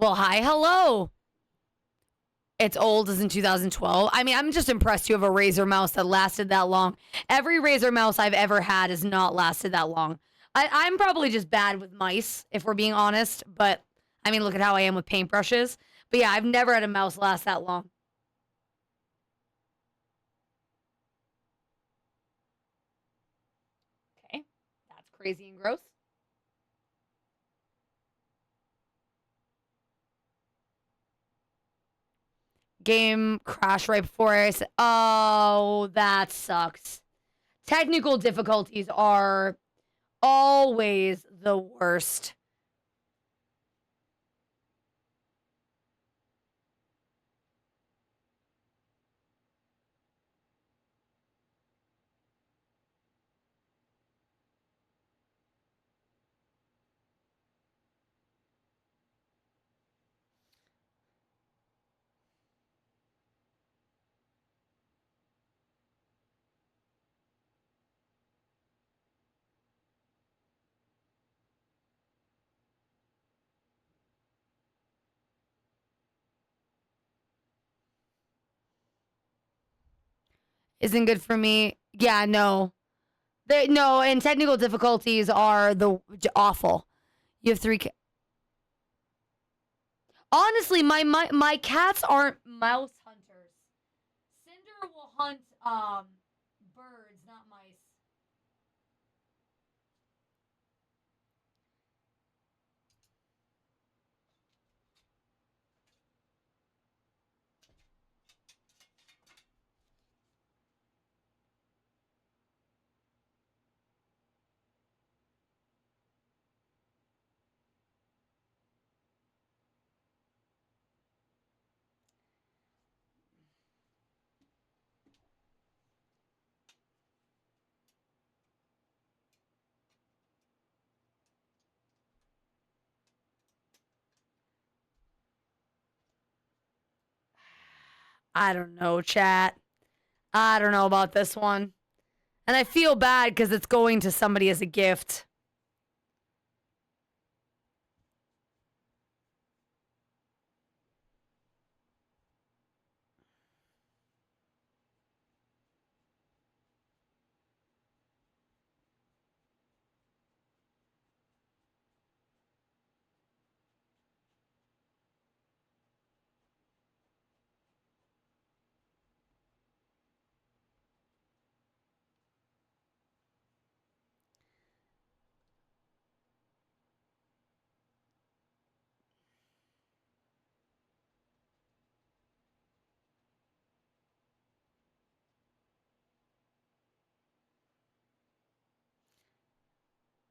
Well, hi, hello. It's old as in 2012. I mean, I'm just impressed you have a Razer mouse that lasted that long. Every Razer mouse I've ever had has not lasted that long. I'm probably just bad with mice, if we're being honest. But I mean, look at how I am with paintbrushes. But yeah, I've never had a mouse last that long. Okay, that's crazy and gross. Game crashed right before I said, oh, that sucks. Technical difficulties are always the worst. Isn't good for me. Yeah, no. No, and technical difficulties are the awful. You have three. Honestly, my cats aren't mouse hunters. Cinder will hunt birds, not mice. I don't know, chat. I don't know about this one. And I feel bad because it's going to somebody as a gift.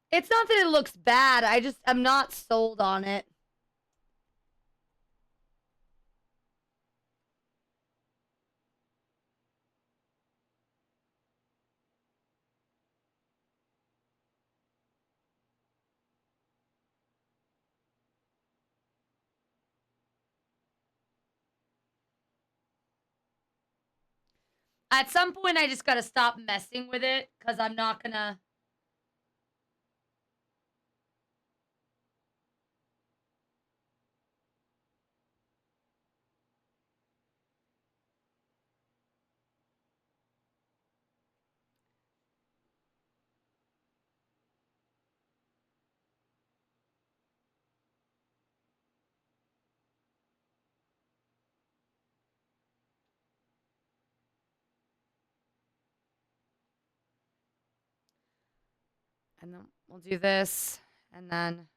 It's not that it looks bad. I'm not sold on it. At some point, I just gotta stop messing with it because I'm not gonna. And then we'll do this, and then.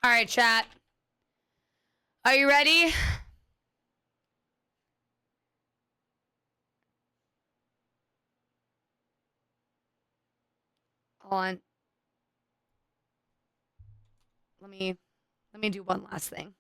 All right, chat. Are you ready? Hold on. Let me do one last thing.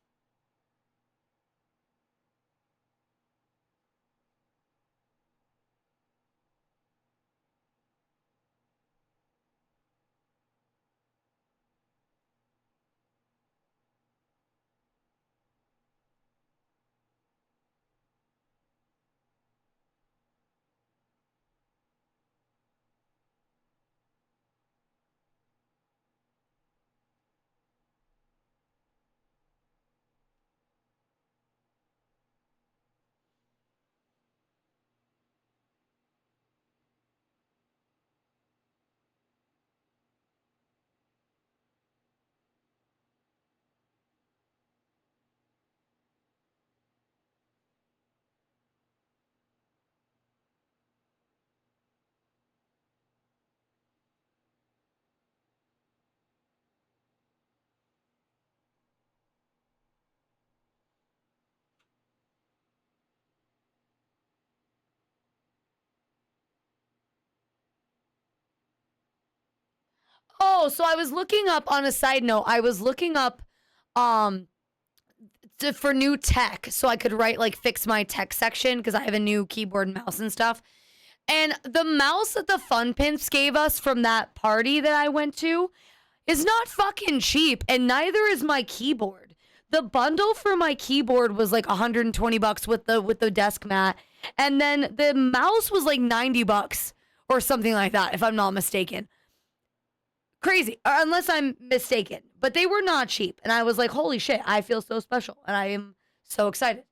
Oh, so I was looking up on a side note. I was looking up um for new tech so I could write like fix my tech section because I have a new keyboard and mouse and stuff. And the mouse that the Fun Pimps gave us from that party that I went to is not fucking cheap, and neither is my keyboard. The bundle for my keyboard was like $120 with the desk mat, and then the mouse was like $90 or something like that, if I'm not mistaken. Crazy, unless I'm mistaken. But they were not cheap, and I was like, holy shit, I feel so special, and I am so excited.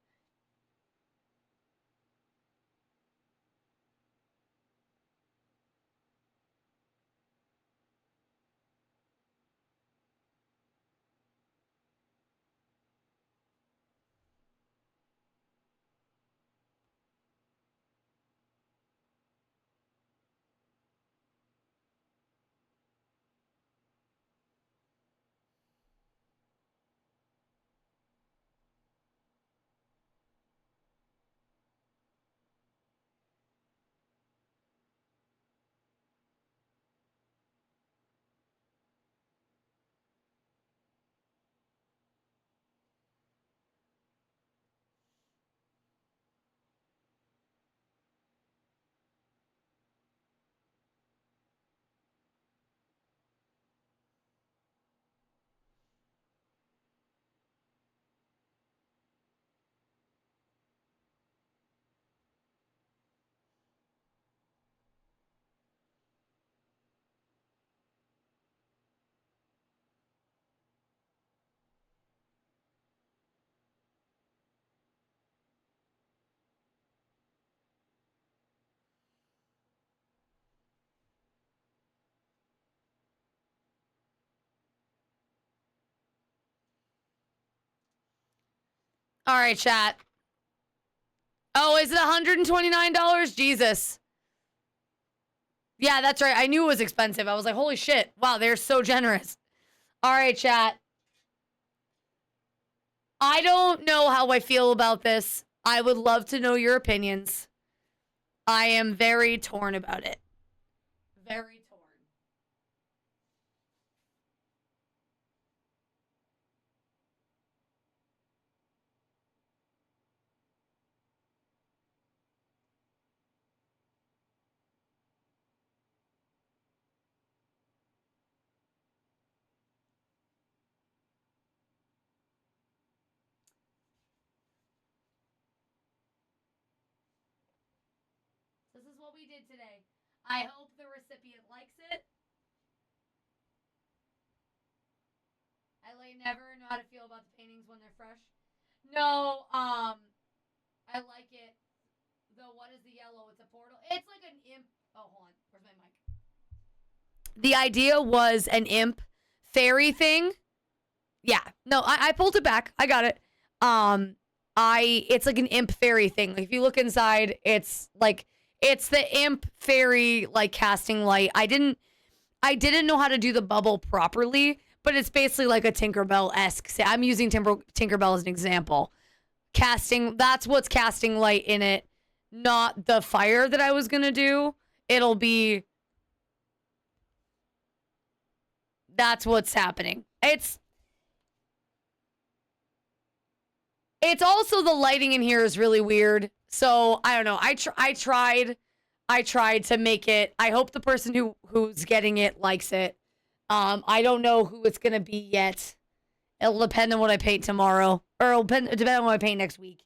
All right, chat. Oh, is it $129? Jesus. Yeah, that's right. I knew it was expensive. I was like, holy shit. Wow, they're so generous. All right, chat. I don't know how I feel about this. I would love to know your opinions. I am very torn about it. Very torn. This is what we did today. I hope the recipient likes it. I never know how to feel about the paintings when they're fresh. No, I like it. Though, what is the yellow? It's a portal. It's like an imp. Oh, hold on. Where's my mic? The idea was an imp fairy thing. Yeah. No, I pulled it back. I got it. It's like an imp fairy thing. Like if you look inside, it's the imp fairy like casting light. I didn't know how to do the bubble properly, but it's basically like a Tinkerbell-esque. I'm using Tinkerbell as an example. That's what's casting light in it, not the fire that I was going to do. It'll be... That's what's happening. It's also the lighting in here is really weird. So I don't know. I tried to make it. I hope the person who's getting it likes it. I don't know who it's gonna be yet. It'll depend on what I paint tomorrow, or it'll depend on what I paint next week.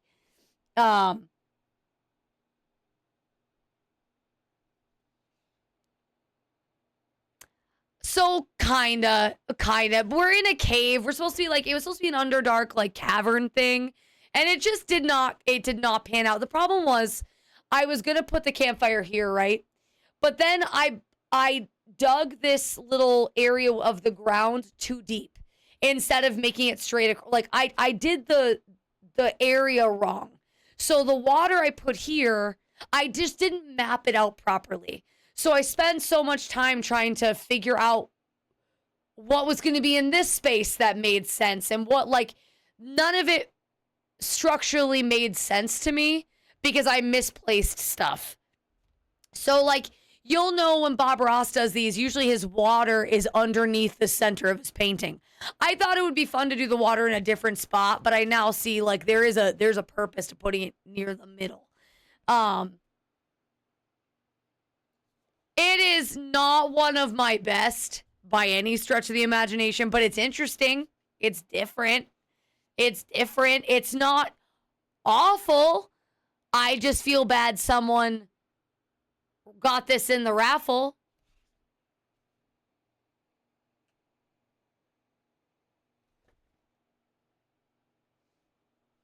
So kinda. We're in a cave. We're supposed to be like, it was supposed to be an Underdark like cavern thing, and it just did not pan out. The problem was, I was gonna put the campfire here, right? But then I dug this little area of the ground too deep instead of making it straight. Like I did the area wrong. So the water I put here, I just didn't map it out properly. So I spent so much time trying to figure out what was going to be in this space that made sense, and what, like, none of it structurally made sense to me because I misplaced stuff. So, like, you'll know when Bob Ross does these, usually his water is underneath the center of his painting. I thought it would be fun to do the water in a different spot, but I now see, like, there's a purpose to putting it near the middle. It is not one of my best by any stretch of the imagination, but it's interesting. It's different. It's not awful. I just feel bad someone got this in the raffle.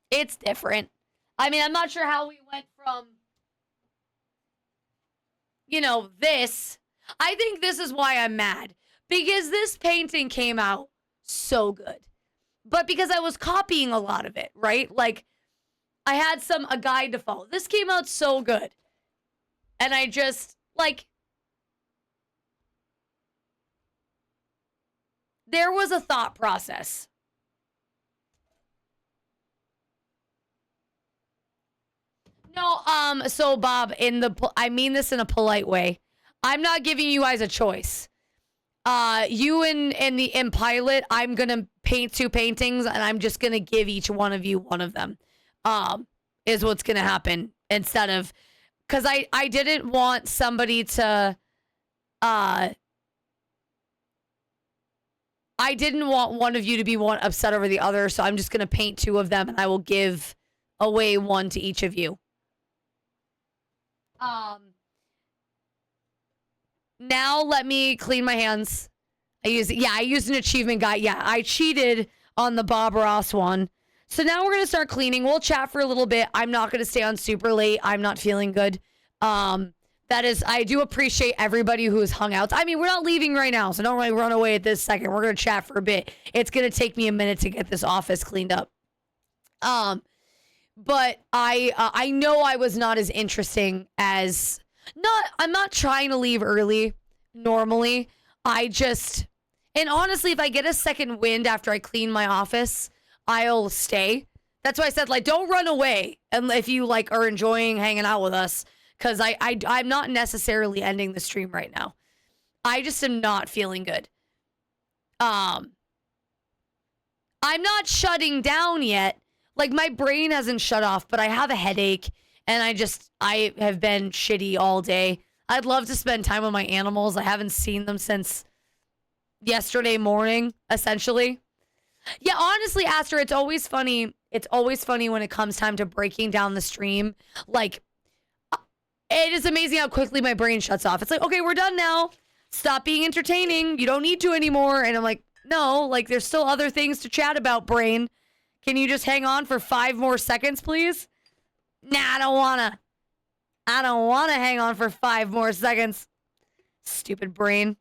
It's different. I mean, I'm not sure how we went from, this. I think this is why I'm mad. Because this painting came out so good. But because I was copying a lot of it, right? Like, I had a guide to follow. This came out so good. And I just, like, there was a thought process. No, so Bob, I mean this in a polite way. I'm not giving you guys a choice. You in pilot, I'm gonna paint 2 paintings, and I'm just gonna give each one of you one of them. Is what's gonna happen, instead of, because I didn't want somebody to, I didn't want one of you to be upset over the other, so I'm just gonna paint 2 of them, and I will give away 1 to each of you. Now let me clean my hands. I used an achievement guide. Yeah, I cheated on the Bob Ross one. So now we're going to start cleaning. We'll chat for a little bit. I'm not going to stay on super late. I'm not feeling good. I do appreciate everybody who has hung out. I mean, we're not leaving right now, so don't run away at this second. We're going to chat for a bit. It's going to take me a minute to get this office cleaned up. But I know I was not as interesting as... I'm not trying to leave early, normally. And honestly, if I get a second wind after I clean my office, I'll stay. That's why I said, like, don't run away. And if you, like, are enjoying hanging out with us, because I'm not necessarily ending the stream right now. I just am not feeling good. I'm not shutting down yet. Like, my brain hasn't shut off, but I have a headache, and I have been shitty all day. I'd love to spend time with my animals. I haven't seen them since yesterday morning, essentially. Yeah, honestly, Aster, it's always funny. It's always funny when it comes time to breaking down the stream. Like, it is amazing how quickly my brain shuts off. It's like, okay, we're done now. Stop being entertaining. You don't need to anymore. And I'm like, no, like, there's still other things to chat about, brain. Can you just hang on for 5 more seconds, please? Nah, I don't wanna. I don't wanna hang on for 5 more seconds. Stupid brain.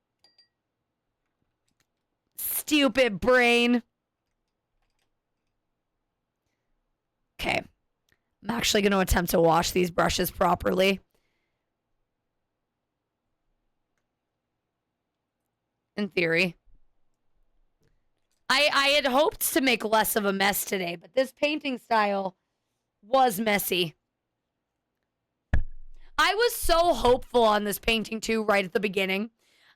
Stupid brain. Okay. I'm actually going to attempt to wash these brushes properly. In theory. I had hoped to make less of a mess today, but this painting style was messy. I was so hopeful on this painting too right at the beginning.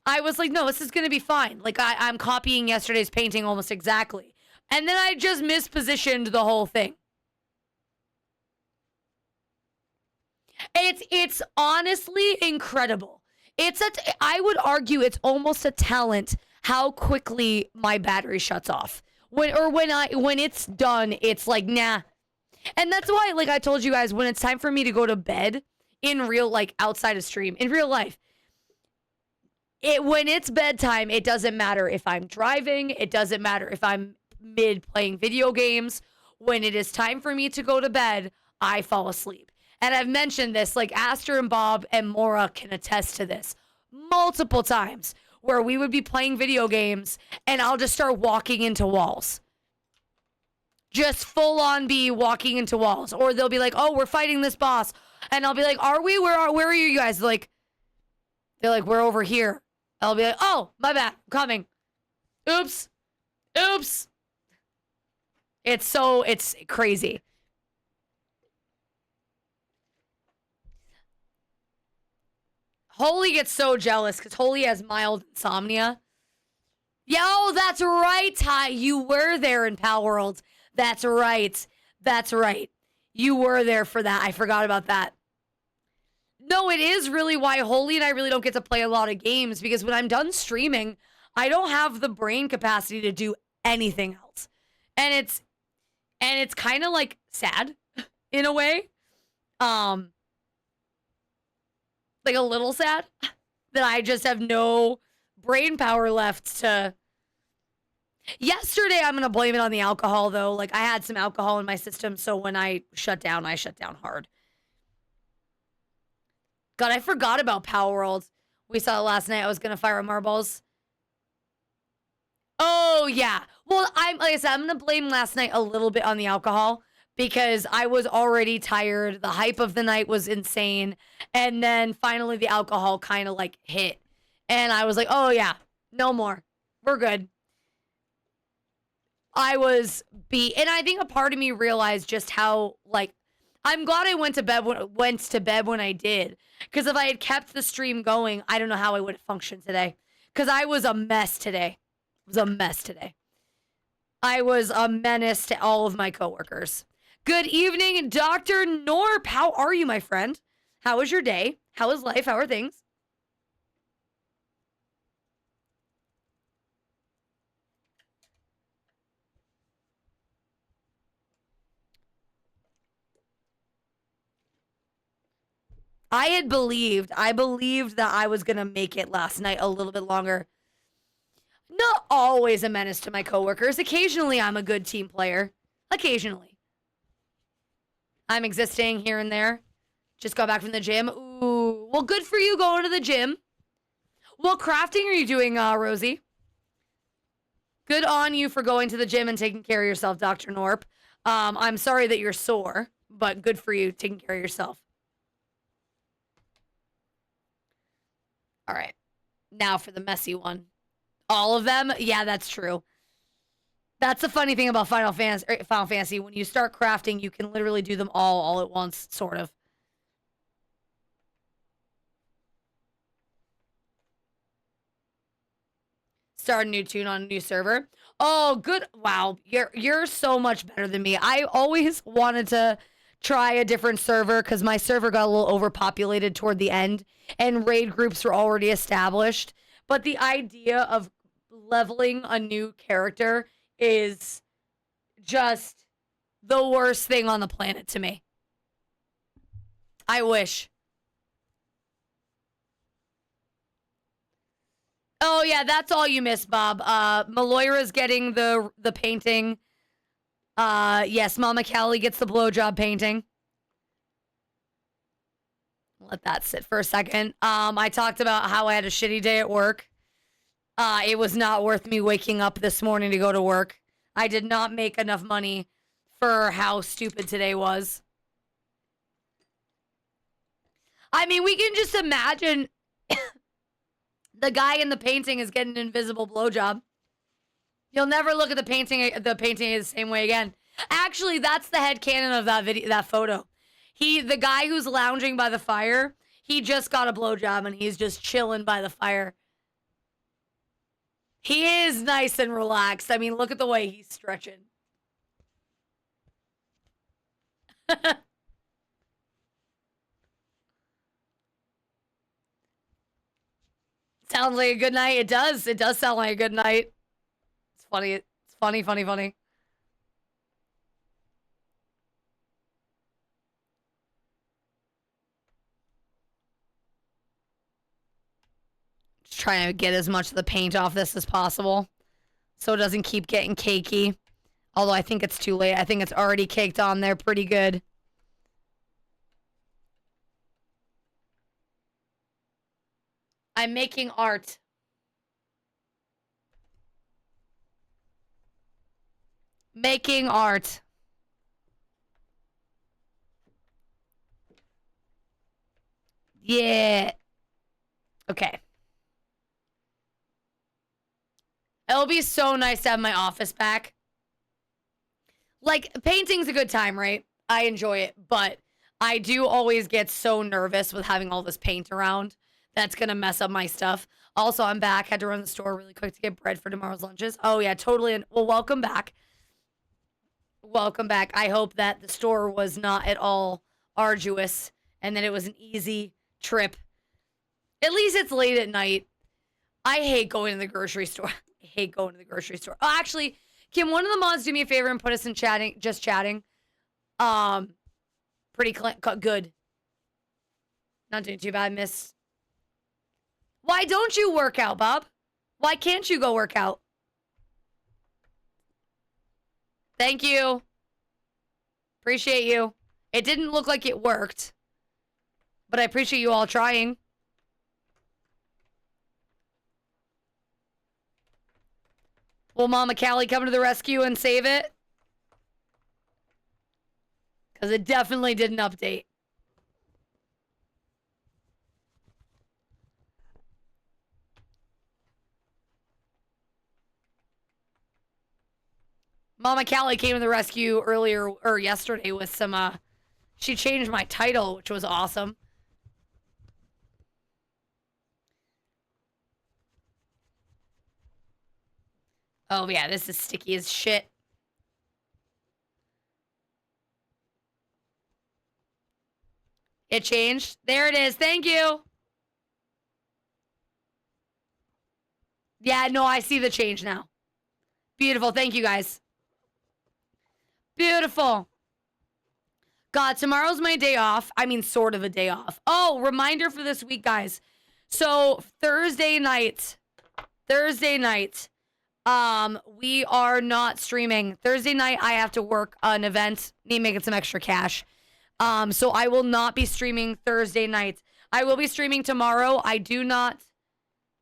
I was like, no, this is going to be fine. Like, I'm copying yesterday's painting almost exactly. And then I just mispositioned the whole thing. It's honestly incredible. I would argue it's almost a talent how quickly my battery shuts off. When it's done, it's like, nah. And that's why, like I told you guys, when it's time for me to go to bed in real, like outside of stream, in real life, when it's bedtime, it doesn't matter if I'm driving, it doesn't matter if I'm mid playing video games. When it is time for me to go to bed, I fall asleep. And I've mentioned this, like Aster and Bob and Mora can attest to this multiple times, where we would be playing video games and I'll just start walking into walls. Just full on be walking into walls. Or they'll be like, oh, we're fighting this boss. And I'll be like, are we? Where are you guys? They're like, we're over here. I'll be like, oh, my bad, I'm coming. Oops. It's crazy. Holy gets so jealous because Holy has mild insomnia. Yo, that's right, Ty. You were there in Pal World. That's right. You were there for that. I forgot about that. No, it is really why Holy and I really don't get to play a lot of games, because when I'm done streaming, I don't have the brain capacity to do anything else. And it's kind of like sad in a way. Like a little sad that I just have no brain power left to. Yesterday, I'm going to blame it on the alcohol, though. Like, I had some alcohol in my system, so when I shut down hard. God, I forgot about Power World. We saw it last night. I was going to fire marbles. Oh, yeah. Well, like I said, I'm going to blame last night a little bit on the alcohol because I was already tired. The hype of the night was insane. And then finally the alcohol kind of like hit. And I was like, oh, yeah, no more. We're good. And I think a part of me realized just how, like, I'm glad I went to bed when I did. Because if I had kept the stream going, I don't know how I would have functioned today. Because I was a mess today. I was a menace to all of my coworkers. Good evening, Dr. Norp. How are you, my friend? How was your day? How is life? How are things? I believed that I was going to make it last night a little bit longer. Not always a menace to my coworkers. Occasionally, I'm a good team player. Occasionally. I'm existing here and there. Just got back from the gym. Ooh, well, good for you going to the gym. What crafting are you doing, Rosie? Good on you for going to the gym and taking care of yourself, Dr. Norp. I'm sorry that you're sore, but good for you taking care of yourself. All right. Now for the messy one. All of them? Yeah, that's true. That's the funny thing about Final Fantasy. When you start crafting, you can literally do them all at once, sort of. Start a new tune on a new server. Oh, good. Wow, you're so much better than me. I always wanted to try a different server because my server got a little overpopulated toward the end and raid groups were already established. But the idea of leveling a new character is just the worst thing on the planet to me. I wish. Oh, yeah, that's all you miss, Bob. Maloyra's getting the painting. Yes, Mama Callie gets the blowjob painting. Let that sit for a second. I talked about how I had a shitty day at work. It was not worth me waking up this morning to go to work. I did not make enough money for how stupid today was. I mean, we can just imagine the guy in the painting is getting an invisible blowjob. You'll never look at the painting the same way again. Actually, that's the headcanon of that photo. The guy who's lounging by the fire, he just got a blowjob and he's just chilling by the fire. He is nice and relaxed. I mean, look at the way he's stretching. Sounds like a good night. It does. It does sound like a good night. It's funny. It's funny, funny, funny. Just trying to get as much of the paint off this as possible so it doesn't keep getting cakey. Although I think it's too late. I think it's already caked on there pretty good. I'm making art. Making art. Yeah. Okay. It'll be so nice to have my office back. Like, painting's a good time, right? I enjoy it, but I do always get so nervous with having all this paint around. That's gonna mess up my stuff. Also, I'm back. Had to run to the store really quick to get bread for tomorrow's lunches. Oh, yeah, totally. Well, welcome back. Welcome back. I hope that the store was not at all arduous and that it was an easy trip. At least it's late at night. I hate going to the grocery store. I hate going to the grocery store. Oh, actually, can one of the mods do me a favor and put us in chatting? Just chatting. Pretty good. Not doing too bad, miss. Why don't you work out, Bob? Why can't you go work out? Thank you. Appreciate you. It didn't look like it worked, but I appreciate you all trying. Will Mama Callie come to the rescue and save it? Because it definitely didn't update. Mama Callie came to the rescue earlier, or yesterday, with some, she changed my title, which was awesome. Oh, yeah, this is sticky as shit. It changed. There it is. Thank you. Yeah, no, I see the change now. Beautiful. Thank you, guys. Beautiful. God, tomorrow's my day off. I mean, sort of a day off. Oh, reminder for this week, guys. So, Thursday night, we are not streaming. Thursday night, I have to work an event. Need making some extra cash. So I will not be streaming Thursday night. I will be streaming tomorrow. I do not.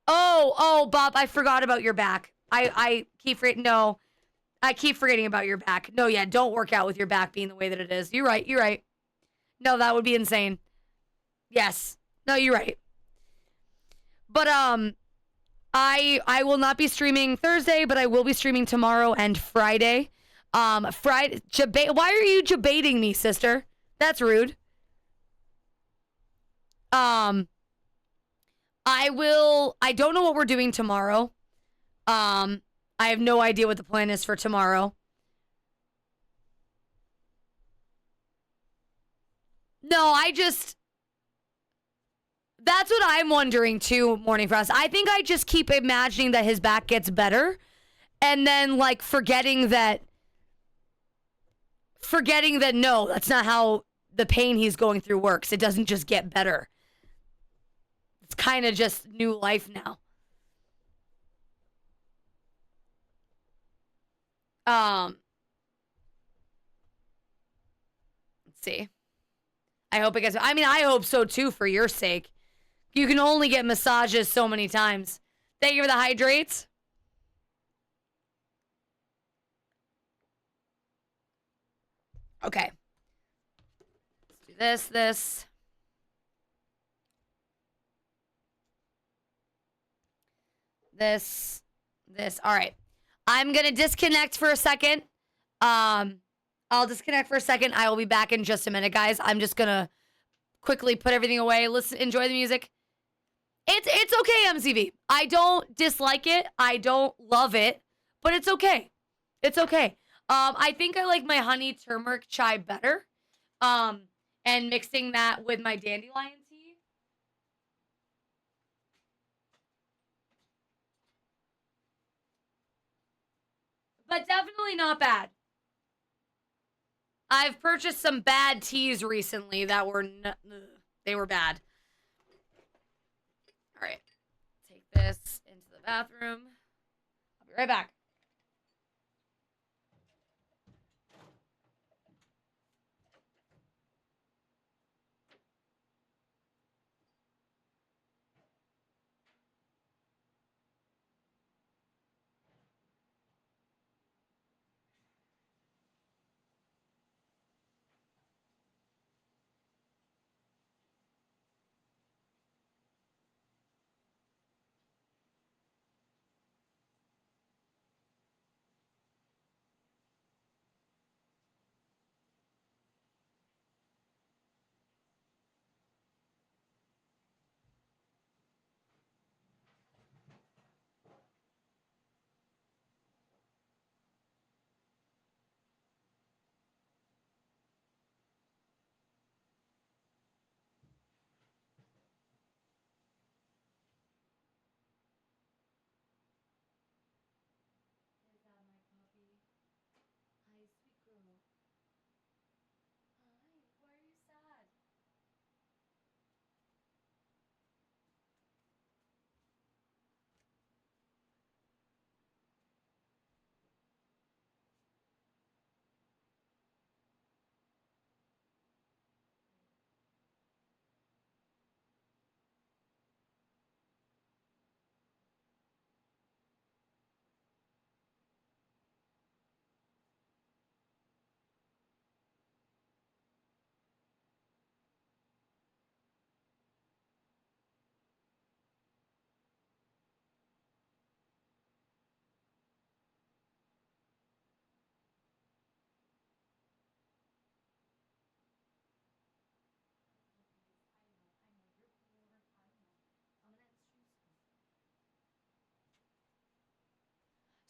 Oh, Bob, I forgot about your back. I keep forgetting. No, I keep forgetting about your back. No, yeah, don't work out with your back being the way that it is. You're right. No, that would be insane. Yes. No, you're right. But, I will not be streaming Thursday, but I will be streaming tomorrow and Friday. Why are you debating me, sister? That's rude. I don't know what we're doing tomorrow. I have no idea what the plan is for tomorrow. No, that's what I'm wondering too, Morning Frost. I think I just keep imagining that his back gets better and then like forgetting that no, that's not how the pain he's going through works. It doesn't just get better. It's kind of just new life now. Let's see. I hope it gets, I mean, I hope so too for your sake. You can only get massages so many times. Thank you for the hydrates. Okay. Let's do this. This. All right. I'm going to disconnect for a second. I'll disconnect for a second. I will be back in just a minute, guys. I'm just going to quickly put everything away. Listen, enjoy the music. It's okay, MCV. I don't dislike it. I don't love it, but it's okay. It's okay. I think I like my honey turmeric chai better. And mixing that with my dandelion tea. But definitely not bad. I've purchased some bad teas recently that were they were bad. All right. Take this into the bathroom. I'll be right back.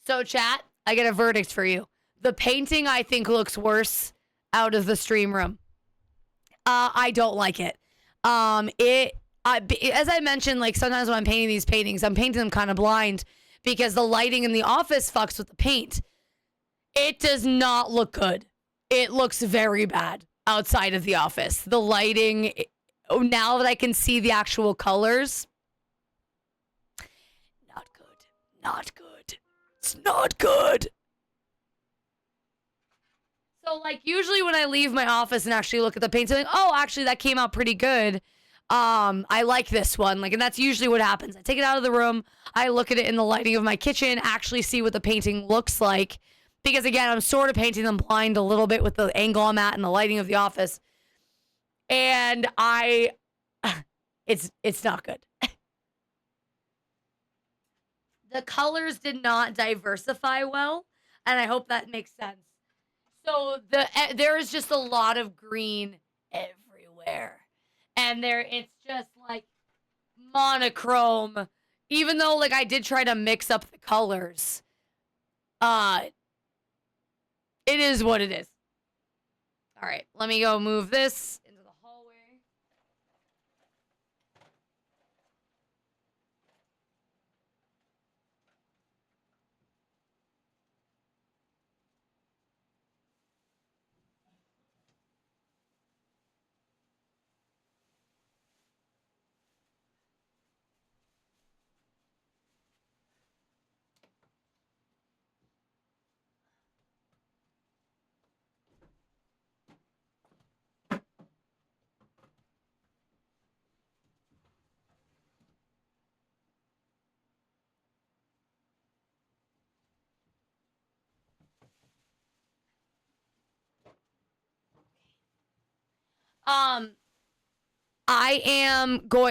So, chat, I get a verdict for you. The painting, I think, looks worse out of the stream room. I don't like it. As I mentioned, like sometimes when I'm painting these paintings, I'm painting them kind of blind because the lighting in the office fucks with the paint. It does not look good. It looks very bad outside of the office. The lighting, now that I can see the actual colors, not good. Not good. It's not good. So, like, usually when I leave my office and actually look at the paint, I'm like, oh, actually, that came out pretty good. I like this one. Like, and that's usually what happens. I take it out of the room. I look at it in the lighting of my kitchen, actually see what the painting looks like. Because, again, I'm sort of painting them blind a little bit with the angle I'm at and the lighting of the office. And it's not good. The colors did not diversify well, and I hope that makes sense. So there is just a lot of green everywhere. And it's just like monochrome. Even though like I did try to mix up the colors. It is what it is. All right, let me go move this into the hallway.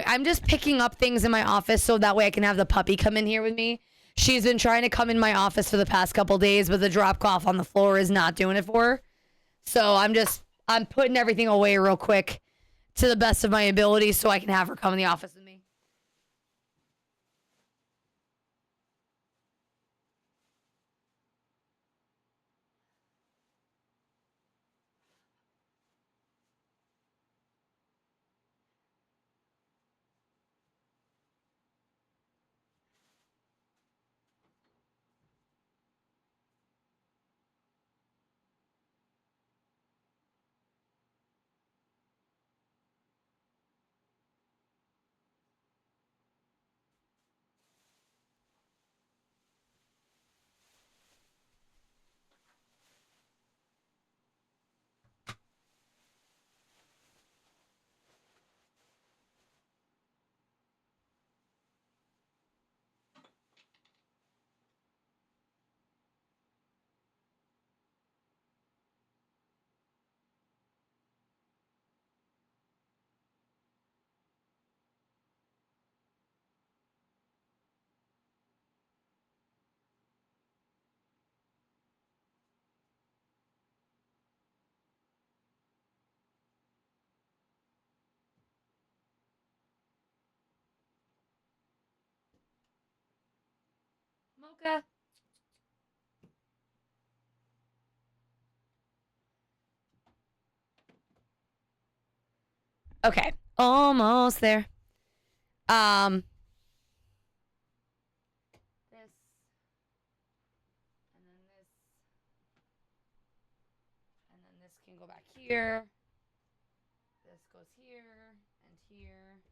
I'm just picking up things in my office so that way I can have the puppy come in here with me. She's been trying to come in my office for the past couple days, but the drop cloth on the floor is not doing it for her. So I'm putting everything away real quick to the best of my ability so I can have her come in the office with me. Mocha. Okay, almost there. This, and then this can go back here. This goes here and here,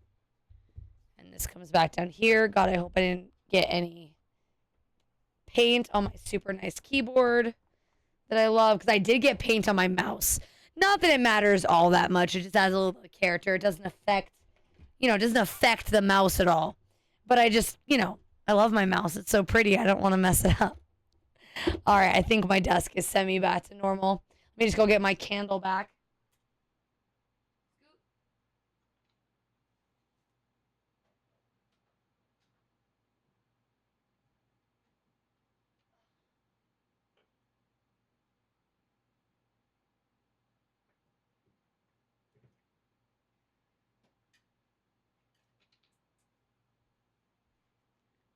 and this comes back down here. God, I hope I didn't get any paint on my super nice keyboard that I love, because I did get paint on my mouse. Not that it matters all that much. It just adds a little bit of character. It doesn't affect, it doesn't affect the mouse at all. But I just, I love my mouse. It's so pretty. I don't want to mess it up. All right, I think my desk is semi back to normal. Let me just go get my candle back.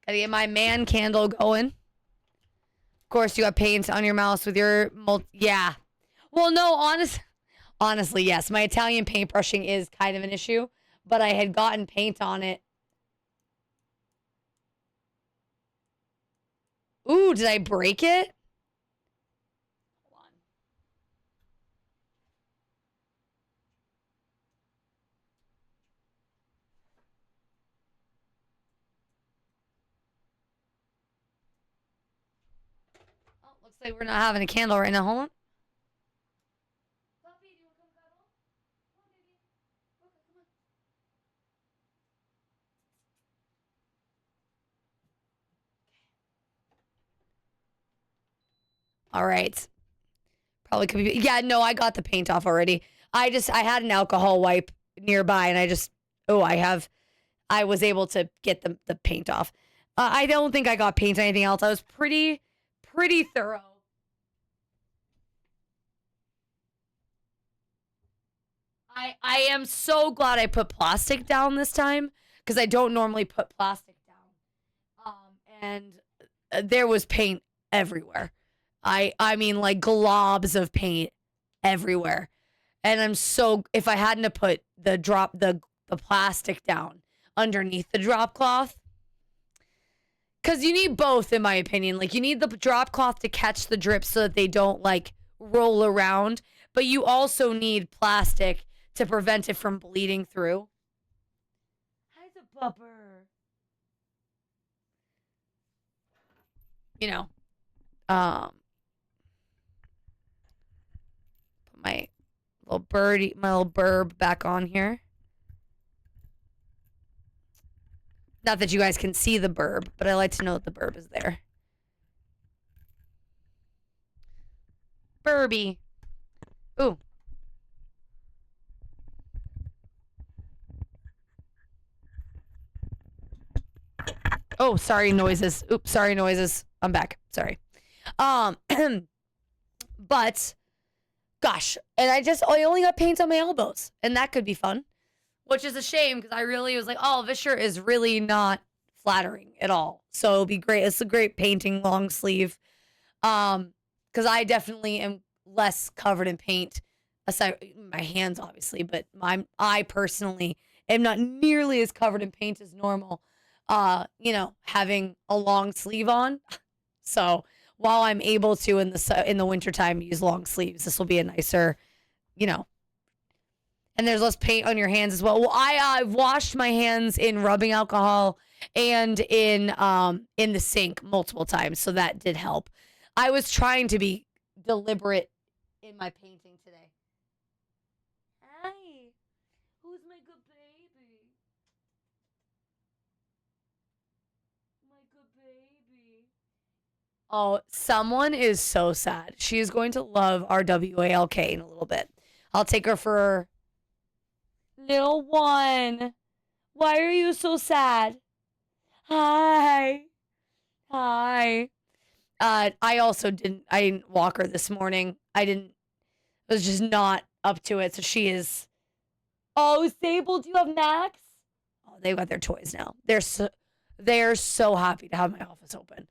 Gotta get my man candle going. Of course, you got paint on your mouse with your yeah. Well, no, honestly, yes. My Italian paintbrushing is kind of an issue, but I had gotten paint on it. Ooh, did I break it? Hold on. Oh, looks like we're not having a candle right now. Hold on. Puppy, do you want to come cuddle? Come on, baby. Okay, come on. All right. Probably could be. Yeah, no, I got the paint off already. I had an alcohol wipe nearby, and I was able to get the paint off. I don't think I got paint on anything else. I was pretty thorough. I am so glad I put plastic down this time, because I don't normally put plastic down. And there was paint everywhere. I mean, like globs of paint everywhere. And if I hadn't have put the plastic down underneath the drop cloth, because you need both, in my opinion. Like, you need the drop cloth to catch the drips so that they don't like roll around, but you also need plastic to prevent it from bleeding through. Hi, the bupper. Put my little burb back on here. Not that you guys can see the burb, but I like to know that the burb is there. Burby. Ooh. Oh, sorry noises. Oops, sorry noises. I'm back. Sorry. But gosh, and I only got paint on my elbows, and that could be fun, which is a shame because I really was like, oh, this shirt is really not flattering at all. So it'll be great. It's a great painting long sleeve. Because I definitely am less covered in paint, aside my hands obviously, but I personally am not nearly as covered in paint as normal. Having a long sleeve on. So while I'm able to in the wintertime use long sleeves, this will be a nicer, and there's less paint on your hands as well. Well, I've washed my hands in rubbing alcohol and in the sink multiple times, so that did help. I was trying to be deliberate in my painting today. Hi, who's my good baby? My good baby. Oh, someone is so sad. She is going to love our WALK in a little bit. I'll take her for little one. Why are you so sad? Hi. Hi. I also didn't walk her this morning. I was just not up to it. So she is, oh, Sable, do you have Max? Oh, they've got their toys now. They're so happy to have my office open.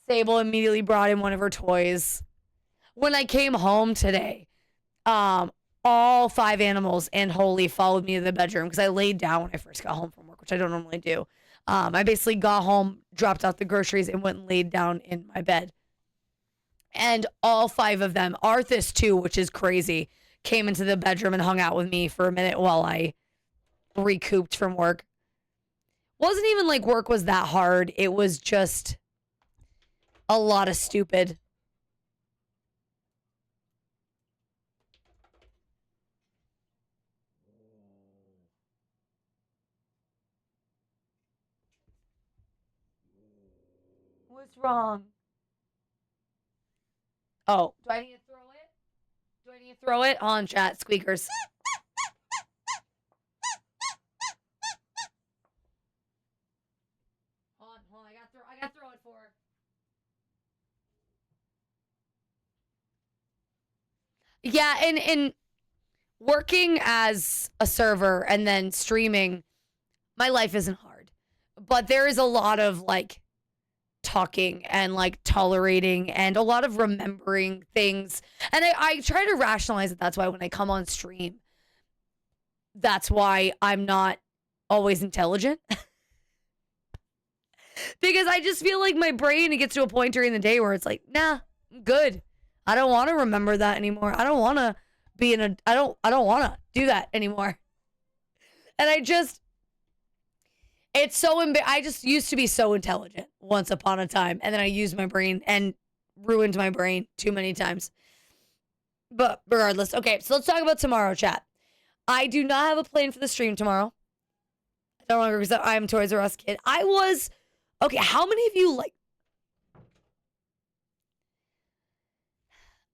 Sable immediately brought in one of her toys. When I came home today, all 5 animals and Holy followed me to the bedroom because I laid down when I first got home from work, which I don't normally do. I basically got home, dropped out the groceries, and went and laid down in my bed. And all 5 of them, Arthas too, which is crazy, came into the bedroom and hung out with me for a minute while I recouped from work. Wasn't even like work was that hard. It was just a lot of stupid. What's wrong? Oh, do I need to throw it? Do I need to throw it? On chat, squeakers. Hold on, I gotta throw it for her. Yeah, and working as a server and then streaming, my life isn't hard. But there is a lot of like talking and like tolerating and a lot of remembering things. And I try to rationalize it. That's why when I come on stream, that's why I'm not always intelligent. Because I just feel like my brain, it gets to a point during the day where it's like, nah, I'm good. I don't want to remember that anymore. I don't want to be I don't want to do that anymore. And it's so I just used to be so intelligent once upon a time, and then I used my brain and ruined my brain too many times. But regardless, okay, so let's talk about tomorrow, chat. I do not have a plan for the stream tomorrow. I don't want to because I'm a Toys R Us kid. Okay, how many of you like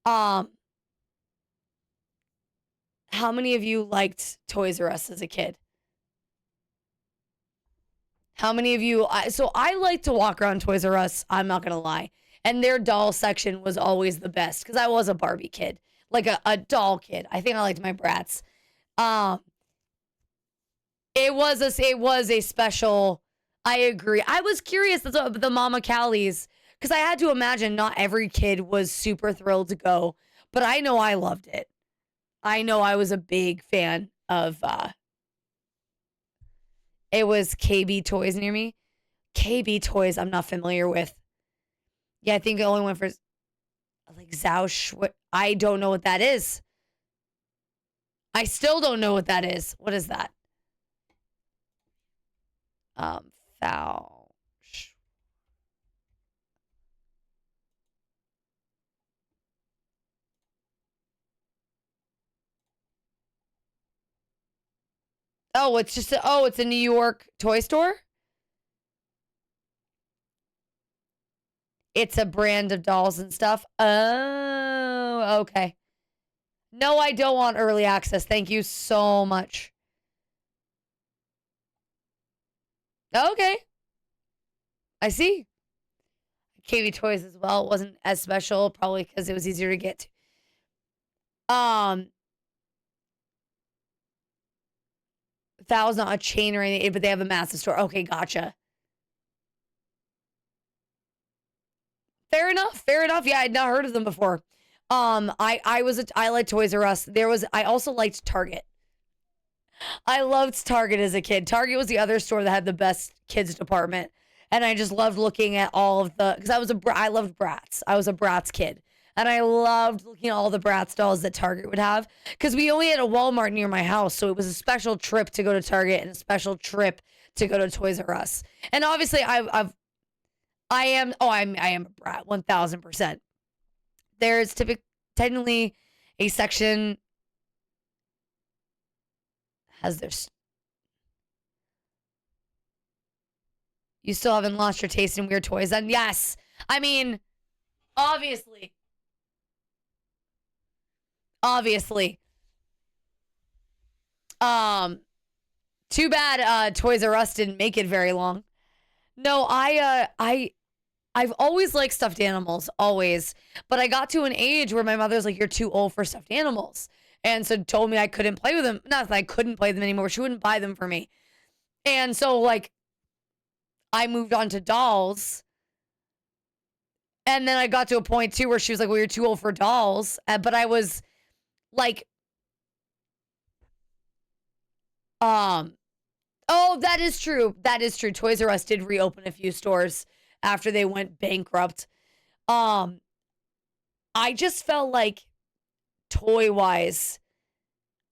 how many of you liked Toys R Us as a kid? How many of you? So I like to walk around Toys R Us. I'm not gonna lie, and their doll section was always the best because I was a Barbie kid, like a doll kid. I think I liked my Bratz. It was a special. I agree. I was curious the Mama Callies because I had to imagine not every kid was super thrilled to go, but I know I loved it. I know I was a big fan of. It was KB Toys near me. KB Toys, I'm not familiar with. Yeah, I think it only went for like Zausch. I don't know what that is. I still don't know what that is. What is that? Zausch. Oh, it's a New York toy store? It's a brand of dolls and stuff. Oh, okay. No, I don't want early access. Thank you so much. Okay. I see. KB Toys as well. It wasn't as special, probably because it was easier to get to. That was not a chain or anything, but they have a massive store. Okay, gotcha. Fair enough. Fair enough. Yeah, I'd not heard of them before. I liked Toys R Us. I also liked Target. I loved Target as a kid. Target was the other store that had the best kids department. And I just loved looking at all of because I loved Bratz. I was a Bratz kid. And I loved looking at all the Bratz dolls that Target would have. Because we only had a Walmart near my house. So it was a special trip to go to Target and a special trip to go to Toys R Us. And obviously I am a brat, 1000%. There's technically a section has their. You still haven't lost your taste in weird toys, then yes. I mean, obviously. Too bad Toys R Us didn't make it very long. No, I've always liked stuffed animals, always. But I got to an age where my mother's like, you're too old for stuffed animals. And so told me I couldn't play with them. Not that I couldn't play them anymore. She wouldn't buy them for me. And so, like, I moved on to dolls. And then I got to a point, too, where she was like, well, you're too old for dolls. But I was, like, oh, that is true. That is true. Toys R Us did reopen a few stores after they went bankrupt. I just felt like toy-wise,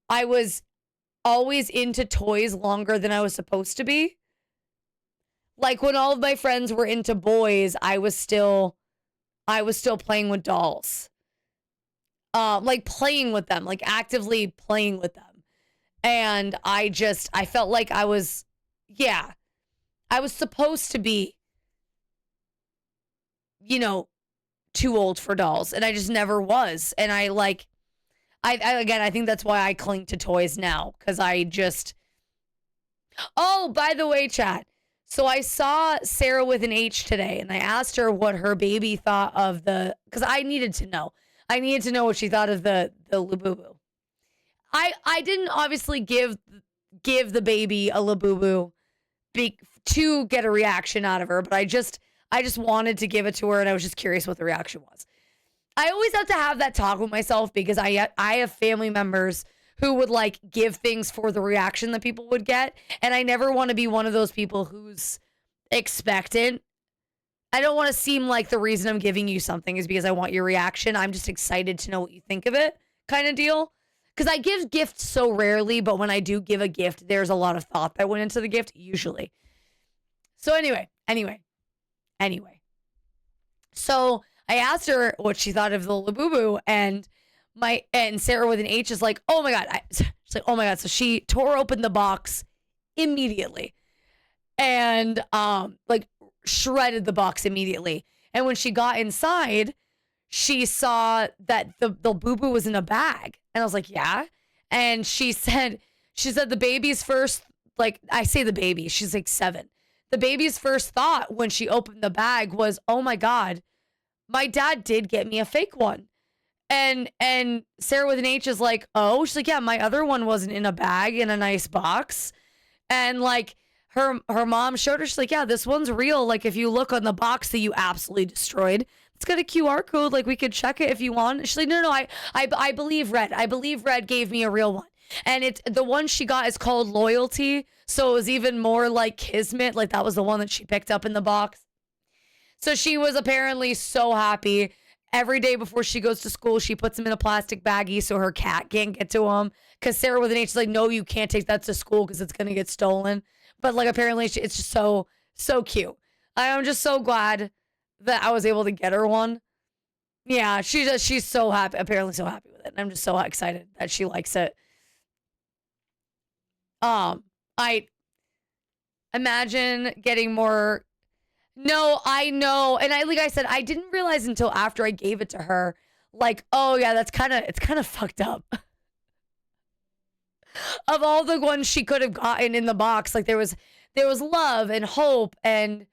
I was always into toys longer than I was supposed to be. Like when all of my friends were into boys, I was still playing with dolls. Like playing with them, like actively playing with them. And I felt like I was supposed to be, too old for dolls. And I just never was. And I think that's why I cling to toys now. Because oh, by the way, chat. So I saw Sarah with an H today. And I asked her what her baby thought of because I needed to know. I needed to know what she thought of the Labubu. I didn't obviously give the baby a Labubu to get a reaction out of her. But I just wanted to give it to her, and I was just curious what the reaction was. I always have to have that talk with myself because I have family members who would like give things for the reaction that people would get, and I never want to be one of those people who's expectant. I don't want to seem like the reason I'm giving you something is because I want your reaction. I'm just excited to know what you think of it, kind of deal. Because I give gifts so rarely, but when I do give a gift, there's a lot of thought that went into the gift, usually. So anyway. So I asked her what she thought of the Labubu, and Sarah with an H is like, oh my God. She's like, oh my God. So she tore open the box immediately and like shredded the box immediately. And when she got inside, she saw that the boo-boo was in a bag. And I was like, yeah. And she said the baby's first, like, I say the baby, she's like 7. The baby's first thought when she opened the bag was, oh my God, my dad did get me a fake one. And Sarah with an H is like, oh, she's like, yeah, my other one wasn't in a bag in a nice box. And like her mom showed her, she's like, yeah, this one's real. Like if you look on the box that you absolutely destroyed, it's got a QR code. Like we could check it if you want. She's like, no, I believe Red. I believe Red gave me a real one. And it's the one she got is called Loyalty. So it was even more like Kismet. Like that was the one that she picked up in the box. So she was apparently so happy. Every day before she goes to school, she puts him in a plastic baggie so her cat can't get to him. Because Sarah with an H is like, no, you can't take that to school because it's going to get stolen. But like apparently it's just so cute. I'm just so glad that I was able to get her one. Yeah, she's so happy, apparently so happy with it. And I'm just so excited that she likes it. I imagine getting more. No, I know. And like I said, I didn't realize until after I gave it to her, like, oh yeah, it's kind of fucked up. Of all the ones she could have gotten in the box, like there was there was love and hope and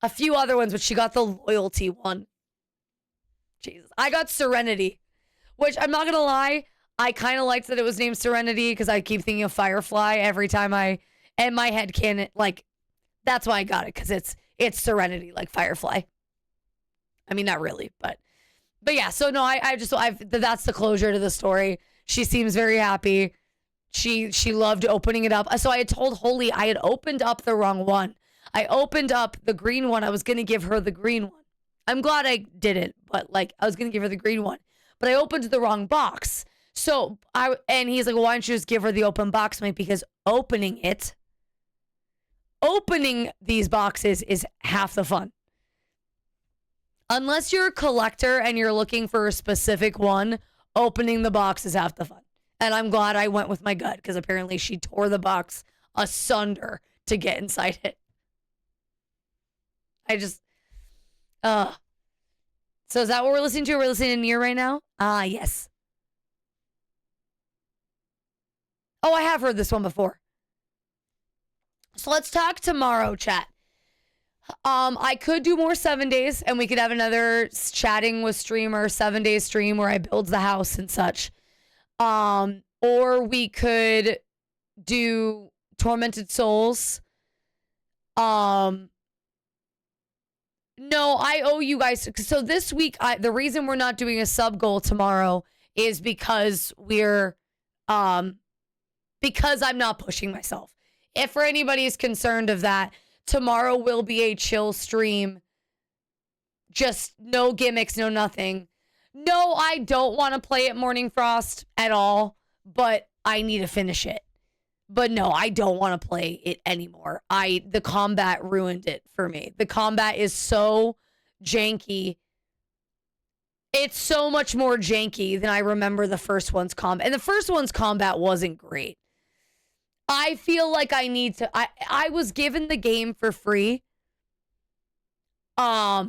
a few other ones, but she got the loyalty one. Jesus. I got serenity, which I'm not going to lie, I kind of liked that it was named Serenity because I keep thinking of Firefly every time in my head canon, like, that's why I got it, because it's Serenity, like Firefly. I mean, not really, but yeah. So no, that's the closure to the story. She seems very happy. She loved opening it up. So I had told Holy I had opened up the wrong one. I opened up the green one. I was gonna give her the green one. I'm glad I didn't, but like I was gonna give her the green one, but I opened the wrong box. So and he's like, well, why don't you just give her the open box, mate? Because opening these boxes is half the fun. Unless you're a collector and you're looking for a specific one, opening the box is half the fun. And I'm glad I went with my gut because apparently she tore the box asunder to get inside it. So is that what we're listening to? We're listening to Near right now? Yes. Oh, I have heard this one before. So let's talk tomorrow, chat. I could do more 7 days and we could have another chatting with streamer 7 day stream where I build the house and such. Or we could do Tormented Souls. No, I owe you guys. So this week, the reason we're not doing a sub goal tomorrow is because because I'm not pushing myself. If for anybody is concerned of that, tomorrow will be a chill stream. Just no gimmicks, no nothing. No, I don't want to play at Morning Frost at all, but I need to finish it. But no, I don't want to play it anymore. The combat ruined it for me. The combat is so janky. It's so much more janky than I remember the first one's combat. And the first one's combat wasn't great. I feel like I need to... I was given the game for free. I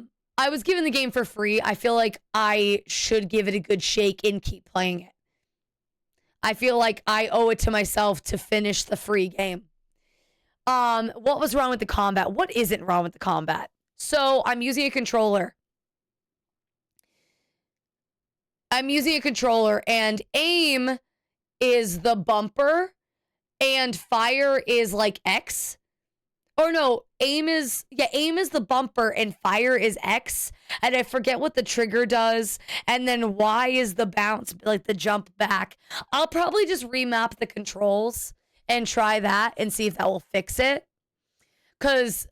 feel like I should give it a good shake and keep playing it. I feel like I owe it to myself to finish the free game. What was wrong with the combat? What isn't wrong with the combat? So I'm using a controller. And aim is the bumper and fire is like X. Or no, aim is the bumper and fire is X. And I forget what the trigger does. And then Y is the bounce, like the jump back. I'll probably just remap the controls and try that and see if that will fix it. Because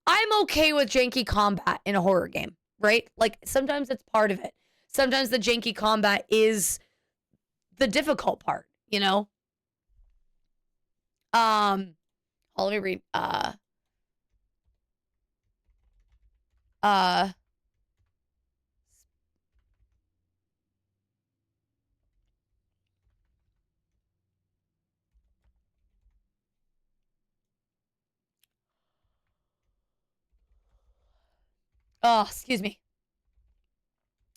I'm okay with janky combat in a horror game, right? Like sometimes it's part of it. Sometimes the janky combat is the difficult part, you know? Let me read. Oh, excuse me.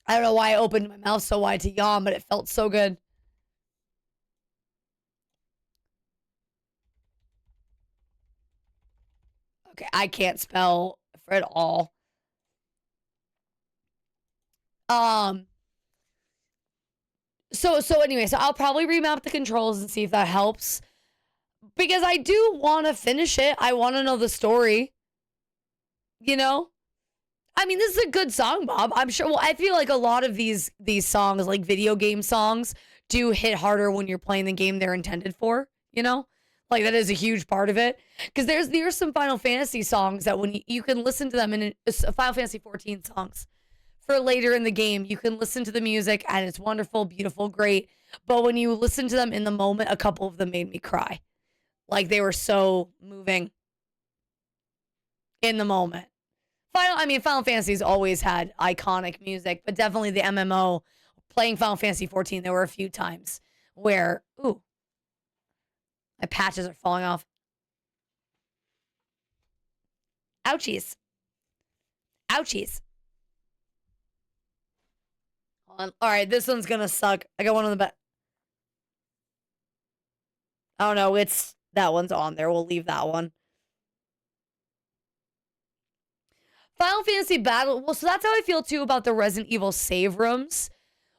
I don't know why I opened my mouth so wide to yawn, but it felt so good. Okay, I can't spell for at all. So anyway, so I'll probably remap the controls and see if that helps. Because I do want to finish it. I want to know the story. You know? I mean, this is a good song, Bob. I'm sure. Well, I feel like a lot of these songs, like video game songs, do hit harder when you're playing the game they're intended for, you know? Like, that is a huge part of it. Because there's some Final Fantasy songs that when you can listen to them in Final Fantasy 14 songs for later in the game, you can listen to the music and it's wonderful, beautiful, great. But when you listen to them in the moment, a couple of them made me cry. Like, they were so moving in the moment. Final Fantasy's always had iconic music, but definitely the MMO, playing Final Fantasy 14, there were a few times where, ooh, my patches are falling off. Ouchies. Ouchies. Hold on. All right, this one's gonna suck. I got one on the back. Oh no, that one's on there. We'll leave that one. Final Fantasy Battle. Well, so that's how I feel too about the Resident Evil save rooms,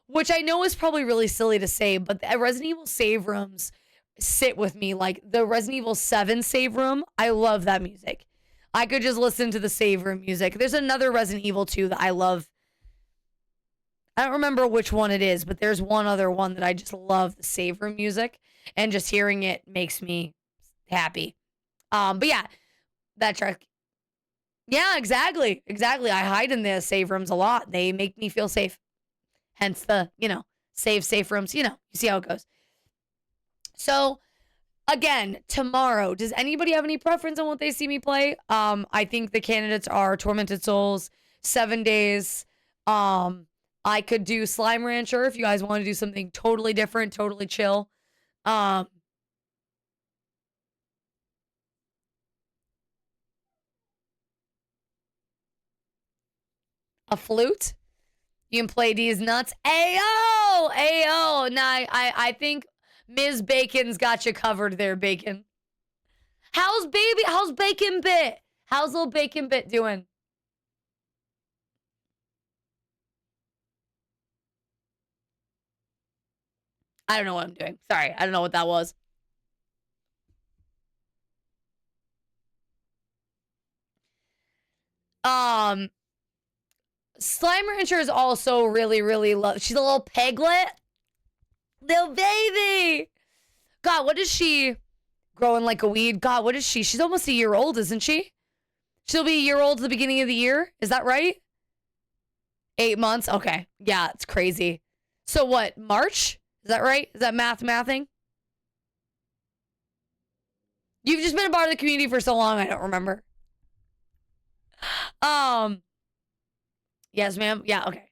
which I know is probably really silly to say, but the Resident Evil save rooms sit with me. Like the Resident Evil 7 save room, I love that music. I could just listen to the save room music. There's another Resident Evil 2 that I love. I don't remember which one it is, but there's one other one that I just love the save room music, and just hearing it makes me happy. But yeah, that track. Yeah, exactly. Exactly. I hide in the save rooms a lot. They make me feel safe. Hence the, safe rooms. You see how it goes. So, again, tomorrow, does anybody have any preference on what they see me play? I think the candidates are Tormented Souls, 7 Days. I could do Slime Rancher if you guys want to do something totally different, totally chill. A flute. You can play these nuts. Ayo! Ayo! Nah, I think Ms. Bacon's got you covered there, Bacon. How's Bacon Bit? How's little Bacon Bit doing? I don't know what I'm doing. Sorry, I don't know what that was. Slime Rancher is also really, really she's a little piglet. Little baby. God, what is she? Growing like a weed. God, what is she? She's almost a year old, isn't she? She'll be a year old at the beginning of the year. Is that right? 8 months? Okay. Yeah, it's crazy. So what, March? Is that right? Is that mathing? You've just been a part of the community for so long, I don't remember. Yes, ma'am. Yeah, okay.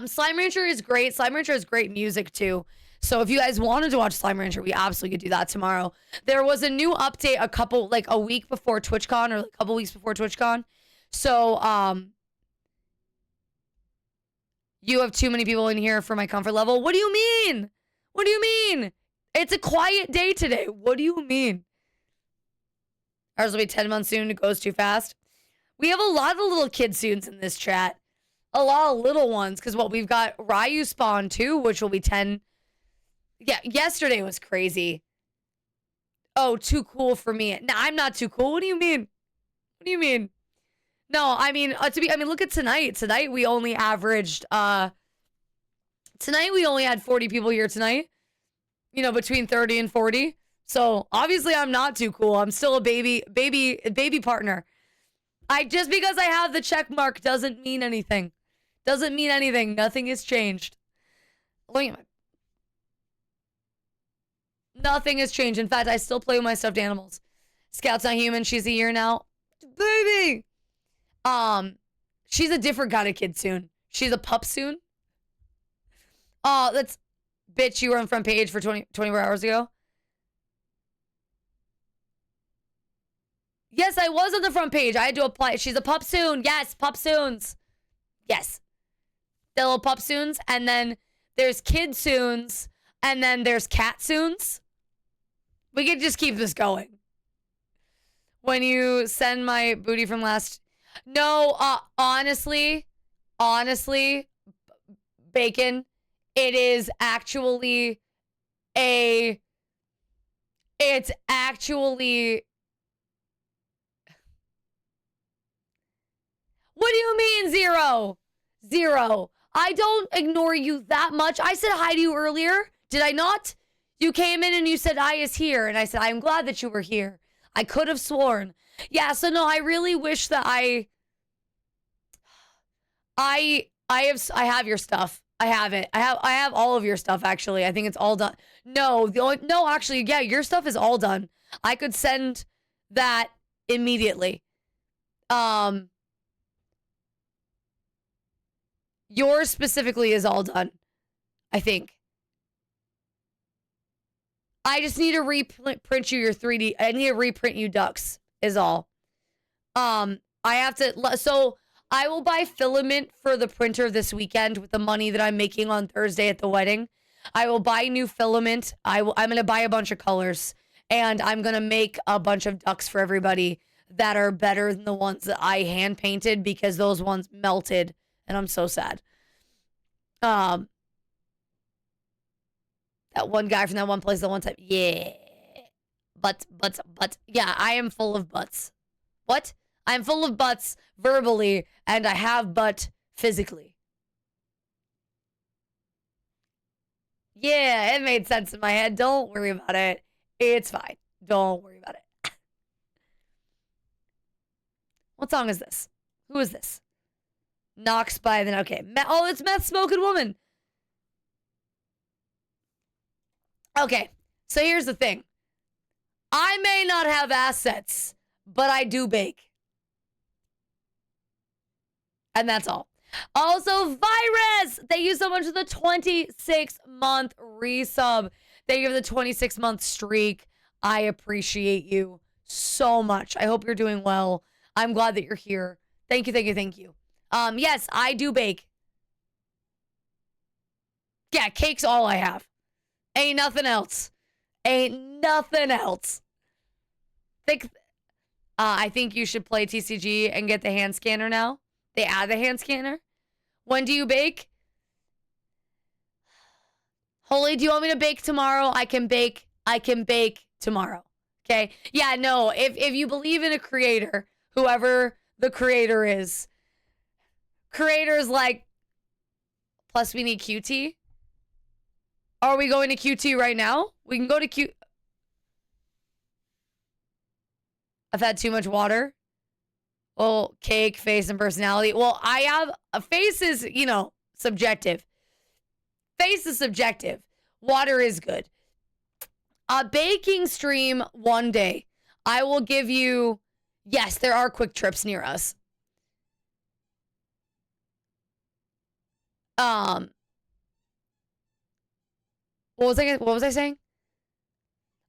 Slime Rancher is great. Slime Rancher has great music too. So if you guys wanted to watch Slime Rancher, we absolutely could do that tomorrow. There was a new update a week before TwitchCon, or a couple weeks before TwitchCon. So, you have too many people in here for my comfort level. What do you mean? What do you mean? It's a quiet day today. What do you mean? Ours will be 10 months soon. It goes too fast. We have a lot of little kid soons in this chat. A lot of little ones. Because we've got Ryu Spawn too, which will be 10. Yeah, yesterday was crazy. Oh, too cool for me. No, I'm not too cool. What do you mean? What do you mean? No, I mean, look at tonight. Tonight we only averaged, tonight we only had 40 people here tonight. Between 30 and 40. So obviously I'm not too cool. I'm still a baby partner. Just because I have the check mark doesn't mean anything. Doesn't mean anything. Nothing has changed. Nothing has changed. In fact, I still play with my stuffed animals. Scout's not human. She's a year now. Baby. She's a different kind of kid soon. She's a pup soon. Oh, bitch, you were on front page for 24 hours ago. Yes, I was on the front page. I had to apply. She's a pup soon. Yes, pup soons. Yes. The little pup soons. And then there's kid soons. And then there's cat soons. We could just keep this going. When you send my booty from last... No, honestly, Bacon, it is actually It's actually... What do you mean, zero? Zero. I don't ignore you that much. I said hi to you earlier. Did I not? You came in and you said, I is here. And I said, I'm glad that you were here. I could have sworn. Yeah, so no, I really wish that I have your stuff. I have it. I have all of your stuff, actually. I think it's all done. No, actually, yeah, your stuff is all done. I could send that immediately. Yours specifically is all done, I think. I just need to reprint you your 3D. I need to reprint you ducks, is all. I have to, so I will buy filament for the printer this weekend with the money that I'm making on Thursday at the wedding. I will buy new filament. I'm going to buy a bunch of colors, and I'm going to make a bunch of ducks for everybody that are better than the ones that I hand painted because those ones melted and I'm so sad. That one guy from that one place, the one time, yeah. But, yeah, I am full of butts. What? I'm full of butts verbally, and I have butt physically. Yeah, it made sense in my head. Don't worry about it. It's fine. Don't worry about it. What song is this? Who is this? Knox by the... Okay. Oh, it's Meth Smoking Woman. Okay. So here's the thing. I may not have assets, but I do bake. And that's all. Also, Virus! Thank you so much for the 26-month resub. Thank you for the 26-month streak. I appreciate you so much. I hope you're doing well. I'm glad that you're here. Thank you, thank you, thank you. Yes, I do bake. Yeah, cake's all I have. Ain't nothing else. Ain't nothing else. I think you should play TCG and get the hand scanner now. They add the hand scanner. When do you bake? Holy, do you want me to bake tomorrow? I can bake tomorrow. Okay? Yeah, no. If you believe in a creator, whoever the creator is like, plus we need QT. Are we going to QT right now? We can go to Q. I've had too much water. Well, cake, face, and personality. Well, I have a face is, subjective. Face is subjective. Water is good. A baking stream one day. I will give you, yes, there are quick trips near us. What was I saying?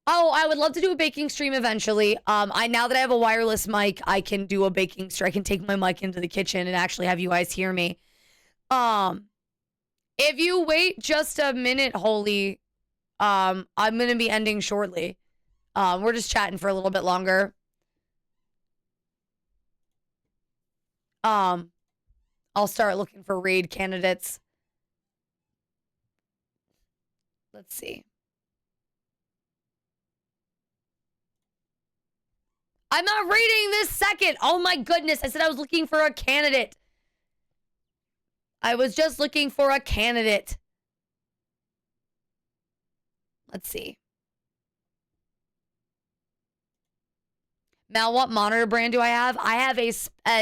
Oh, I would love to do a baking stream eventually. Now that I have a wireless mic, I can do a baking stream. I can take my mic into the kitchen and actually have you guys hear me. If you wait just a minute, Holy, I'm gonna be ending shortly. We're just chatting for a little bit longer. I'll start looking for raid candidates. Let's see. I'm not reading this second. Oh my goodness. I said I was looking for a candidate. I was just looking for a candidate. Let's see. Now, what monitor brand do I have? I have a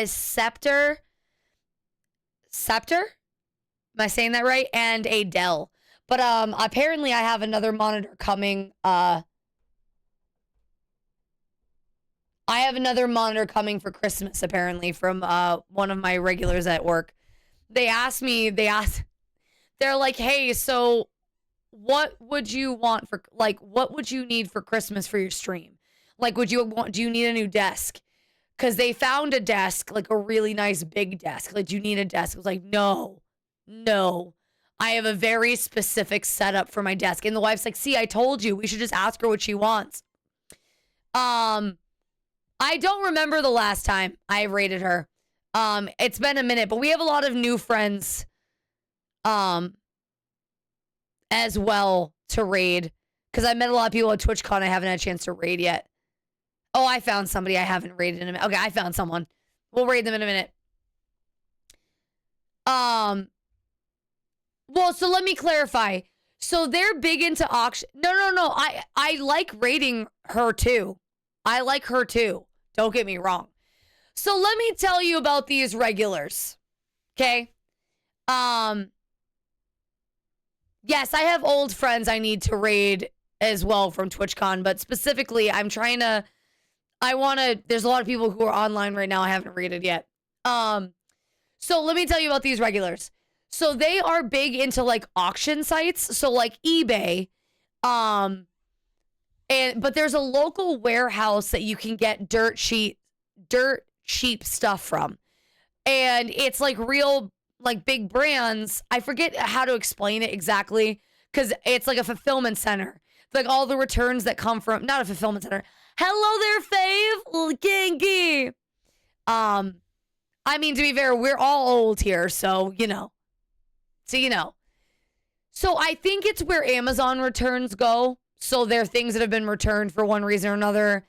Scepter. Scepter? Am I saying that right? And a Dell. But apparently I have another monitor coming. I have another monitor coming for Christmas, apparently, from one of my regulars at work. They're like, hey, so what would you want for, what would you need for Christmas for your stream? Do you need a new desk? Because they found a desk, a really nice big desk. Do you need a desk? I was like, no. I have a very specific setup for my desk. And the wife's like, see, I told you. We should just ask her what she wants. I don't remember the last time I rated her. It's been a minute, but we have a lot of new friends as well to raid. Because I met a lot of people at TwitchCon I haven't had a chance to raid yet. Oh, I found somebody I haven't raided in a minute. Okay, I found someone. We'll raid them in a minute. Well, so let me clarify. So they're big into auction. No. I like raiding her too. I like her too. Don't get me wrong. So let me tell you about these regulars. Okay? Yes, I have old friends I need to raid as well from TwitchCon, but specifically there's a lot of people who are online right now I haven't raided yet. So let me tell you about these regulars. So they are big into auction sites, so eBay. But there's a local warehouse that you can get dirt cheap stuff from. And it's real big brands. I forget how to explain it exactly cuz it's a fulfillment center. All the returns that come from, not a fulfillment center. Hello there, Fave. Kinky. I mean, to be fair, we're all old here, so you know. So I think it's where Amazon returns go. So there are things that have been returned for one reason or another.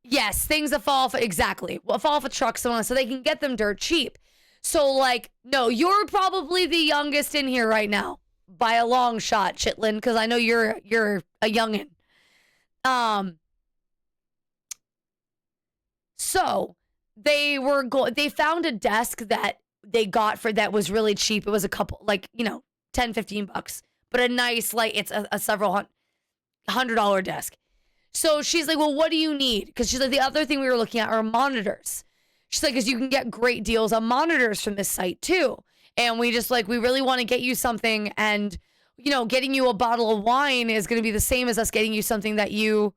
Yes, things that fall off, exactly. Well, fall off a truck, so they can get them dirt cheap. So, like, no, you're probably the youngest in here right now by a long shot, Chitlin, because I know you're a youngin'. So they found a desk that they got that was really cheap. It was a couple, like, you know, 10, 15 bucks, but a nice, like, it's a several $100 desk. So she's like, well, what do you need? Because she's like, the other thing we were looking at are monitors. She's like, because you can get great deals on monitors from this site too. And we just like, we really want to get you something. And, you know, getting you a bottle of wine is going to be the same as us getting you something that you,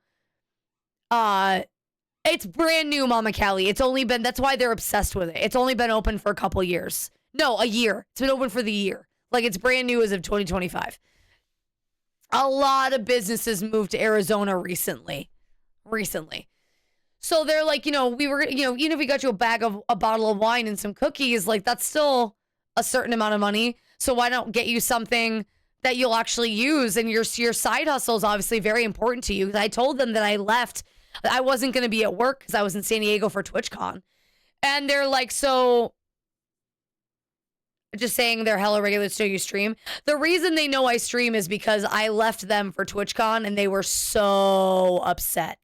it's brand new, Mama Callie. That's why they're obsessed with it. It's only been open for a couple years. No, a year. It's been open for the year. Like, it's brand new as of 2025. A lot of businesses moved to Arizona recently. So they're like, you know, even if we got you a bottle of wine and some cookies, like, that's still a certain amount of money. So why not get you something that you'll actually use? And your side hustle is obviously very important to you. Because I told them that I wasn't going to be at work because I was in San Diego for TwitchCon. And they're like, so just saying they're hella regular so you stream. The reason they know I stream is because I left them for TwitchCon and they were so upset.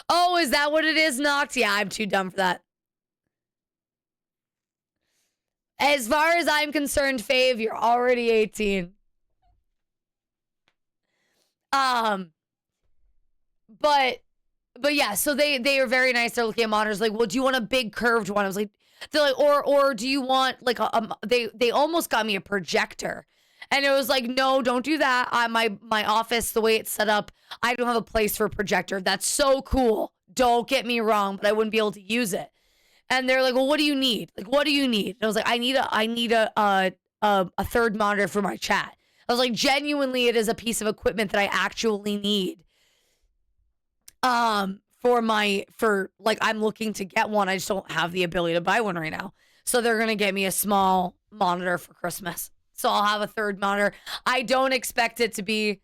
Oh, is that what it is, Nox? Yeah, I'm too dumb for that. As far as I'm concerned, Fave, you're already 18. But yeah, so they are very nice. They're looking at monitors like, well, do you want a big curved one? I was like, they're like, or do you want like they almost got me a projector. And it was like, no, don't do that. My office, the way it's set up, I don't have a place for a projector. That's so cool. Don't get me wrong, but I wouldn't be able to use it. And they're like, well, what do you need? Like, what do you need? And I was like, I need a third monitor for my chat. I was like, genuinely, it is a piece of equipment that I actually need. I'm looking to get one. I just don't have the ability to buy one right now. So they're going to get me a small monitor for Christmas. So I'll have a third monitor. I don't expect it to be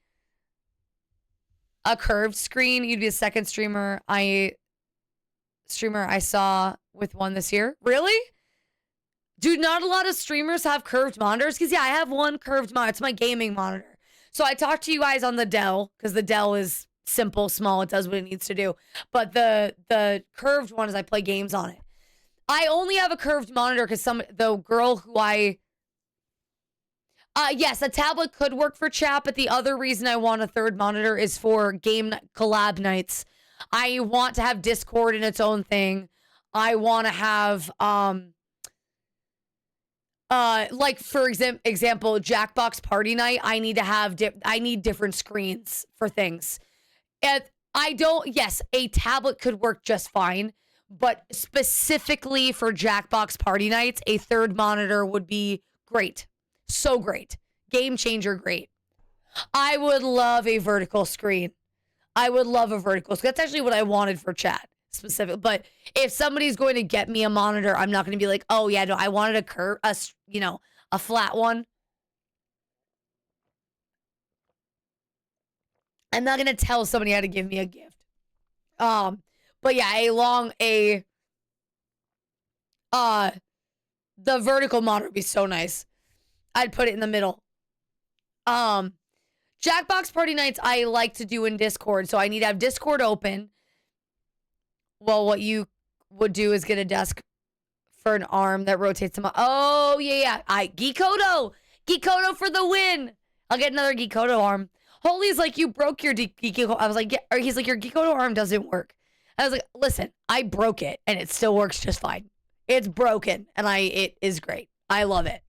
a curved screen. You'd be a second streamer I saw with one this year. Really? Dude, not a lot of streamers have curved monitors. Because, yeah, I have one curved monitor. It's my gaming monitor. So I talked to you guys on the Dell, because the Dell is simple, small. It does what it needs to do. But the curved one is I play games on it. I only have a curved monitor because the girl who yes, a tablet could work for chat, but the other reason I want a third monitor is for game collab nights. I want to have Discord in its own thing. I want to have like for example, Jackbox party night. I need to have I need different screens for things. And yes, a tablet could work just fine, but specifically for Jackbox party nights, a third monitor would be great. So great. Game changer great. I would love a vertical screen. That's actually what I wanted for chat specific. But if somebody's going to get me a monitor, I'm not going to be like, oh yeah, no, I wanted a flat one. I'm not going to tell somebody how to give me a gift. But yeah, the vertical monitor would be so nice. I'd put it in the middle. Jackbox party nights I like to do in Discord, so I need to have Discord open. Well, what you would do is get a desk for an arm that rotates them. Oh, yeah. Geekoto for the win. I'll get another Geekoto arm. Holy's like, you broke your Geekoto. I was like, yeah. Or he's like, your Geekoto arm doesn't work. I was like, listen, I broke it and it still works just fine. It's broken and it is great. I love it.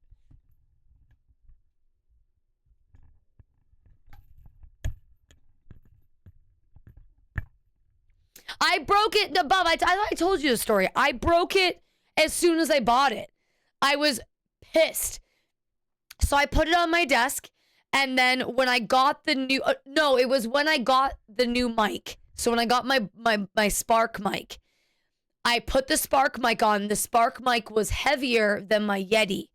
I broke it, Bob. I told you the story. I broke it as soon as I bought it. I was pissed. So I put it on my desk And then when I got the new, no, it was when I got the new mic. So when I got my Spark mic, I put the Spark mic on. The Spark mic was heavier than my Yeti.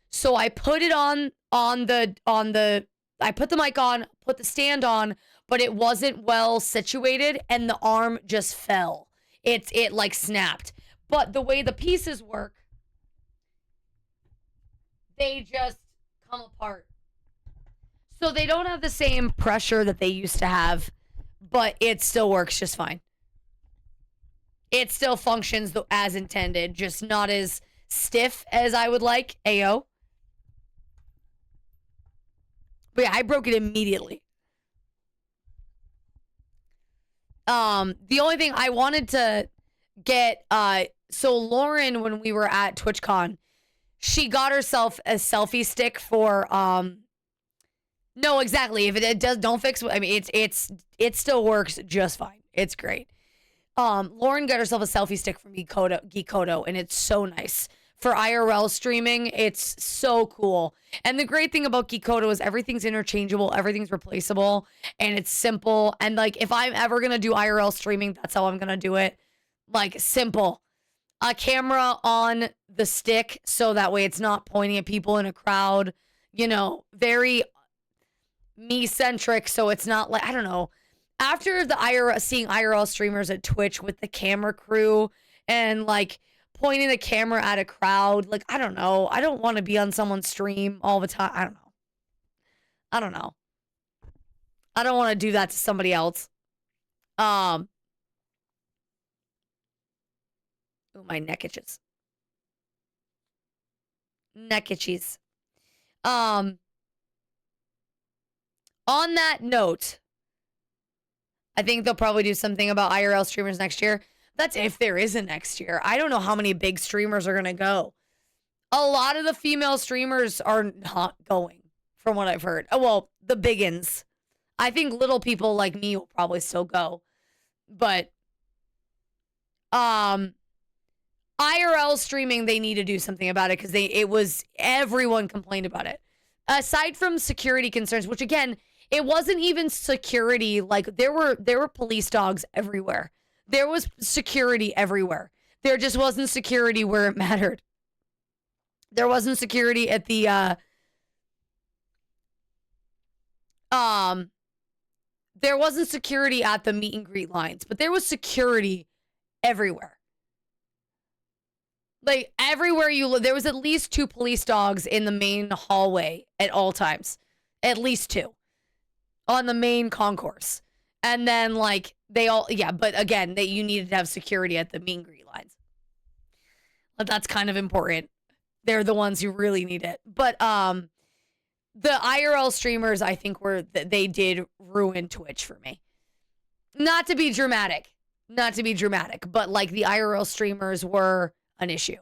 So I put it on I put the mic on, put the stand on, but it wasn't well situated and the arm just fell. It like snapped. But the way the pieces work, they just come apart. So they don't have the same pressure that they used to have, but it still works just fine. It still functions as intended, just not as stiff as I would like. Ayo. But yeah, I broke it immediately. The only thing I wanted to get, so Lauren, when we were at TwitchCon, she got herself a selfie stick for, no, exactly. If it does, don't fix, I mean, it still works just fine. It's great. Lauren got herself a selfie stick from Geekoto, and it's so nice. For IRL streaming, it's so cool. And the great thing about Geekoto is everything's interchangeable, everything's replaceable, and it's simple. And like, if I'm ever gonna do IRL streaming, that's how I'm gonna do it. Like, simple. A camera on the stick, so that way it's not pointing at people in a crowd. You know, very me-centric, so it's not like, I don't know. After the seeing IRL streamers at Twitch with the camera crew and like pointing the camera at a crowd, like, I don't know. I don't want to be on someone's stream all the time. I don't know. I don't want to do that to somebody else. Ooh, my neck itches. Neck itches. On that note, I think they'll probably do something about IRL streamers next year. That's if there is a next year. I don't know how many big streamers are going to go. A lot of the female streamers are not going, from what I've heard. Oh, well, the biggins. I think little people like me will probably still go. But IRL streaming, they need to do something about it because everyone complained about it. Aside from security concerns, which again, it wasn't even security. Like, there were police dogs everywhere. There was security everywhere. There just wasn't security where it mattered. There wasn't security at the there wasn't security at the meet and greet lines, but there was security everywhere. Like, everywhere you look, there was at least 2 police dogs in the main hallway at all times. At least 2 on the main concourse. And then, like, but again, you needed to have security at the meet and greet lines. But that's kind of important. They're the ones who really need it. But the IRL streamers, I think, they did ruin Twitch for me. Not to be dramatic, but like, the IRL streamers were an issue.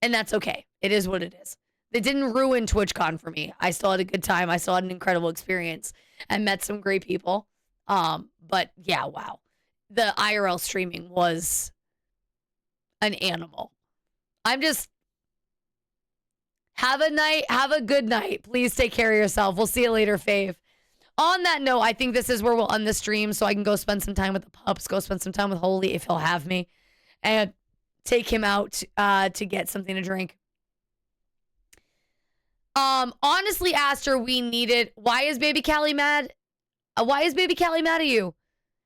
And that's okay. It is what it is. It didn't ruin TwitchCon for me. I still had a good time. I still had an incredible experience and met some great people. But yeah, wow. The IRL streaming was an animal. I'm just, have a good night. Please take care of yourself. We'll see you later, Fave. On that note, I think this is where we'll end the stream so I can go spend some time with the pups, go spend some time with Holy if he'll have me, and take him out to get something to drink. Honestly, Aster, we needed. Why is Baby Callie mad? Why is Baby Callie mad at you?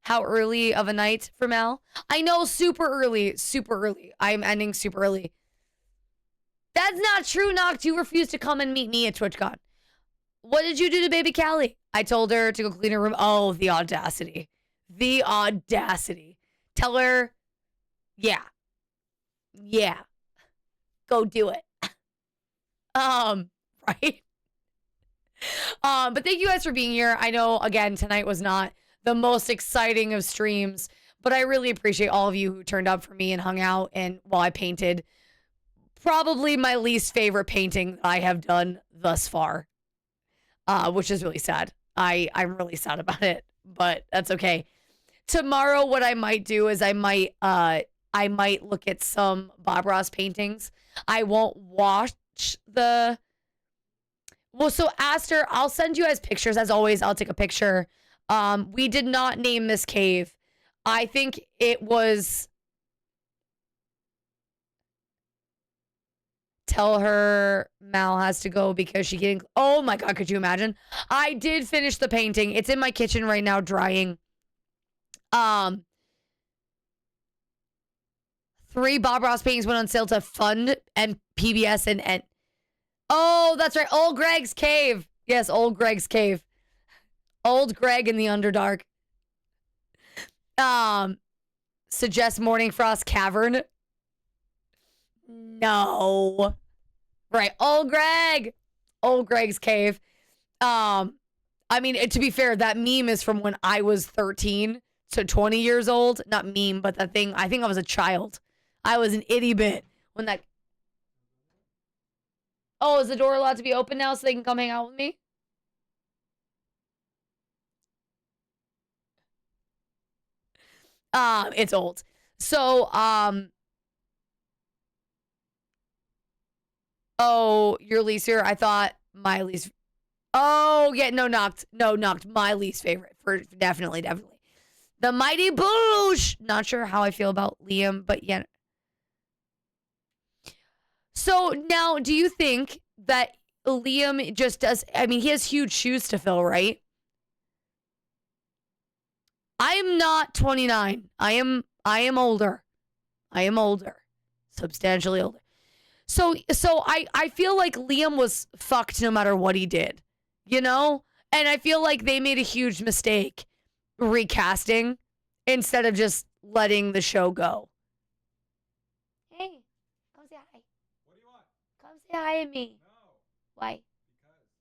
How early of a night for Mal? I know, super early. I'm ending super early. That's not true, Noct. You refused to come and meet me at TwitchCon. What did you do to Baby Callie? I told her to go clean her room. Oh, the audacity. The audacity. Tell her, yeah. Go do it. Right? But thank you guys for being here. I know, again, tonight was not the most exciting of streams, but I really appreciate all of you who turned up for me and hung out and while I painted probably my least favorite painting I have done thus far, which is really sad. I'm really sad about it, but that's okay. Tomorrow, what I might do is I might look at some Bob Ross paintings. I won't watch the Well, so Aster, I'll send you guys pictures. As always, I'll take a picture. We did not name this cave. I think it was... Tell her Mal has to go because she getting... Oh my God, could you imagine? I did finish the painting. It's in my kitchen right now drying. 3 Bob Ross paintings went on sale to fund and PBS and... Oh, that's right. Old Greg's Cave. Yes, Old Greg's Cave. Old Greg in the Underdark. Suggest Morning Frost Cavern. No. Right. Old Greg. Old Greg's Cave. I mean, to be fair, that meme is from when I was 13 to 20 years old. Not meme, but that thing. I think I was a child. I was an itty bit when that... Oh, is the door allowed to be open now so they can come hang out with me? It's old. So, oh, your least here? I thought my least... Oh, yeah, no, knocked. My least favorite. For definitely. The Mighty Boosh! Not sure how I feel about Liam, but yeah. So, now, do you think that Liam just does... I mean, he has huge shoes to fill, right? I am not 29. I am older. I am older. Substantially older. So I feel like Liam was fucked no matter what he did. You know? And I feel like they made a huge mistake recasting instead of just letting the show go. Hey, come say hi.
What do you want?
Come say hi to me.
No.
Why?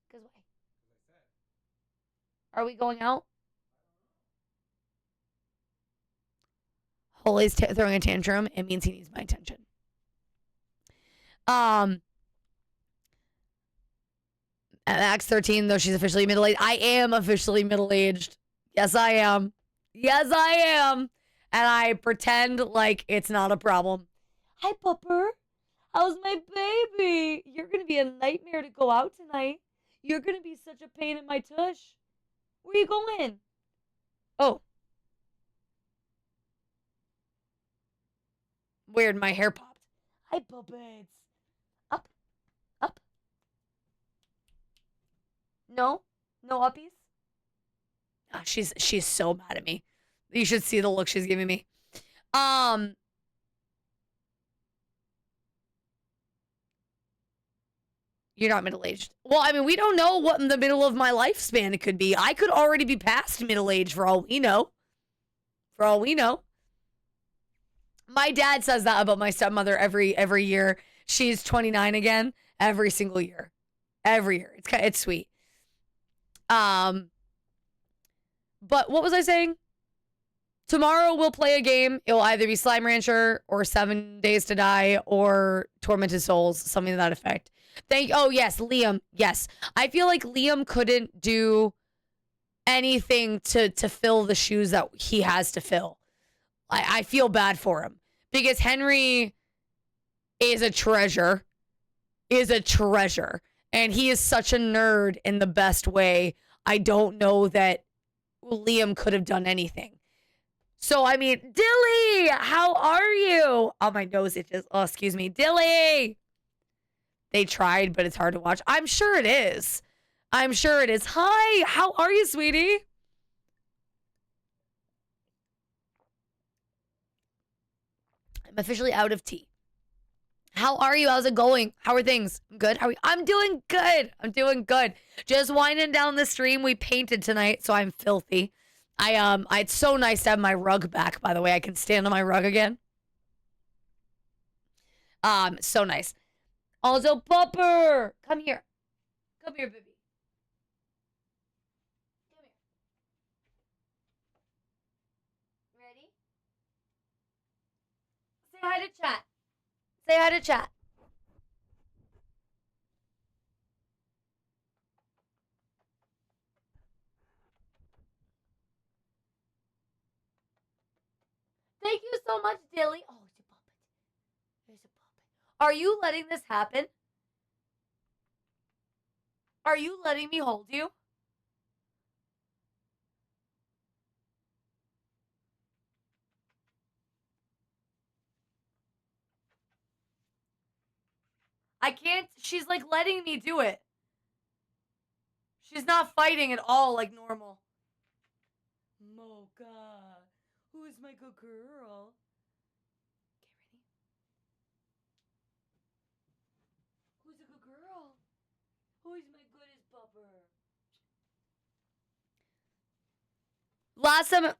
Because
Because why?
I said.
Are we going out? Holy's throwing a tantrum. It means he needs my attention. At Max 13, though she's officially middle-aged. I am officially middle-aged. Yes, I am. Yes, I am. And I pretend like it's not a problem. Hi, Pupper. How's my baby? You're going to be a nightmare to go out tonight. You're going to be such a pain in my tush. Where you going? Oh. Weird, my hair popped. Hi, puppets. Up. No uppies. Oh, she's so mad at me. You should see the look she's giving me. You're not middle-aged. Well, I mean, we don't know what in the middle of my lifespan it could be. I could already be past middle-age for all we know. My dad says that about my stepmother every year. She's 29 again every single year. Every year. It's sweet. But what was I saying? Tomorrow we'll play a game. It will either be Slime Rancher or 7 Days to Die or Tormented Souls, something to that effect. Oh, yes, Liam. Yes. I feel like Liam couldn't do anything to fill the shoes that he has to fill. I feel bad for him because Henry is a treasure, and he is such a nerd in the best way. I don't know that Liam could have done anything. So, I mean, Dilly, how are you? Oh, my nose itches. Oh, excuse me. Dilly. They tried, but it's hard to watch. I'm sure it is. Hi, how are you, sweetie? I'm officially out of tea. How are you? How's it going? How are things? Good. How are you? I'm doing good. Just winding down the stream. We painted tonight, so I'm filthy. It's so nice to have my rug back, by the way. I can stand on my rug again. So nice. Also, Pupper, come here. Come here, baby. Come here. Ready? Say hi to chat. Say hi to chat. Thank you so much, Dilly. Oh, it's a puppet. There's a puppet. Are you letting this happen? Are you letting me hold you? I can't. She's like letting me do it. She's not fighting at all like normal. Mocha, who's my good girl? Get ready. Who's a good girl? Who's my goodest pupper? Last time.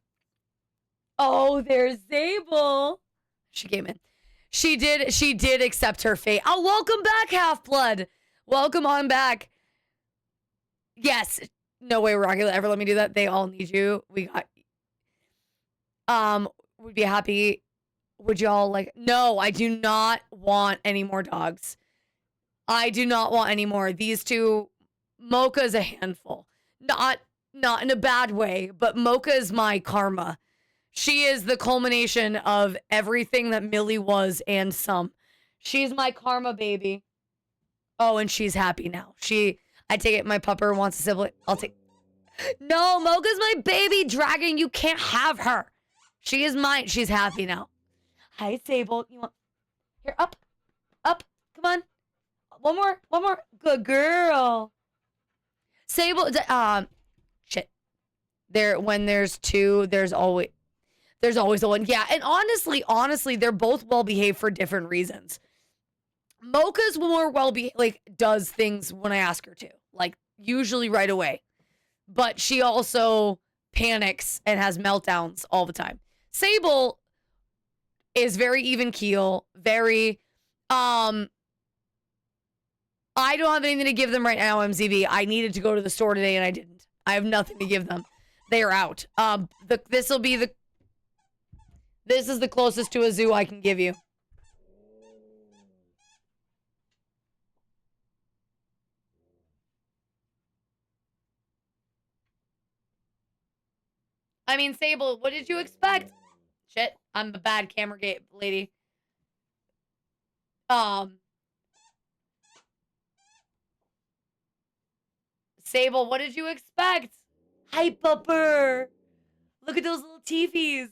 Oh, there's Zabel. She came in. She did accept her fate. Oh, welcome back, Half-Blood. Welcome on back. Yes. No way Rocky will ever let me do that. They all need you. We got would be happy. Would y'all like no, I do not want any more dogs. I do not want any more. These two, Mocha's a handful. Not in a bad way, but Mocha is my karma. She is the culmination of everything that Millie was and some. She's my karma baby. Oh, and she's happy now. I take it my pupper wants a sibling. I'll take. No, Mocha's my baby dragon. You can't have her. She is mine. She's happy now. Hi, Sable. You want here? Up. Come on. One more. Good girl. Sable. Shit. When there's two, there's always the one. Yeah, and honestly, they're both well behaved for different reasons. Mocha's more well behaved, like does things when I ask her to, like usually right away. But she also panics and has meltdowns all the time. Sable is very even keel, very I don't have anything to give them right now, MZV. I needed to go to the store today and I didn't. I have nothing to give them. They are out. This is the closest to a zoo I can give you. I mean, Sable, what did you expect? Shit, I'm a bad camera lady. Sable, what did you expect? Hi, pupper. Look at those little teefies.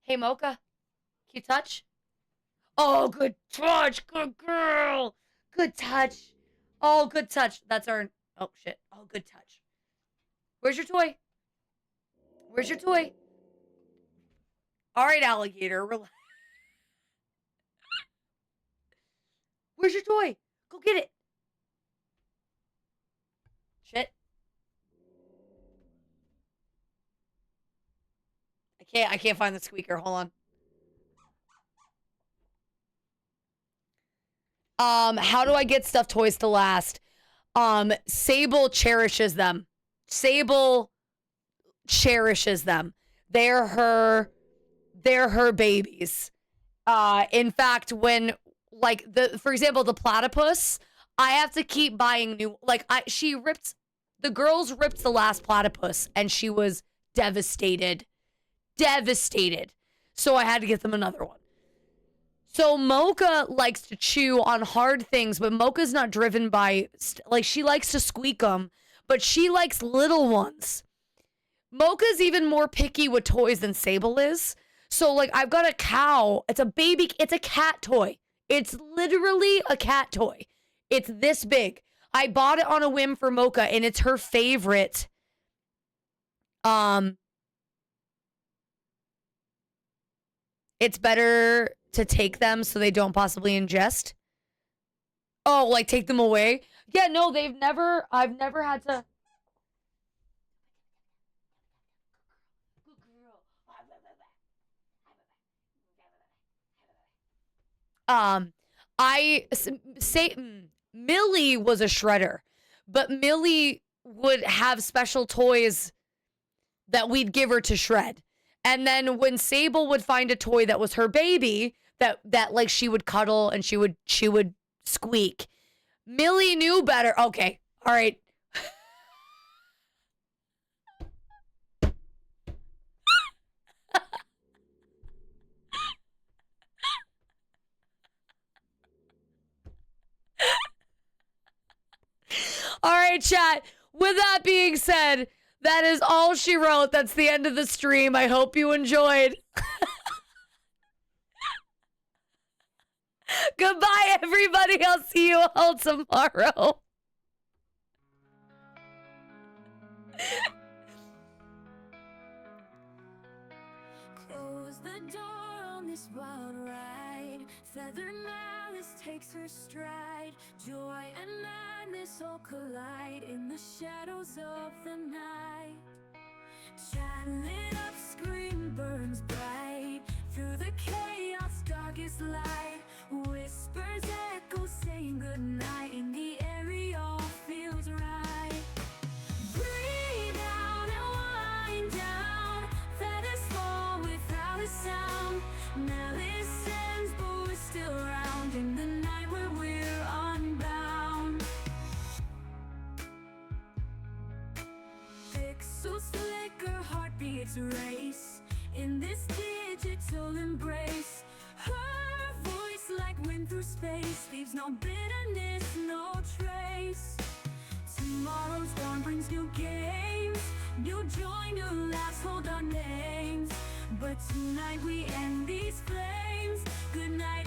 Hey, Mocha. Can you touch? Oh, good touch. Good girl. Good touch. Oh, good touch. That's our... Oh, shit. Oh, good touch. Where's your toy? Where's your toy? All right, alligator. Relax. Where's your toy? Go get it. Shit. I can't find the squeaker. Hold on. How do I get stuffed toys to last? Sable cherishes them. Sable cherishes them. They're her babies. In fact, when like for example, the platypus, I have to keep buying new. Like the girls ripped the last platypus, and she was devastated. So I had to get them another one. So Mocha likes to chew on hard things, but Mocha's not driven by like she likes to squeak them, but she likes little ones. Mocha's even more picky with toys than Sable is. So like I've got a cow. It's a cat toy. It's literally a cat toy. It's this big. I bought it on a whim for Mocha, and it's her favorite. It's better to take them so they don't possibly ingest. Oh, like take them away? Yeah, no, I've never had to. I say Millie was a shredder, but Millie would have special toys that we'd give her to shred. And then when Sable would find a toy that was her baby, that like she would cuddle and she would squeak. Millie knew better. Okay. All right. right, chat. With that being said, that is all she wrote. That's the end of the stream. I hope you enjoyed. Goodbye, everybody. I'll see you all tomorrow.
Close the door on this wild ride. Feathered malice takes her stride. Joy and madness all collide in the shadows of the night. Chat lit up, scream burns bright. Through the chaos, darkest light. Whispers echo saying goodnight. In the air, it all feels right. Breathe out and wind down. Feathers fall without a sound. Malice ends, but we're still around in the night where we're unbound. Pixels flicker, heartbeats race in this digital embrace. Her voice like wind through space leaves no bitterness, no trace. Tomorrow's dawn brings new games, new joy, new laughs hold our names. But tonight we end these flames. Good night.